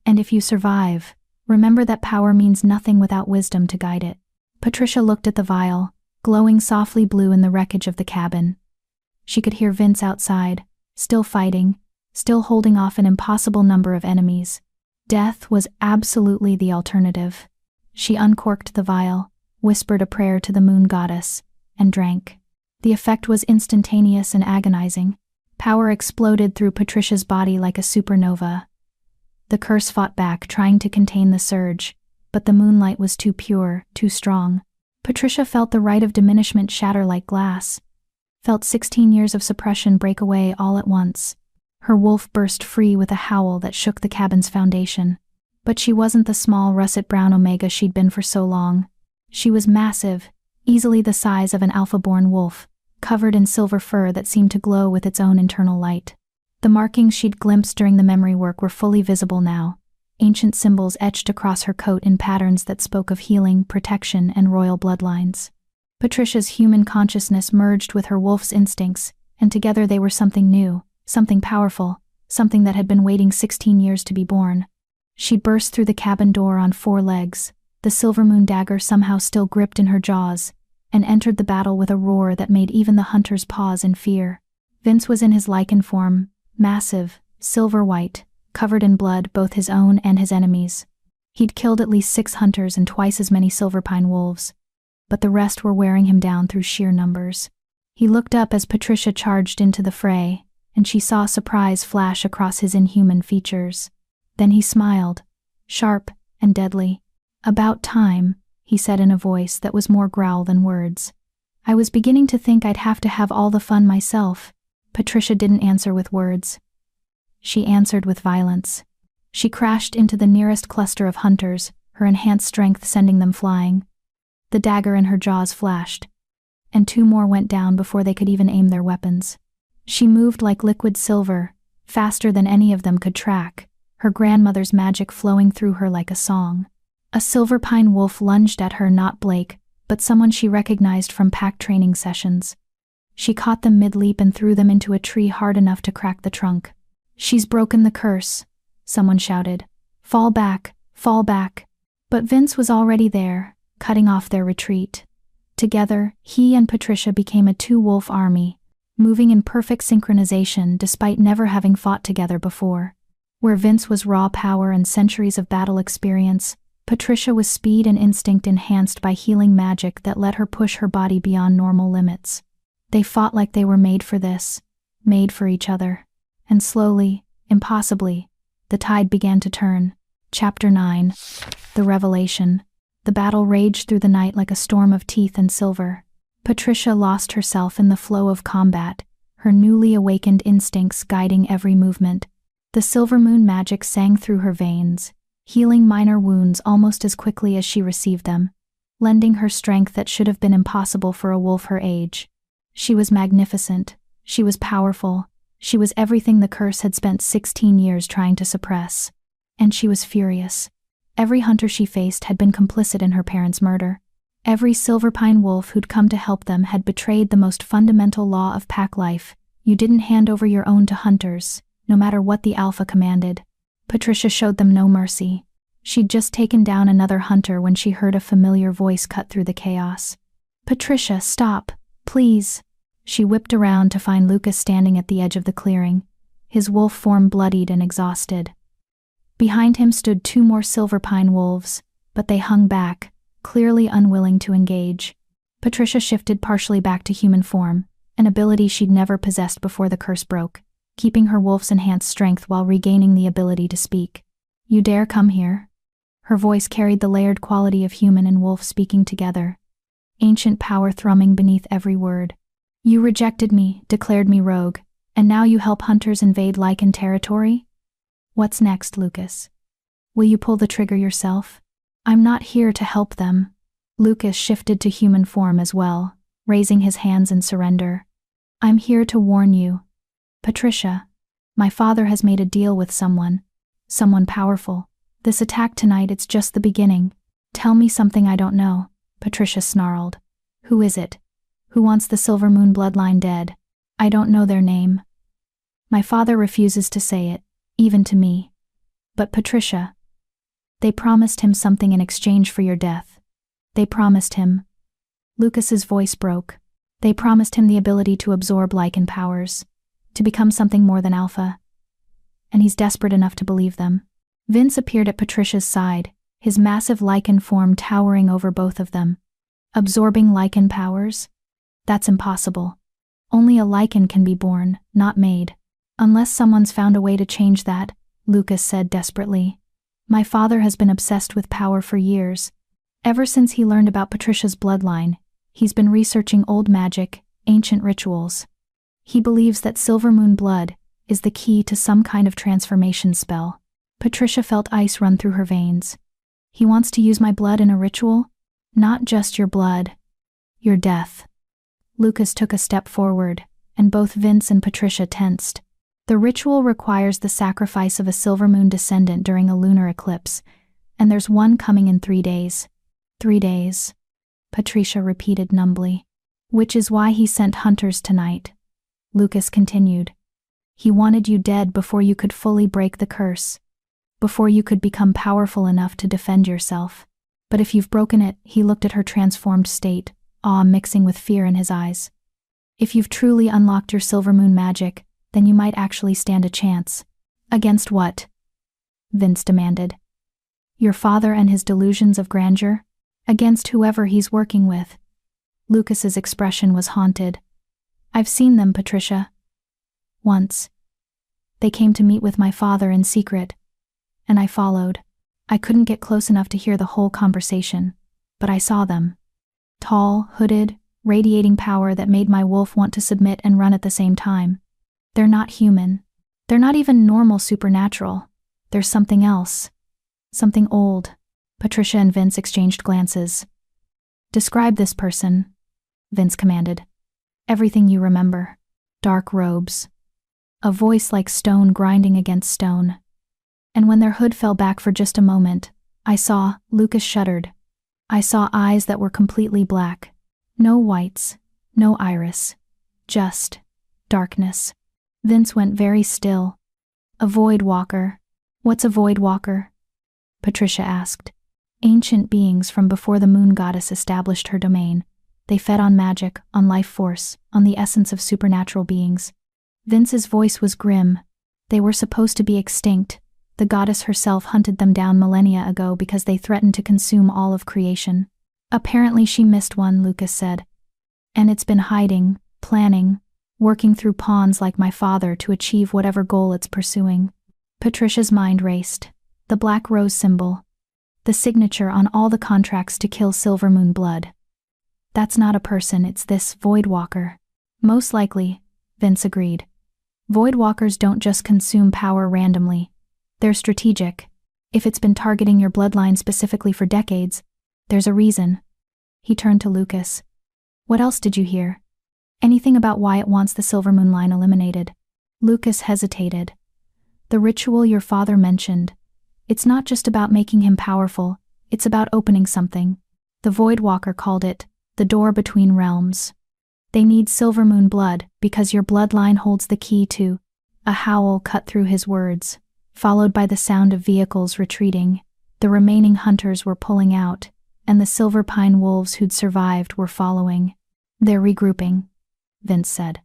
A: And if you survive, remember that power means nothing without wisdom to guide it. Patricia looked at the vial, glowing softly blue in the wreckage of the cabin. She could hear Vince outside, still fighting, still holding off an impossible number of enemies. Death was absolutely the alternative. She uncorked the vial, whispered a prayer to the moon goddess, and drank. The effect was instantaneous and agonizing. Power exploded through Patricia's body like a supernova. The curse fought back, trying to contain the surge, but the moonlight was too pure, too strong. Patricia felt the rite of diminishment shatter like glass, felt 16 years of suppression break away all at once. Her wolf burst free with a howl that shook the cabin's foundation. But she wasn't the small russet-brown omega she'd been for so long. She was massive, easily the size of an alpha-born wolf, covered in silver fur that seemed to glow with its own internal light. The markings she'd glimpsed during the memory work were fully visible now, ancient symbols etched across her coat in patterns that spoke of healing, protection, and royal bloodlines. Patricia's human consciousness merged with her wolf's instincts, and together they were something new, something powerful, something that had been waiting 16 years to be born. She burst through the cabin door on 4 legs, the silver moon dagger somehow still gripped in her jaws, and entered the battle with a roar that made even the hunters pause in fear. Vince was in his Lycan form, massive, silver-white, covered in blood, both his own and his enemies. He'd killed at least 6 hunters and twice as many silverpine wolves, but the rest were wearing him down through sheer numbers. He looked up as Patricia charged into the fray, and she saw surprise flash across his inhuman features. Then he smiled, sharp and deadly. "About time," he said in a voice that was more growl than words. "I was beginning to think I'd have to have all the fun myself." Patricia didn't answer with words. She answered with violence. She crashed into the nearest cluster of hunters, her enhanced strength sending them flying. The dagger in her jaws flashed, and 2 more went down before they could even aim their weapons. She moved like liquid silver, faster than any of them could track, her grandmother's magic flowing through her like a song. A silverpine wolf lunged at her, not Blake, but someone she recognized from pack training sessions. She caught them mid-leap and threw them into a tree hard enough to crack the trunk. "She's broken the curse," someone shouted. Fall back, fall back." But Vince was already there, cutting off their retreat. Together, he and Patricia became a 2-wolf army, moving in perfect synchronization despite never having fought together before. Where Vince was raw power and centuries of battle experience, Patricia was speed and instinct enhanced by healing magic that let her push her body beyond normal limits. They fought like they were made for this, made for each other. And slowly, impossibly, the tide began to turn. Chapter 9. The Revelation. The battle raged through the night like a storm of teeth and silver. Patricia lost herself in the flow of combat, her newly awakened instincts guiding every movement. The silver moon magic sang through her veins, healing minor wounds almost as quickly as she received them, lending her strength that should have been impossible for a wolf her age. She was magnificent, she was powerful, she was everything the curse had spent 16 years trying to suppress. And she was furious. Every hunter she faced had been complicit in her parents' murder. Every silverpine wolf who'd come to help them had betrayed the most fundamental law of pack life: you didn't hand over your own to hunters, no matter what the alpha commanded. Patricia showed them no mercy. She'd just taken down another hunter when she heard a familiar voice cut through the chaos. "Patricia, stop, please." She whipped around to find Lucas standing at the edge of the clearing, his wolf form bloodied and exhausted. Behind him stood 2 more silverpine wolves, but they hung back, clearly unwilling to engage. Patricia shifted partially back to human form, an ability she'd never possessed before the curse broke, keeping her wolf's enhanced strength while regaining the ability to speak. "You dare come here?" Her voice carried the layered quality of human and wolf speaking together, ancient power thrumming beneath every word. "You rejected me, declared me rogue, and now you help hunters invade Lycan territory? What's next, Lucas? Will you pull the trigger yourself? I'm not here to help them." Lucas shifted to human form as well, raising his hands in surrender. I'm here to warn you. Patricia, my father has made a deal with someone powerful. This attack tonight, it's just the beginning. Tell me something I don't know, Patricia snarled. Who is it? Who wants the Silver Moon bloodline dead? I don't know their name. My father refuses to say it, even to me. But Patricia, they promised him something in exchange for your death. They promised him. Lucas's voice broke. They promised him the ability to absorb Lycan powers, to become something more than Alpha. And he's desperate enough to believe them. Vince appeared at Patricia's side, his massive Lycan form towering over both of them. Absorbing Lycan powers? That's impossible. Only a Lycan can be born, not made. Unless someone's found a way to change that, Lucas said desperately. My father has been obsessed with power for years. Ever since he learned about Patricia's bloodline, he's been researching old magic, ancient rituals. He believes that Silver Moon blood is the key to some kind of transformation spell. Patricia felt ice run through her veins. He wants to use my blood in a ritual? Not just your blood. Your death. Lucas took a step forward, and both Vince and Patricia tensed. The ritual requires the sacrifice of a Silver Moon descendant during a lunar eclipse, and there's one coming in 3 days. 3 days, Patricia repeated numbly. Which is why he sent hunters tonight. Lucas continued. He wanted you dead before you could fully break the curse, before you could become powerful enough to defend yourself. But if you've broken it, he looked at her transformed state, awe mixing with fear in his eyes. If you've truly unlocked your Silver Moon magic, then you might actually stand a chance. Against what? Vince demanded. Your father and his delusions of grandeur? Against whoever he's working with. Lucas's expression was haunted. I've seen them, Patricia. Once. They came to meet with my father in secret, and I followed. I couldn't get close enough to hear the whole conversation, but I saw them. Tall, hooded, radiating power that made my wolf want to submit and run at the same time. They're not human. They're not even normal supernatural. There's something else. Something old. Patricia and Vince exchanged glances. Describe this person, Vince commanded. Everything you remember. Dark robes. A voice like stone grinding against stone. And when their hood fell back for just a moment, Lucas shuddered. I saw eyes that were completely black. No whites, no iris. Just darkness. Vince went very still. A void walker. What's a void walker? Patricia asked. Ancient beings from before the moon goddess established her domain. They fed on magic, on life force, on the essence of supernatural beings. Vince's voice was grim. They were supposed to be extinct. The goddess herself hunted them down millennia ago because they threatened to consume all of creation. Apparently she missed one, Lucas said. And it's been hiding, planning, working through pawns like my father to achieve whatever goal it's pursuing. Patricia's mind raced. The black rose symbol. The signature on all the contracts to kill Silver Moon blood. That's not a person, it's this void walker. Most likely, Vince agreed. Void walkers don't just consume power randomly. They're strategic. If it's been targeting your bloodline specifically for decades, there's a reason. He turned to Lucas. What else did you hear? Anything about why it wants the Silver Moon line eliminated? Lucas hesitated. The ritual your father mentioned. It's not just about making him powerful, it's about opening something. The Void Walker called it, the door between realms. They need Silver Moon blood because your bloodline holds the key to. A howl cut through his words, followed by the sound of vehicles retreating. The remaining hunters were pulling out, and the Silver Pine wolves who'd survived were following. They're regrouping, Vince said.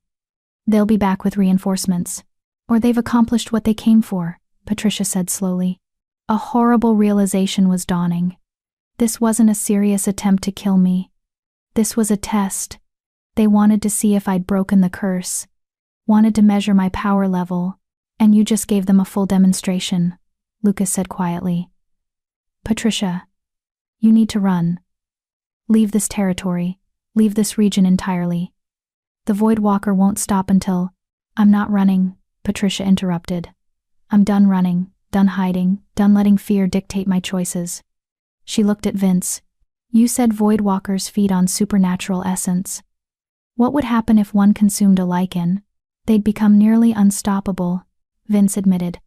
A: They'll be back with reinforcements. Or they've accomplished what they came for, Patricia said slowly. A horrible realization was dawning. This wasn't a serious attempt to kill me. This was a test. They wanted to see if I'd broken the curse. Wanted to measure my power level. And you just gave them a full demonstration, Lucas said quietly. Patricia, you need to run. Leave this territory. Leave this region entirely. The Void Walker won't stop until... I'm not running, Patricia interrupted. I'm done running, done hiding, done letting fear dictate my choices. She looked at Vince. You said void walkers feed on supernatural essence. What would happen if one consumed a Lycan? They'd become nearly unstoppable, Vince admitted.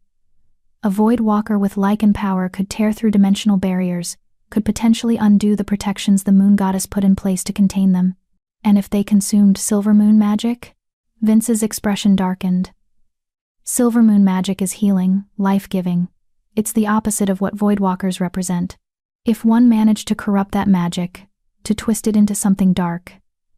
A: A void walker with Lycan power could tear through dimensional barriers, could potentially undo the protections the moon goddess put in place to contain them. And if they consumed silver moon magic? Vince's expression darkened. Silver moon magic is healing, life-giving. It's the opposite of what void walkers represent. If one managed to corrupt that magic, to twist it into something dark,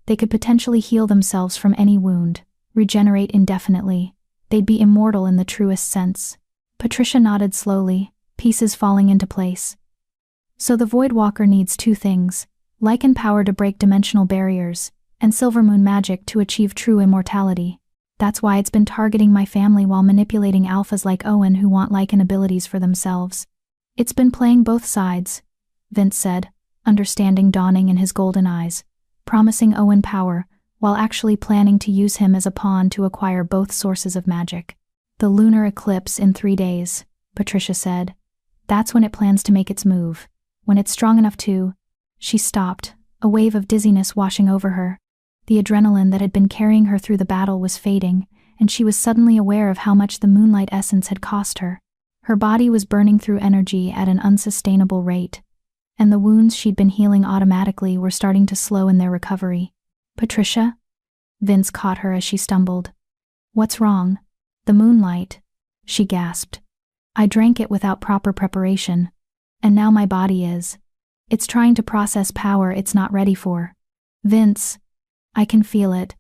A: they could potentially heal themselves from any wound, regenerate indefinitely. They'd be immortal in the truest sense. Patricia nodded slowly, pieces falling into place. So the void walker needs two things: Lycan power to break dimensional barriers, and silver moon magic to achieve true immortality. That's why it's been targeting my family while manipulating alphas like Owen who want Lycan abilities for themselves. It's been playing both sides, Vince said, understanding dawning in his golden eyes, promising Owen power, while actually planning to use him as a pawn to acquire both sources of magic. The lunar eclipse in 3 days, Patricia said. That's when it plans to make its move. When it's strong enough to... She stopped, a wave of dizziness washing over her. The adrenaline that had been carrying her through the battle was fading, and she was suddenly aware of how much the moonlight essence had cost her. Her body was burning through energy at an unsustainable rate, and the wounds she'd been healing automatically were starting to slow in their recovery. Patricia? Vince caught her as she stumbled. What's wrong? The moonlight, she gasped. I drank it without proper preparation, and now my body is. It's trying to process power it's not ready for. Vince, I can feel it.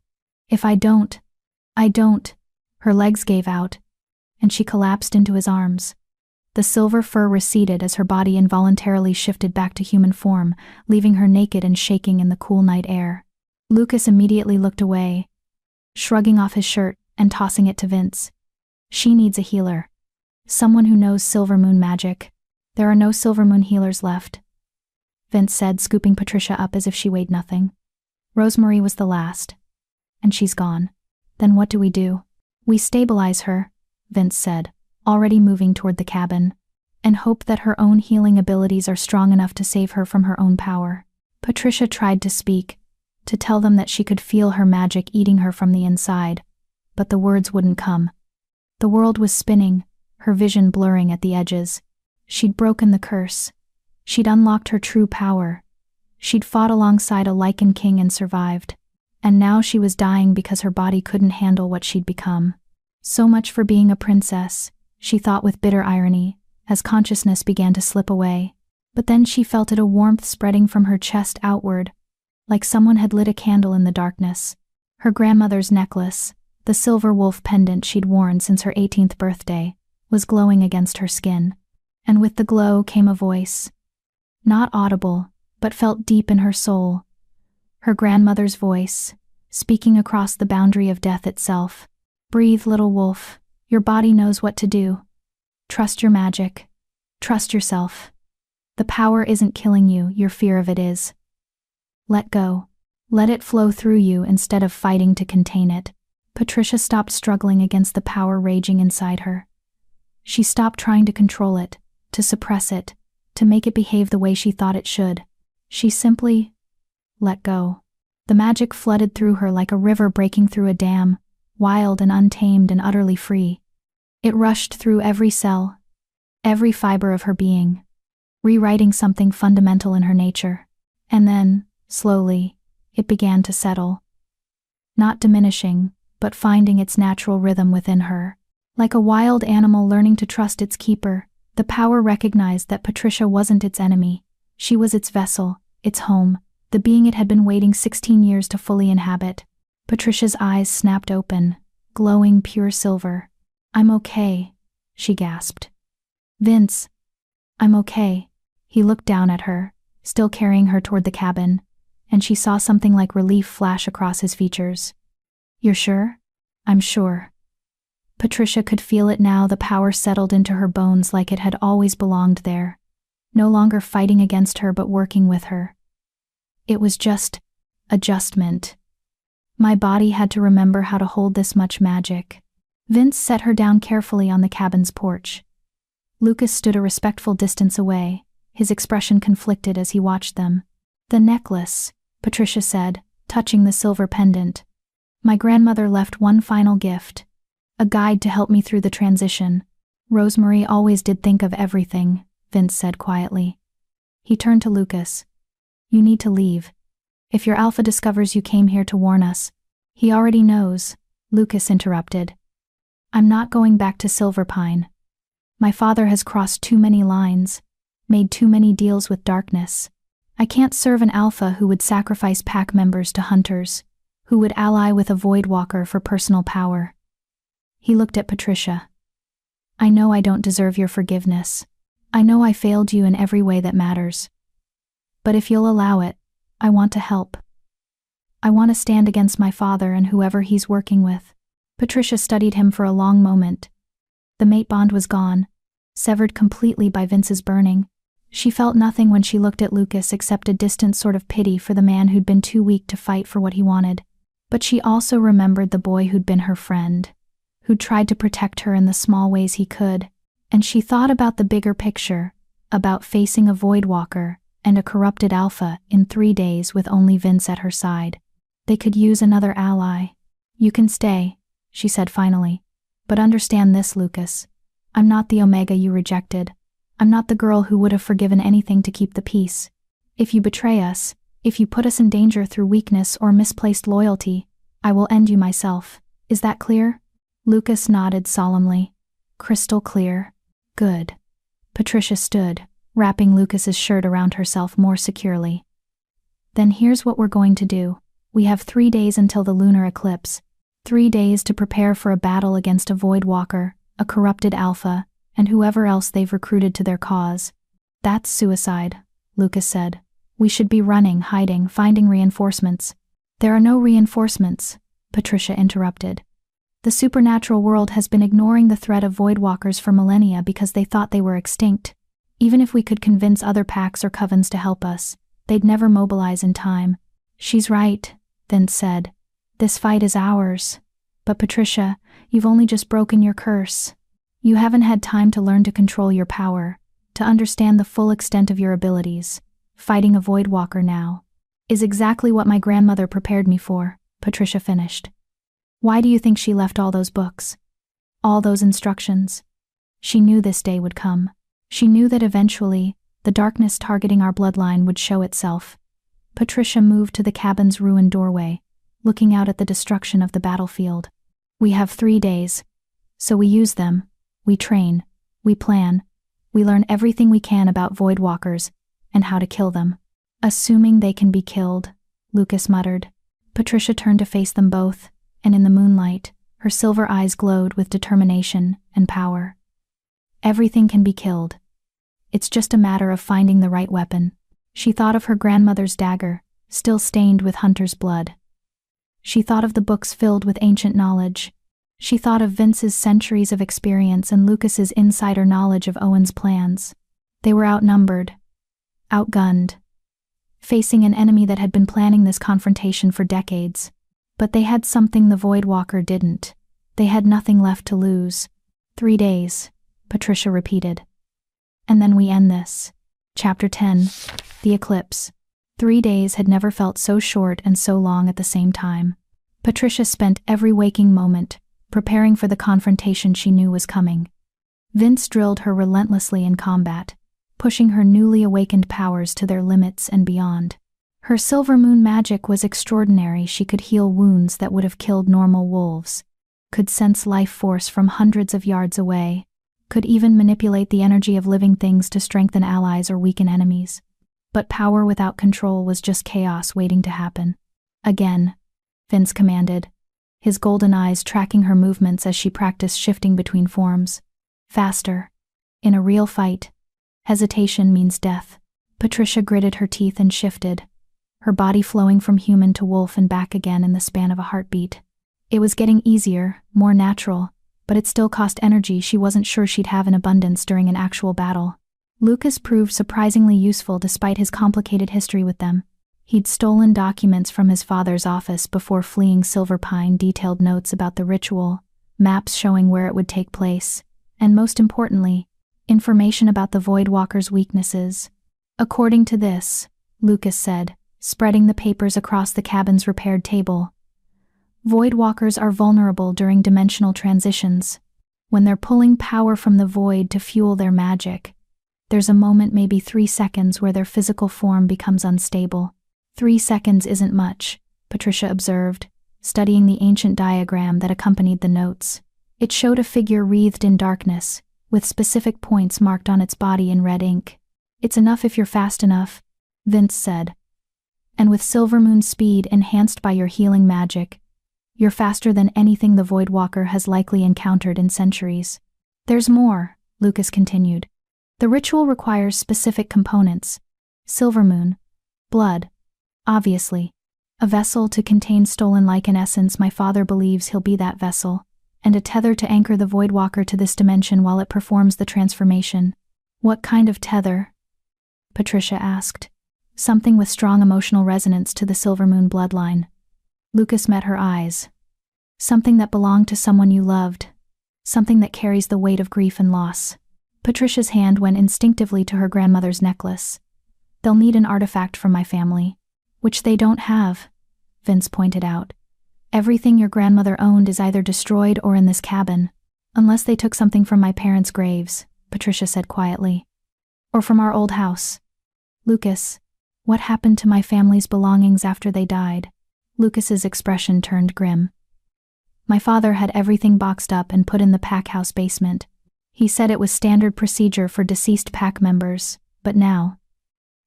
A: If I don't. Her legs gave out, and she collapsed into his arms. The silver fur receded as her body involuntarily shifted back to human form, leaving her naked and shaking in the cool night air. Lucas immediately looked away, shrugging off his shirt and tossing it to Vince. She needs a healer. Someone who knows silver moon magic. There are no silver moon healers left, Vince said, scooping Patricia up as if she weighed nothing. Rosemary was the last. And she's gone. Then what do? We stabilize her, Vince said, already moving toward the cabin, and hope that her own healing abilities are strong enough to save her from her own power. Patricia tried to speak, to tell them that she could feel her magic eating her from the inside, but the words wouldn't come. The world was spinning, her vision blurring at the edges. She'd broken the curse. She'd unlocked her true power. She'd fought alongside a Lycan king and survived. And now she was dying because her body couldn't handle what she'd become. So much for being a princess, she thought with bitter irony, as consciousness began to slip away. But then she felt a warmth spreading from her chest outward, like someone had lit a candle in the darkness. Her grandmother's necklace, the silver wolf pendant she'd worn since her 18th birthday, was glowing against her skin. And with the glow came a voice. Not audible, but felt deep in her soul. Her grandmother's voice, speaking across the boundary of death itself. Breathe, little wolf. Your body knows what to do. Trust your magic. Trust yourself. The power isn't killing you, your fear of it is. Let go. Let it flow through you instead of fighting to contain it. Patricia stopped struggling against the power raging inside her. She stopped trying to control it, to suppress it, to make it behave the way she thought it should. She simply let go. The magic flooded through her like a river breaking through a dam, wild and untamed and utterly free. It rushed through every cell, every fiber of her being, rewriting something fundamental in her nature. And then, slowly, it began to settle. Not diminishing, but finding its natural rhythm within her. Like a wild animal learning to trust its keeper, the power recognized that Patricia wasn't its enemy. She was its vessel, its home, the being it had been waiting 16 years to fully inhabit. Patricia's eyes snapped open, glowing pure silver. I'm okay, she gasped. Vince, I'm okay. He looked down at her, still carrying her toward the cabin, and she saw something like relief flash across his features. You're sure? I'm sure. Patricia could feel it now, the power settled into her bones like it had always belonged there, no longer fighting against her but working with her. It was just adjustment. My body had to remember how to hold this much magic. Vince set her down carefully on the cabin's porch. Lucas stood a respectful distance away, his expression conflicted as he watched them. The necklace, Patricia said, touching the silver pendant. My grandmother left one final gift. A guide to help me through the transition. Rosemary always did think of everything, Vince said quietly. He turned to Lucas. You need to leave. If your Alpha discovers you came here to warn us. He already knows, Lucas interrupted. I'm not going back to Silverpine. My father has crossed too many lines, made too many deals with darkness. I can't serve an Alpha who would sacrifice pack members to hunters, who would ally with a Voidwalker for personal power. He looked at Patricia. I know I don't deserve your forgiveness. I know I failed you in every way that matters. But if you'll allow it, I want to help. I want to stand against my father and whoever he's working with. Patricia studied him for a long moment. The mate bond was gone, severed completely by Vince's burning. She felt nothing when she looked at Lucas except a distant sort of pity for the man who'd been too weak to fight for what he wanted. But she also remembered the boy who'd been her friend, who'd tried to protect her in the small ways he could, and she thought about the bigger picture, about facing a Voidwalker and a corrupted Alpha in 3 days with only Vince at her side. They could use another ally. You can stay, she said finally. But understand this, Lucas. I'm not the Omega you rejected. I'm not the girl who would have forgiven anything to keep the peace. If you betray us, if you put us in danger through weakness or misplaced loyalty, I will end you myself. Is that clear? Lucas nodded solemnly. Crystal clear. Good. Patricia stood, wrapping Lucas's shirt around herself more securely. Then here's what we're going to do. We have 3 days until the lunar eclipse. 3 days to prepare for a battle against a Voidwalker, a corrupted Alpha, and whoever else they've recruited to their cause. That's suicide, Lucas said. We should be running, hiding, finding reinforcements. There are no reinforcements, Patricia interrupted. The supernatural world has been ignoring the threat of Voidwalkers for millennia because they thought they were extinct. Even if we could convince other packs or covens to help us, they'd never mobilize in time. She's right, Vince said. This fight is ours. But Patricia, you've only just broken your curse. You haven't had time to learn to control your power, to understand the full extent of your abilities. Fighting a Voidwalker now is exactly what my grandmother prepared me for, Patricia finished. Why do you think she left all those books? All those instructions? She knew this day would come. She knew that eventually, the darkness targeting our bloodline would show itself. Patricia moved to the cabin's ruined doorway, looking out at the destruction of the battlefield. We have 3 days, so we use them, we train, we plan, we learn everything we can about Voidwalkers and how to kill them. Assuming they can be killed, Lucas muttered. Patricia turned to face them both, and in the moonlight, her silver eyes glowed with determination and power. Everything can be killed. It's just a matter of finding the right weapon. She thought of her grandmother's dagger, still stained with hunter's blood. She thought of the books filled with ancient knowledge. She thought of Vince's centuries of experience and Lucas's insider knowledge of Owen's plans. They were outnumbered, outgunned, facing an enemy that had been planning this confrontation for decades. But they had something the Voidwalker didn't. They had nothing left to lose. 3 days, Patricia repeated. And then we end this. Chapter 10, The Eclipse. 3 days had never felt so short and so long at the same time. Patricia spent every waking moment preparing for the confrontation she knew was coming. Vince drilled her relentlessly in combat, pushing her newly awakened powers to their limits and beyond. Her silver moon magic was extraordinary. She could heal wounds that would have killed normal wolves, could sense life force from hundreds of yards away, could even manipulate the energy of living things to strengthen allies or weaken enemies. But power without control was just chaos waiting to happen. Again, Vince commanded, his golden eyes tracking her movements as she practiced shifting between forms. Faster. In a real fight, hesitation means death. Patricia gritted her teeth and shifted, her body flowing from human to wolf and back again in the span of a heartbeat. It was getting easier, more natural, but it still cost energy she wasn't sure she'd have in abundance during an actual battle. Lucas proved surprisingly useful despite his complicated history with them. He'd stolen documents from his father's office before fleeing Silverpine, detailed notes about the ritual, maps showing where it would take place, and most importantly, information about the Voidwalker's weaknesses. According to this, Lucas said, spreading the papers across the cabin's repaired table. Voidwalkers are vulnerable during dimensional transitions. When they're pulling power from the void to fuel their magic, there's a moment, maybe 3 seconds, where their physical form becomes unstable. 3 seconds isn't much, Patricia observed, studying the ancient diagram that accompanied the notes. It showed a figure wreathed in darkness, with specific points marked on its body in red ink. It's enough if you're fast enough, Vince said. And with Silvermoon speed enhanced by your healing magic, you're faster than anything the Voidwalker has likely encountered in centuries. There's more, Lucas continued. The ritual requires specific components. Silvermoon, blood, obviously. A vessel to contain stolen Lycan essence, my father believes he'll be that vessel, and a tether to anchor the Voidwalker to this dimension while it performs the transformation. What kind of tether? Patricia asked. Something with strong emotional resonance to the Silvermoon bloodline. Lucas met her eyes. Something that belonged to someone you loved. Something that carries the weight of grief and loss. Patricia's hand went instinctively to her grandmother's necklace. They'll need an artifact from my family. Which they don't have, Vince pointed out. Everything your grandmother owned is either destroyed or in this cabin. Unless they took something from my parents' graves, Patricia said quietly. Or from our old house. Lucas, what happened to my family's belongings after they died? Lucas's expression turned grim. My father had everything boxed up and put in the pack house basement. He said it was standard procedure for deceased pack members, but now.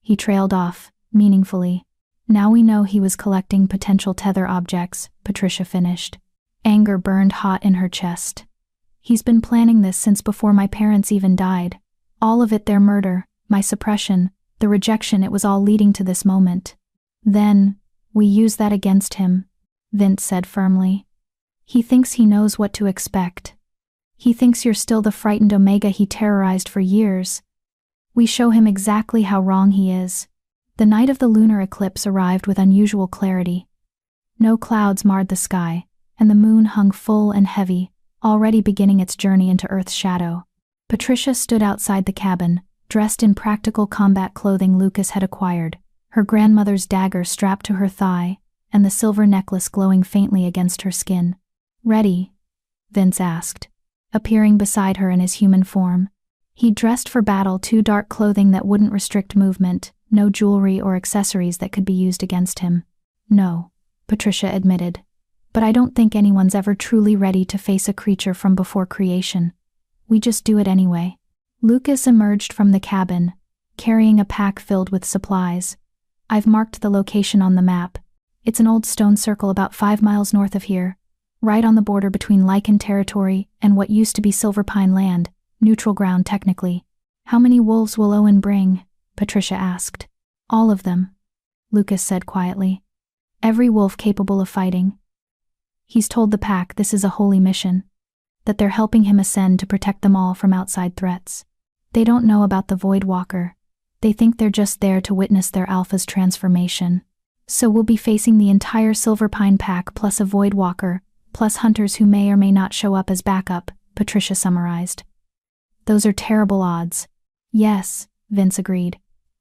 A: He trailed off, meaningfully. Now we know he was collecting potential tether objects, Patricia finished. Anger burned hot in her chest. He's been planning this since before my parents even died. All of it, their murder, my suppression, the rejection, it was all leading to this moment. Then, we use that against him, Vince said firmly. He thinks he knows what to expect. He thinks you're still the frightened Omega he terrorized for years. We show him exactly how wrong he is. The night of the lunar eclipse arrived with unusual clarity. No clouds marred the sky, and the moon hung full and heavy, already beginning its journey into Earth's shadow. Patricia stood outside the cabin, dressed in practical combat clothing Lucas had acquired, her grandmother's dagger strapped to her thigh, and the silver necklace glowing faintly against her skin. Ready? Vince asked, appearing beside her in his human form. He'd dressed for battle, too dark clothing that wouldn't restrict movement, no jewelry or accessories that could be used against him. No, Patricia admitted. But I don't think anyone's ever truly ready to face a creature from before creation. We just do it anyway. Lucas emerged from the cabin, carrying a pack filled with supplies. I've marked the location on the map. It's an old stone circle about 5 miles north of here, right on the border between Lycan territory and what used to be Silverpine land, neutral ground technically. How many wolves will Owen bring? Patricia asked. All of them, Lucas said quietly. Every wolf capable of fighting. He's told the pack this is a holy mission, that they're helping him ascend to protect them all from outside threats. They don't know about the Voidwalker. They think they're just there to witness their Alpha's transformation. So we'll be facing the entire Silverpine pack plus a Voidwalker, plus hunters who may or may not show up as backup, Patricia summarized. Those are terrible odds. Yes, Vince agreed.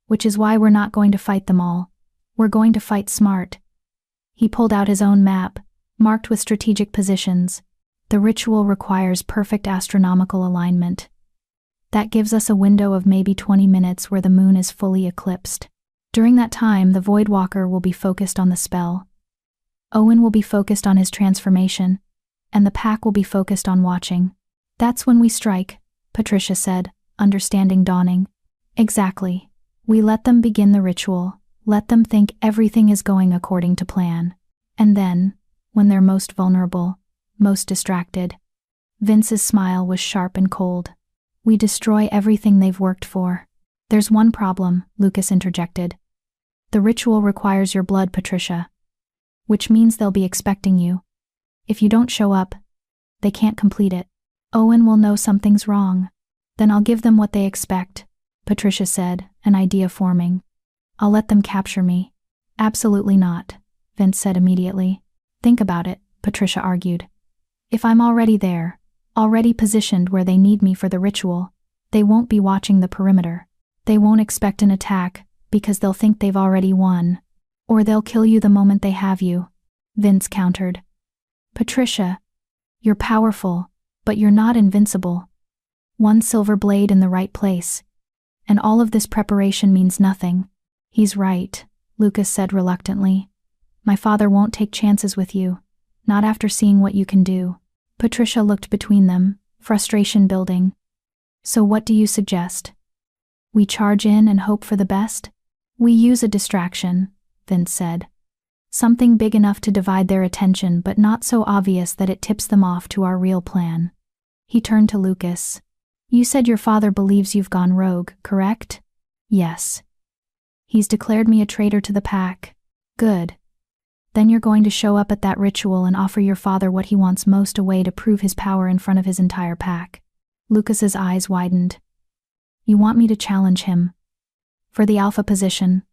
A: Which is why we're not going to fight them all. We're going to fight smart. He pulled out his own map, marked with strategic positions. The ritual requires perfect astronomical alignment. That gives us a window of maybe 20 minutes where the moon is fully eclipsed. During that time, the Voidwalker will be focused on the spell. Owen will be focused on his transformation, and the pack will be focused on watching. That's when we strike, Patricia said, understanding dawning. Exactly. We let them begin the ritual, let them think everything is going according to plan. And then, when they're most vulnerable, most distracted, Vince's smile was sharp and cold. We destroy everything they've worked for. There's one problem, Lucas interjected. The ritual requires your blood, Patricia. Which means they'll be expecting you. If you don't show up, they can't complete it. Owen will know something's wrong. Then I'll give them what they expect, Patricia said, an idea forming. I'll let them capture me. Absolutely not, Vince said immediately. Think about it, Patricia argued. If I'm already there, already positioned where they need me for the ritual, they won't be watching the perimeter. They won't expect an attack, because they'll think they've already won. Or they'll kill you the moment they have you, Vince countered. Patricia, you're powerful, but you're not invincible. One silver blade in the right place. And all of this preparation means nothing. He's right, Lucas said reluctantly. My father won't take chances with you, not after seeing what you can do. Patricia looked between them, frustration building. So what do you suggest? We charge in and hope for the best? We use a distraction, Vince said. Something big enough to divide their attention but not so obvious that it tips them off to our real plan. He turned to Lucas. You said your father believes you've gone rogue, correct? Yes. He's declared me a traitor to the pack. Good. Then you're going to show up at that ritual and offer your father what he wants most, a way to prove his power in front of his entire pack. Lucas's eyes widened. You want me to challenge him? For the alpha position.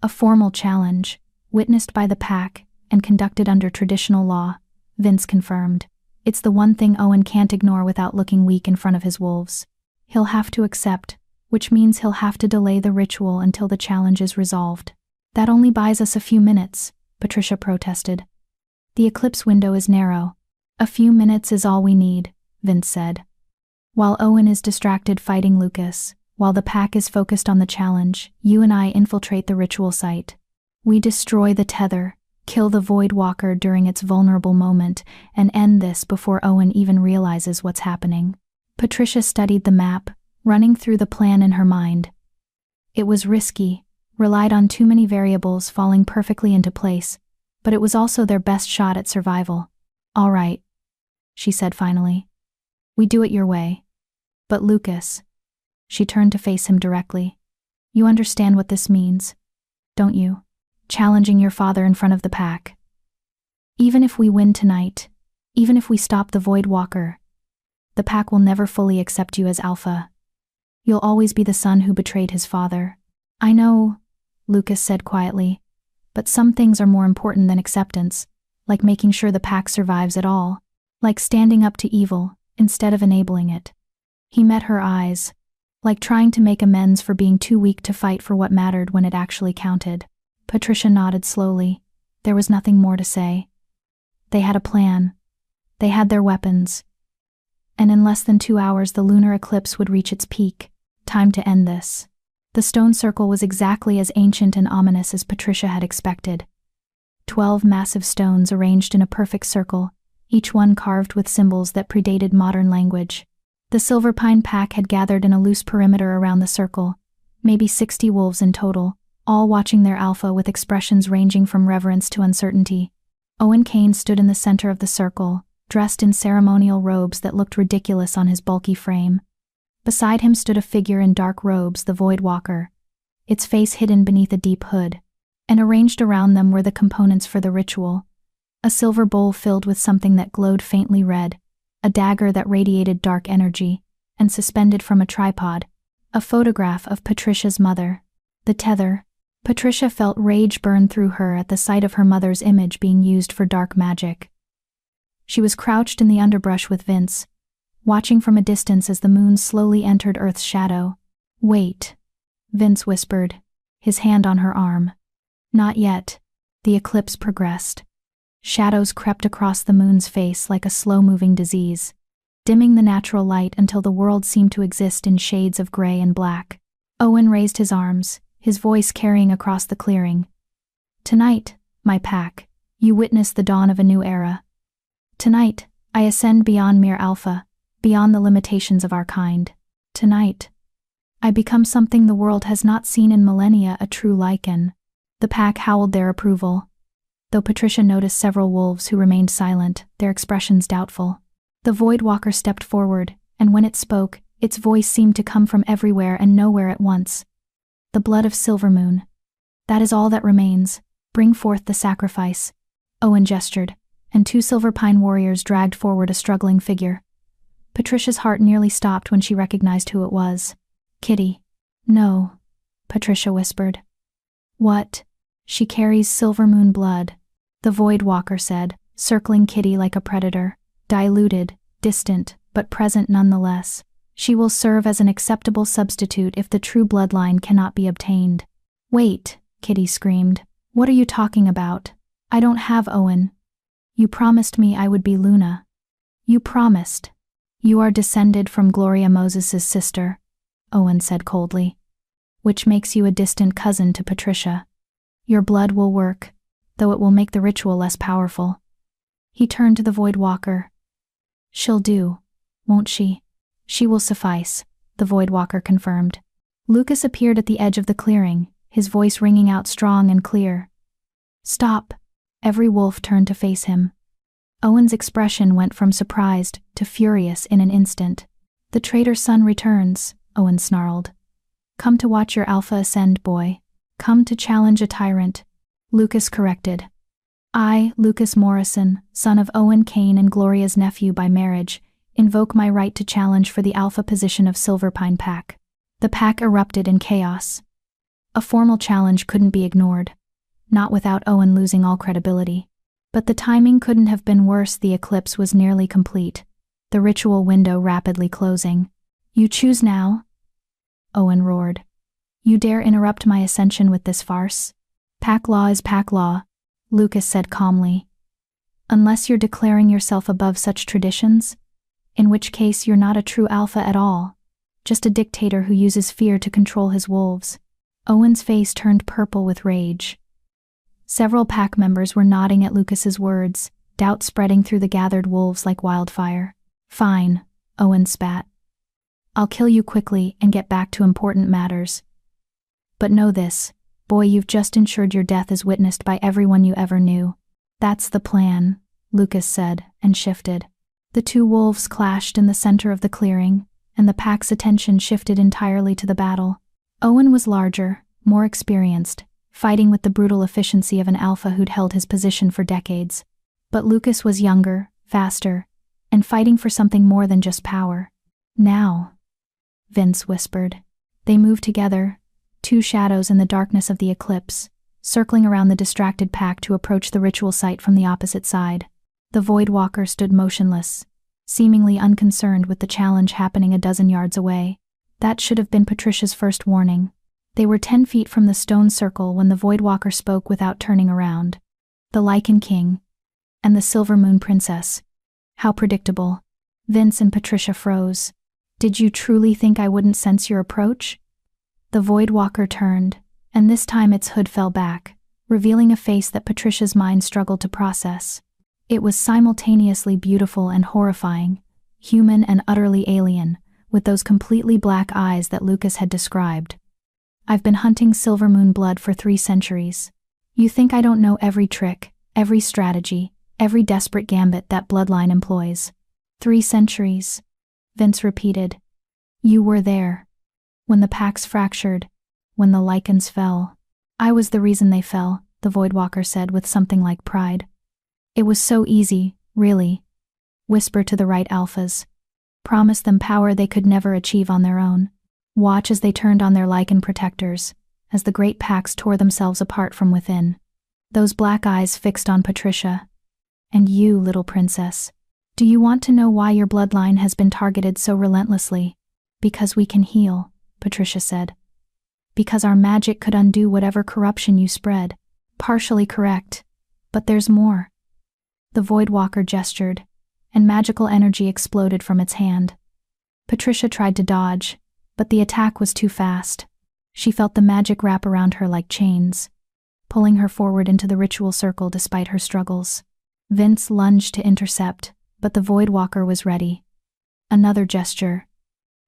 A: A formal challenge, witnessed by the pack and conducted under traditional law, Vince confirmed. It's the one thing Owen can't ignore without looking weak in front of his wolves. He'll have to accept, which means he'll have to delay the ritual until the challenge is resolved. That only buys us a few minutes, Patricia protested. The eclipse window is narrow. A few minutes is all we need, Vince said. While Owen is distracted fighting Lucas, while the pack is focused on the challenge, you and I infiltrate the ritual site. We destroy the tether, kill the Void Walker during its vulnerable moment, and end this before Owen even realizes what's happening. Patricia studied the map, running through the plan in her mind. It was risky, relied on too many variables falling perfectly into place, but it was also their best shot at survival. All right, she said finally. We do it your way. But Lucas, she turned to face him directly. You understand what this means, don't you? Challenging your father in front of the pack. Even if we win tonight, even if we stop the Void Walker, the pack will never fully accept you as alpha. You'll always be the son who betrayed his father. I know, Lucas said quietly, but some things are more important than acceptance, like making sure the pack survives at all, like standing up to evil instead of enabling it. He met her eyes, like trying to make amends for being too weak to fight for what mattered when it actually counted. Patricia nodded slowly. There was nothing more to say. They had a plan. They had their weapons. And in less than 2 hours the lunar eclipse would reach its peak. Time to end this. The stone circle was exactly as ancient and ominous as Patricia had expected. 12 massive stones arranged in a perfect circle, each one carved with symbols that predated modern language. The Silver Pine pack had gathered in a loose perimeter around the circle, maybe 60 wolves in total, all watching their alpha with expressions ranging from reverence to uncertainty. Owen Kane stood in the center of the circle, dressed in ceremonial robes that looked ridiculous on his bulky frame. Beside him stood a figure in dark robes, the Void Walker, its face hidden beneath a deep hood, and arranged around them were the components for the ritual. A silver bowl filled with something that glowed faintly red, a dagger that radiated dark energy, and suspended from a tripod, a photograph of Patricia's mother. The tether. Patricia felt rage burn through her at the sight of her mother's image being used for dark magic. She was crouched in the underbrush with Vince, watching from a distance as the moon slowly entered Earth's shadow. Wait, Vince whispered, his hand on her arm. Not yet. The eclipse progressed. Shadows crept across the moon's face like a slow-moving disease, dimming the natural light until the world seemed to exist in shades of gray and black. Owen raised his arms, his voice carrying across the clearing. Tonight, my pack, you witness the dawn of a new era. Tonight, I ascend beyond mere alpha, beyond the limitations of our kind. Tonight, I become something the world has not seen in millennia, a true Lycan. The pack howled their approval, though Patricia noticed several wolves who remained silent, their expressions doubtful. The Void Walker stepped forward, and when it spoke, its voice seemed to come from everywhere and nowhere at once. The blood of Silvermoon. That is all that remains. Bring forth the sacrifice. Owen gestured, and 2 Silver Pine warriors dragged forward a struggling figure. Patricia's heart nearly stopped when she recognized who it was. Kitty. No, Patricia whispered. What? She carries Silvermoon blood, the Void Walker said, circling Kitty like a predator. Diluted, distant, but present nonetheless. She will serve as an acceptable substitute if the true bloodline cannot be obtained. Wait, Kitty screamed. What are you talking about? I don't have Owen. You promised me I would be Luna. You promised. You are descended from Gloria Moses' sister, Owen said coldly. Which makes you a distant cousin to Patricia. Your blood will work, though it will make the ritual less powerful. He turned to the Void Walker. She'll do, won't she? She will suffice, the Void Walker confirmed. Lucas appeared at the edge of the clearing, his voice ringing out strong and clear. Stop! Every wolf turned to face him. Owen's expression went from surprised to furious in an instant. The traitor's son returns, Owen snarled. Come to watch your alpha ascend, boy. Come to challenge a tyrant. Lucas corrected. I, Lucas Morrison, son of Owen Kane and Gloria's nephew by marriage, invoke my right to challenge for the alpha position of Silverpine Pack. The pack erupted in chaos. A formal challenge couldn't be ignored, not without Owen losing all credibility. But the timing couldn't have been worse. The eclipse was nearly complete, the ritual window rapidly closing. You choose now? Owen roared. You dare interrupt my ascension with this farce? Pack law is pack law, Lucas said calmly. Unless you're declaring yourself above such traditions, in which case you're not a true alpha at all, just a dictator who uses fear to control his wolves. Owen's face turned purple with rage. Several pack members were nodding at Lucas's words, doubt spreading through the gathered wolves like wildfire. Fine, Owen spat. I'll kill you quickly and get back to important matters. But know this, boy, you've just ensured your death is witnessed by everyone you ever knew. That's the plan, Lucas said, and shifted. The two wolves clashed in the center of the clearing, and the pack's attention shifted entirely to the battle. Owen was larger, more experienced, fighting with the brutal efficiency of an alpha who'd held his position for decades. But Lucas was younger, faster, and fighting for something more than just power. Now, Vince whispered. They moved together, two shadows in the darkness of the eclipse, circling around the distracted pack to approach the ritual site from the opposite side. The Void Walker stood motionless, seemingly unconcerned with the challenge happening a dozen yards away. That should have been Patricia's first warning. They were 10 feet from the stone circle when the Void Walker spoke without turning around. The Lycan King. And the Silver Moon Princess. How predictable. Vince and Patricia froze. Did you truly think I wouldn't sense your approach? The Void Walker turned, and this time its hood fell back, revealing a face that Patricia's mind struggled to process. It was simultaneously beautiful and horrifying, human and utterly alien, with those completely black eyes that Lucas had described. I've been hunting Silver Moon blood for 3 centuries. You think I don't know every trick, every strategy, every desperate gambit that bloodline employs? 3 centuries, Vince repeated. You were there. When the packs fractured, when the Lycans fell. I was the reason they fell, the Void Walker said with something like pride. It was so easy, really. Whisper to the right alphas. Promise them power they could never achieve on their own. Watch as they turned on their Lycan protectors, as the great packs tore themselves apart from within. Those black eyes fixed on Patricia. And you, little princess. Do you want to know why your bloodline has been targeted so relentlessly? Because we can heal, Patricia said. Because our magic could undo whatever corruption you spread. Partially correct, but there's more. The Void Walker gestured, and magical energy exploded from its hand. Patricia tried to dodge, but the attack was too fast. She felt the magic wrap around her like chains, pulling her forward into the ritual circle despite her struggles. Vince lunged to intercept, but the Void Walker was ready. Another gesture,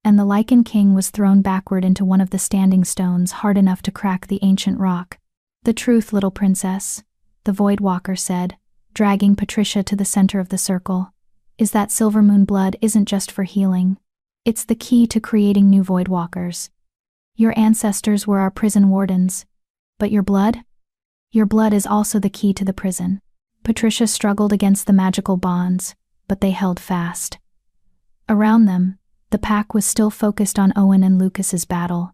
A: and the Lycan King was thrown backward into one of the standing stones hard enough to crack the ancient rock. The truth, little princess, the Void Walker said, dragging Patricia to the center of the circle, is that Silver Moon blood isn't just for healing. It's the key to creating new Void Walkers. Your ancestors were our prison wardens. But your blood? Your blood is also the key to the prison. Patricia struggled against the magical bonds, but they held fast. Around them, the pack was still focused on Owen and Lucas's battle,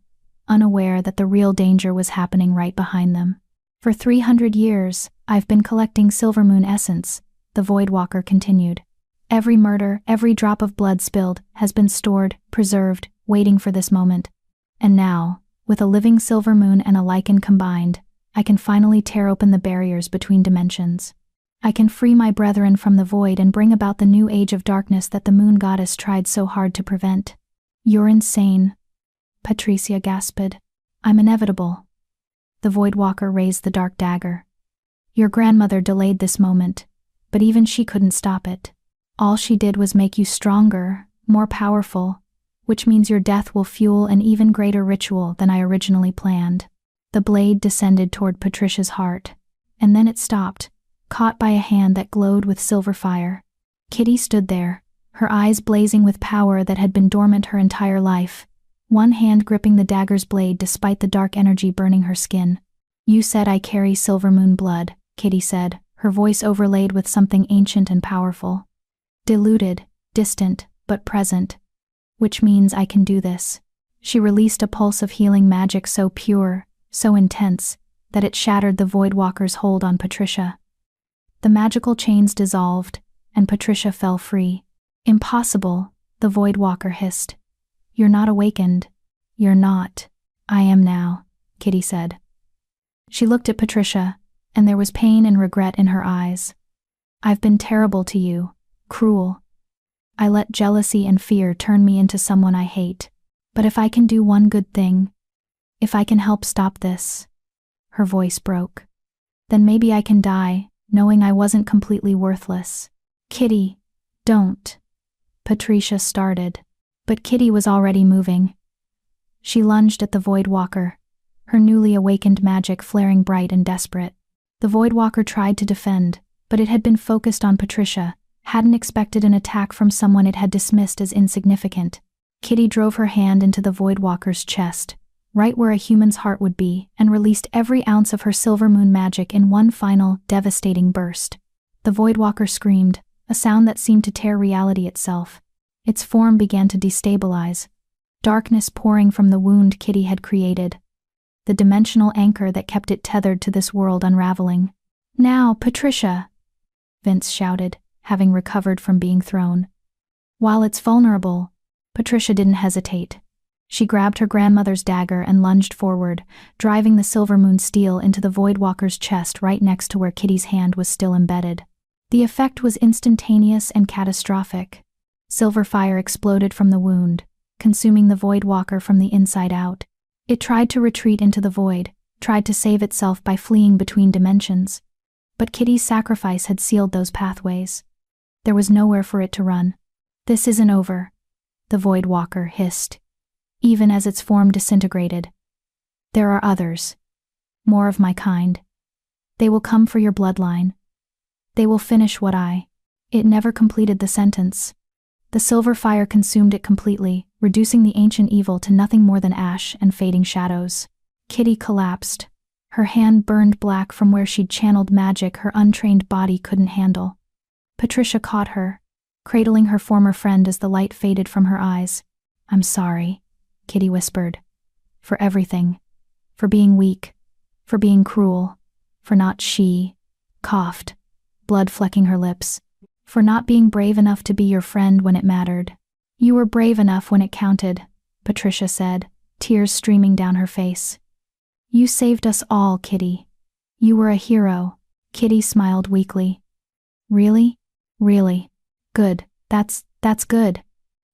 A: unaware that the real danger was happening right behind them. For 300 years, I've been collecting Silver Moon essence, the Void Walker continued. Every murder, every drop of blood spilled, has been stored, preserved, waiting for this moment. And now, with a living Silver Moon and a Lycan combined, I can finally tear open the barriers between dimensions. I can free my brethren from the void and bring about the new age of darkness that the moon goddess tried so hard to prevent. You're insane, Patricia gasped. I'm inevitable. The Void Walker raised the dark dagger. Your grandmother delayed this moment, but even she couldn't stop it. All she did was make you stronger, more powerful, which means your death will fuel an even greater ritual than I originally planned. The blade descended toward Patricia's heart, and then it stopped, caught by a hand that glowed with silver fire. Kitty stood there, her eyes blazing with power that had been dormant her entire life, one hand gripping the dagger's blade despite the dark energy burning her skin. You said I carry silver moon blood, Kitty said, her voice overlaid with something ancient and powerful. Diluted, distant, but present. Which means I can do this. She released a pulse of healing magic so pure, so intense, that it shattered the Void Walker's hold on Patricia. The magical chains dissolved, and Patricia fell free. Impossible, the Void Walker hissed. You're not awakened. You're not. I am now, Kitty said. She looked at Patricia, and there was pain and regret in her eyes. I've been terrible to you, cruel. I let jealousy and fear turn me into someone I hate. But if I can do one good thing, if I can help stop this, her voice broke, then maybe I can die, knowing I wasn't completely worthless. Kitty, don't. Patricia started, but Kitty was already moving. She lunged at the Void Walker, her newly awakened magic flaring bright and desperate. The Void Walker tried to defend, but it had been focused on Patricia, hadn't expected an attack from someone it had dismissed as insignificant. Kitty drove her hand into the Void Walker's chest, right where a human's heart would be, and released every ounce of her silver moon magic in one final, devastating burst. The Void Walker screamed, a sound that seemed to tear reality itself. Its form began to destabilize, darkness pouring from the wound Kitty had created, the dimensional anchor that kept it tethered to this world unraveling. Now, Patricia, Vince shouted, having recovered from being thrown. While it's vulnerable, Patricia didn't hesitate. She grabbed her grandmother's dagger and lunged forward, driving the silver moon steel into the Void Walker's chest right next to where Kitty's hand was still embedded. The effect was instantaneous and catastrophic. Silver fire exploded from the wound, consuming the Void Walker from the inside out. It tried to retreat into the void, tried to save itself by fleeing between dimensions. But Kitty's sacrifice had sealed those pathways. There was nowhere for it to run. This isn't over, the Void Walker hissed, even as its form disintegrated. There are others. More of my kind. They will come for your bloodline. They will finish what It never completed the sentence. The silver fire consumed it completely, reducing the ancient evil to nothing more than ash and fading shadows. Kitty collapsed. Her hand burned black from where she'd channeled magic her untrained body couldn't handle. Patricia caught her, cradling her former friend as the light faded from her eyes. I'm sorry, Kitty whispered. For everything. For being weak. For being cruel. For not she coughed, blood flecking her lips. For not being brave enough to be your friend when it mattered. You were brave enough when it counted, Patricia said, tears streaming down her face. You saved us all, Kitty. You were a hero. Kitty smiled weakly. Really? Really? Good. That's good.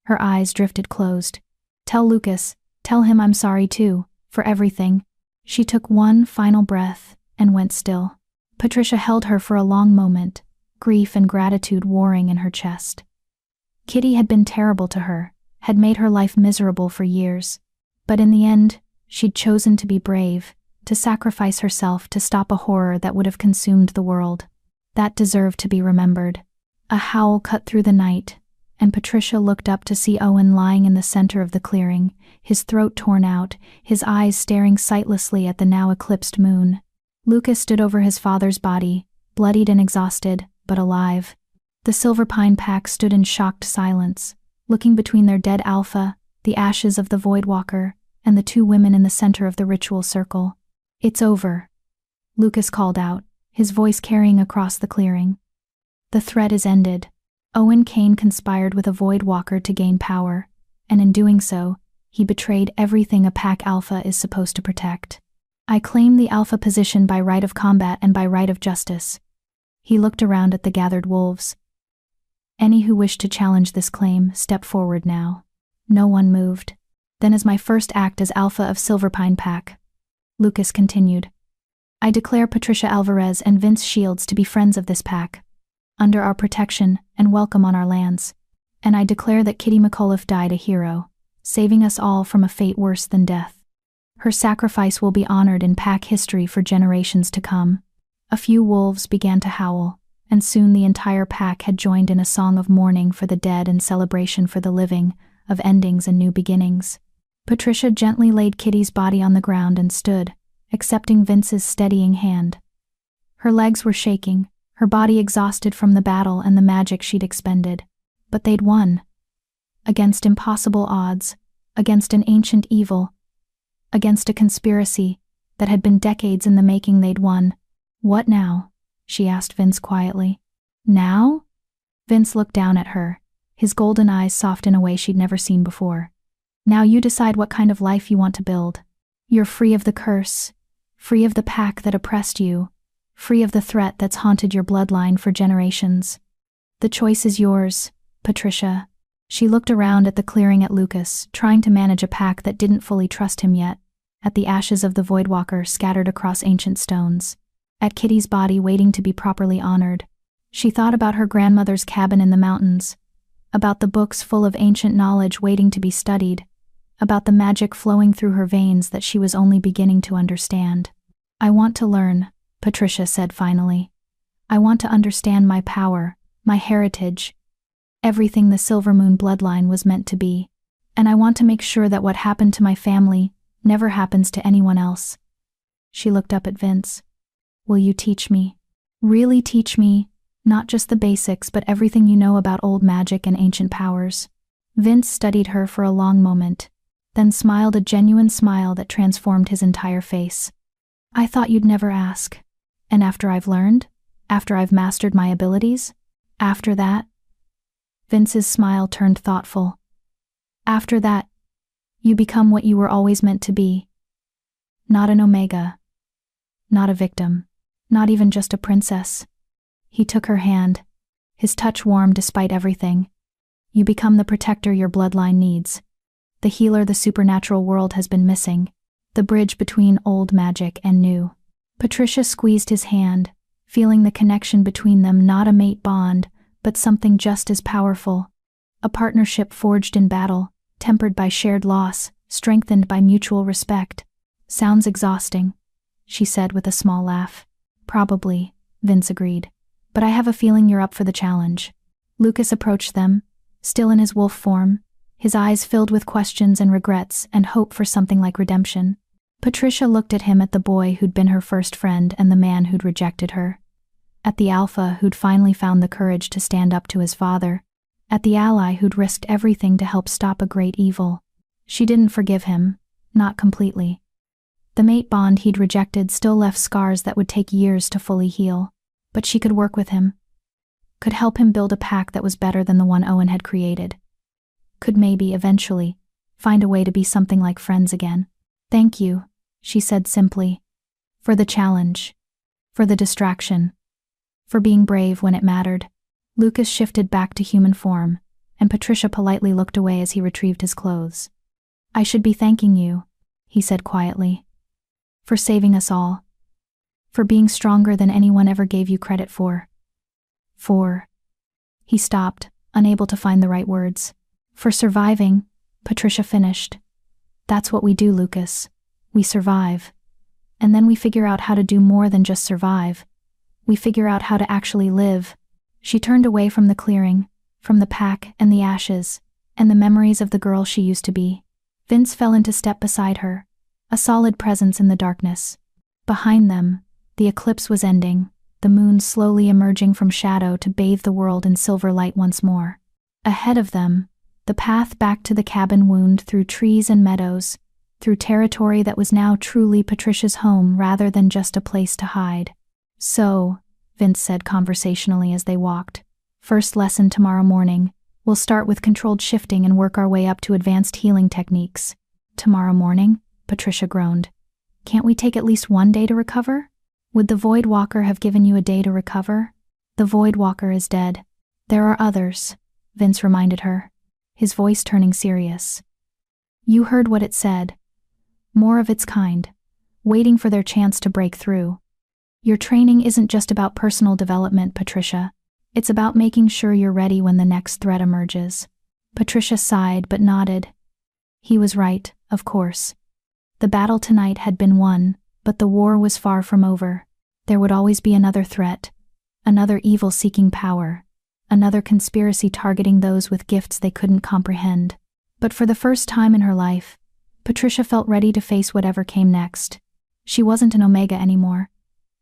A: Her eyes drifted closed. Tell Lucas, tell him I'm sorry too, for everything. She took one final breath and went still. Patricia held her for a long moment, grief and gratitude warring in her chest. Kitty had been terrible to her, had made her life miserable for years. But in the end, she'd chosen to be brave, to sacrifice herself to stop a horror that would have consumed the world. That deserved to be remembered. A howl cut through the night, and Patricia looked up to see Owen lying in the center of the clearing, his throat torn out, his eyes staring sightlessly at the now eclipsed moon. Lucas stood over his father's body, bloodied and exhausted, but alive. The Silver Pine pack stood in shocked silence, looking between their dead Alpha, the ashes of the Void Walker, and the two women in the center of the ritual circle. It's over, Lucas called out, his voice carrying across the clearing. The threat is ended. Owen Kane conspired with a Void Walker to gain power, and in doing so, he betrayed everything a pack Alpha is supposed to protect. I claim the alpha position by right of combat and by right of justice. He looked around at the gathered wolves. Any who wish to challenge this claim, step forward now. No one moved. Then as my first act as alpha of Silverpine Pack, Lucas continued, I declare Patricia Alvarez and Vince Shields to be friends of this pack, under our protection and welcome on our lands. And I declare that Kitty McAuliffe died a hero, saving us all from a fate worse than death. Her sacrifice will be honored in pack history for generations to come. A few wolves began to howl, and soon the entire pack had joined in a song of mourning for the dead and celebration for the living, of endings and new beginnings. Patricia gently laid Kitty's body on the ground and stood, accepting Vince's steadying hand. Her legs were shaking, her body exhausted from the battle and the magic she'd expended. But they'd won. Against impossible odds, against an ancient evil, against a conspiracy that had been decades in the making, they'd won. What now? She asked Vince quietly. Now? Vince looked down at her, his golden eyes soft in a way she'd never seen before. Now you decide what kind of life you want to build. You're free of the curse, free of the pack that oppressed you, free of the threat that's haunted your bloodline for generations. The choice is yours, Patricia. She looked around at the clearing at Lucas, trying to manage a pack that didn't fully trust him yet, at the ashes of the Voidwalker scattered across ancient stones, at Kitty's body waiting to be properly honored. She thought about her grandmother's cabin in the mountains, about the books full of ancient knowledge waiting to be studied, about the magic flowing through her veins that she was only beginning to understand. I want to learn, Patricia said finally. I want to understand my power, my heritage, everything the Silvermoon bloodline was meant to be. And I want to make sure that what happened to my family never happens to anyone else. She looked up at Vince. Will you teach me? Really teach me, not just the basics but everything you know about old magic and ancient powers? Vince studied her for a long moment, then smiled a genuine smile that transformed his entire face. I thought you'd never ask. And after I've learned? After I've mastered my abilities? After that? Vince's smile turned thoughtful. After that, you become what you were always meant to be. Not an Omega. Not a victim. Not even just a princess. He took her hand, his touch warm despite everything. You become the protector your bloodline needs. The healer the supernatural world has been missing. The bridge between old magic and new. Patricia squeezed his hand, feeling the connection between them, not a mate bond, but something just as powerful. A partnership forged in battle, tempered by shared loss, strengthened by mutual respect. Sounds exhausting, she said with a small laugh. Probably, Vince agreed. But I have a feeling you're up for the challenge. Lucas approached them, still in his wolf form, his eyes filled with questions and regrets and hope for something like redemption. Patricia looked at him, at the boy who'd been her first friend and the man who'd rejected her. At the alpha who'd finally found the courage to stand up to his father. At the ally who'd risked everything to help stop a great evil. She didn't forgive him, not completely. The mate bond he'd rejected still left scars that would take years to fully heal. But she could work with him. Could help him build a pack that was better than the one Owen had created. Could maybe, eventually, find a way to be something like friends again. Thank you, she said simply. For the challenge. For the distraction. For being brave when it mattered. Lucas shifted back to human form, and Patricia politely looked away as he retrieved his clothes. I should be thanking you, he said quietly. For saving us all. For being stronger than anyone ever gave you credit for. He stopped, unable to find the right words. For surviving, Patricia finished. That's what we do, Lucas. We survive. And then we figure out how to do more than just survive. We figure out how to actually live. She turned away from the clearing, from the pack and the ashes, and the memories of the girl she used to be. Vince fell into step beside her, a solid presence in the darkness. Behind them, the eclipse was ending, the moon slowly emerging from shadow to bathe the world in silver light once more. Ahead of them, the path back to the cabin wound through trees and meadows, through territory that was now truly Patricia's home rather than just a place to hide. So, Vince said conversationally as they walked, first lesson tomorrow morning. We'll start with controlled shifting and work our way up to advanced healing techniques. Tomorrow morning? Patricia groaned. Can't we take at least one day to recover? Would the Void Walker have given you a day to recover? The Void Walker is dead. There are others, Vince reminded her, his voice turning serious. You heard what it said. More of its kind, waiting for their chance to break through. Your training isn't just about personal development, Patricia. It's about making sure you're ready when the next threat emerges. Patricia sighed but nodded. He was right, of course. The battle tonight had been won, but the war was far from over. There would always be another threat, another evil seeking power, another conspiracy targeting those with gifts they couldn't comprehend. But for the first time in her life, Patricia felt ready to face whatever came next. She wasn't an Omega anymore.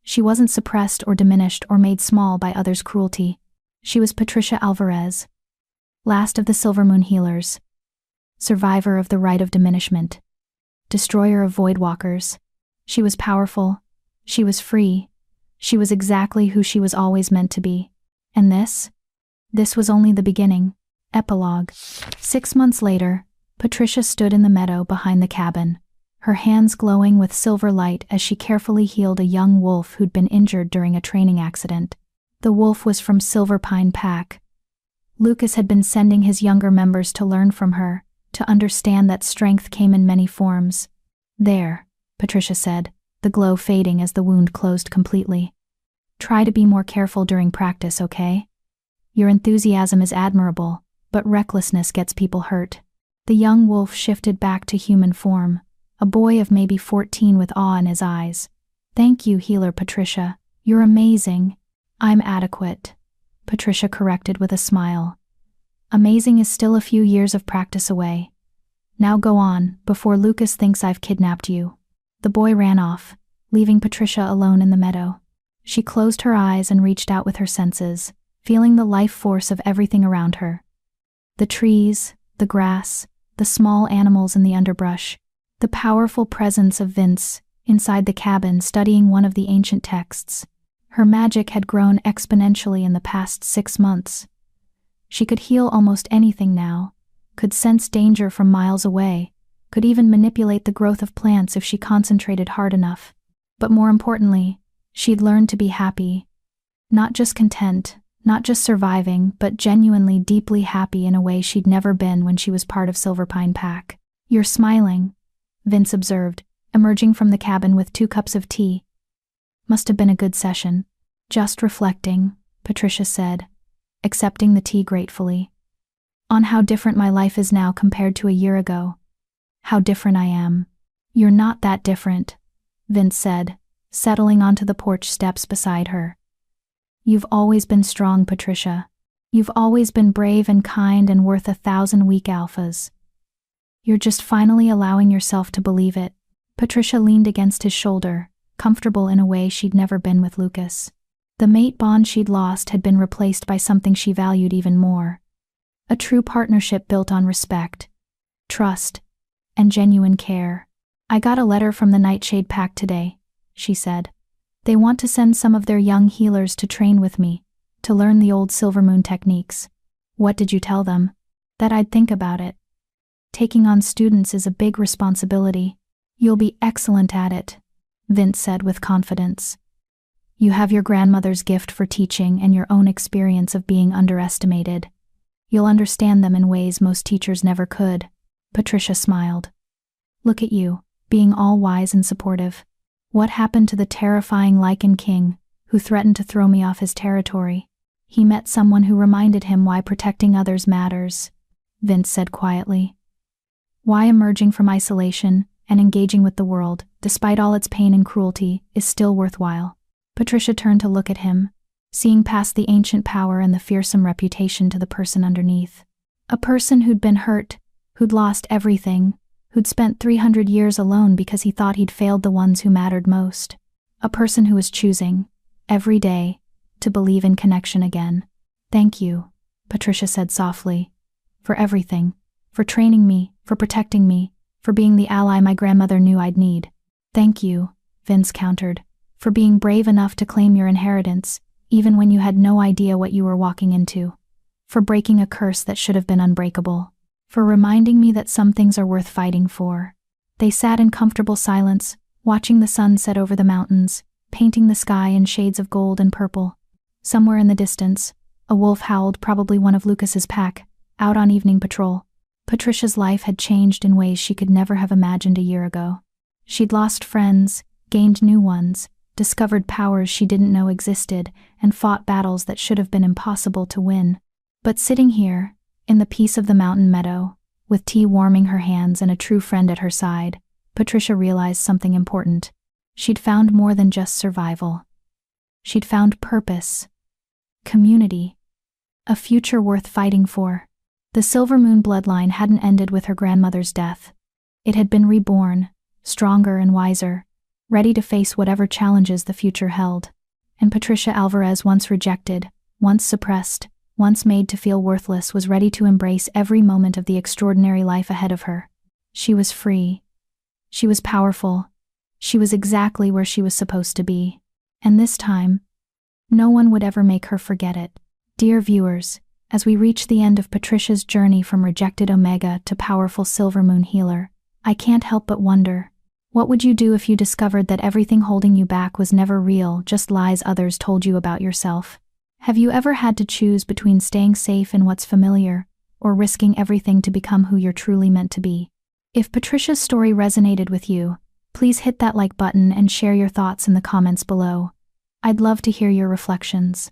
A: She wasn't suppressed or diminished or made small by others' cruelty. She was Patricia Alvarez, last of the Silver Moon Healers, survivor of the Rite of Diminishment, destroyer of Voidwalkers. She was powerful. She was free. She was exactly who she was always meant to be. And this was only the beginning. Epilogue. 6 months later, Patricia stood in the meadow behind the cabin, her hands glowing with silver light as she carefully healed a young wolf who'd been injured during a training accident. The wolf was from Silver Pine Pack. Lucas had been sending his younger members to learn from her, to understand that strength came in many forms. There, Patricia said, the glow fading as the wound closed completely. Try to be more careful during practice, okay? Your enthusiasm is admirable, but recklessness gets people hurt. The young wolf shifted back to human form, a boy of maybe 14 with awe in his eyes. Thank you, healer Patricia. You're amazing. I'm adequate, Patricia corrected with a smile. Amazing is still a few years of practice away. Now go on, before Lucas thinks I've kidnapped you. The boy ran off, leaving Patricia alone in the meadow. She closed her eyes and reached out with her senses, feeling the life force of everything around her. The trees, the grass, the small animals in the underbrush, the powerful presence of Vince inside the cabin studying one of the ancient texts. Her magic had grown exponentially in the past 6 months. She could heal almost anything now, could sense danger from miles away, could even manipulate the growth of plants if she concentrated hard enough. But more importantly, she'd learned to be happy. Not just content, not just surviving, but genuinely deeply happy in a way she'd never been when she was part of Silverpine Pack. You're smiling, Vince observed, emerging from the cabin with 2 cups of tea. Must have been a good session. Just reflecting, Patricia said, accepting the tea gratefully. On how different my life is now compared to a year ago. How different I am. You're not that different, Vince said, settling onto the porch steps beside her. You've always been strong, Patricia. You've always been brave and kind and worth 1,000 weak alphas. You're just finally allowing yourself to believe it. Patricia leaned against his shoulder, comfortable in a way she'd never been with Lucas. The mate bond she'd lost had been replaced by something she valued even more. A true partnership built on respect, trust, and genuine care. I got a letter from the Nightshade Pack today, she said. They want to send some of their young healers to train with me, to learn the old Silvermoon techniques. What did you tell them? That I'd think about it. Taking on students is a big responsibility. You'll be excellent at it, Vince said with confidence. You have your grandmother's gift for teaching and your own experience of being underestimated. You'll understand them in ways most teachers never could. Patricia smiled. Look at you, being all wise and supportive. What happened to the terrifying Lycan king, who threatened to throw me off his territory? He met someone who reminded him why protecting others matters, Vince said quietly. Why emerging from isolation and engaging with the world, despite all its pain and cruelty, is still worthwhile. Patricia turned to look at him, seeing past the ancient power and the fearsome reputation to the person underneath. A person who'd been hurt, who'd lost everything, who'd spent 300 years alone because he thought he'd failed the ones who mattered most. A person who was choosing, every day, to believe in connection again. Thank you, Patricia said softly, for everything, for training me, for protecting me, for being the ally my grandmother knew I'd need. Thank you, Vince countered, for being brave enough to claim your inheritance, even when you had no idea what you were walking into. For breaking a curse that should have been unbreakable. For reminding me that some things are worth fighting for. They sat in comfortable silence, watching the sun set over the mountains, painting the sky in shades of gold and purple. Somewhere in the distance, a wolf howled, probably one of Lucas's pack, out on evening patrol. Patricia's life had changed in ways she could never have imagined a year ago. She'd lost friends, gained new ones, discovered powers she didn't know existed, and fought battles that should have been impossible to win. But sitting here, in the peace of the mountain meadow, with tea warming her hands and a true friend at her side, Patricia realized something important. She'd found more than just survival. She'd found purpose, community, a future worth fighting for. The Silver Moon bloodline hadn't ended with her grandmother's death. It had been reborn, stronger and wiser, ready to face whatever challenges the future held. And Patricia Alvarez, once rejected, once suppressed, once made to feel worthless, was ready to embrace every moment of the extraordinary life ahead of her. She was free. She was powerful. She was exactly where she was supposed to be. And this time, no one would ever make her forget it. Dear viewers, as we reach the end of Patricia's journey from rejected Omega to powerful Silver Moon healer, I can't help but wonder, what would you do if you discovered that everything holding you back was never real, just lies others told you about yourself? Have you ever had to choose between staying safe in what's familiar, or risking everything to become who you're truly meant to be? If Patricia's story resonated with you, please hit that like button and share your thoughts in the comments below. I'd love to hear your reflections.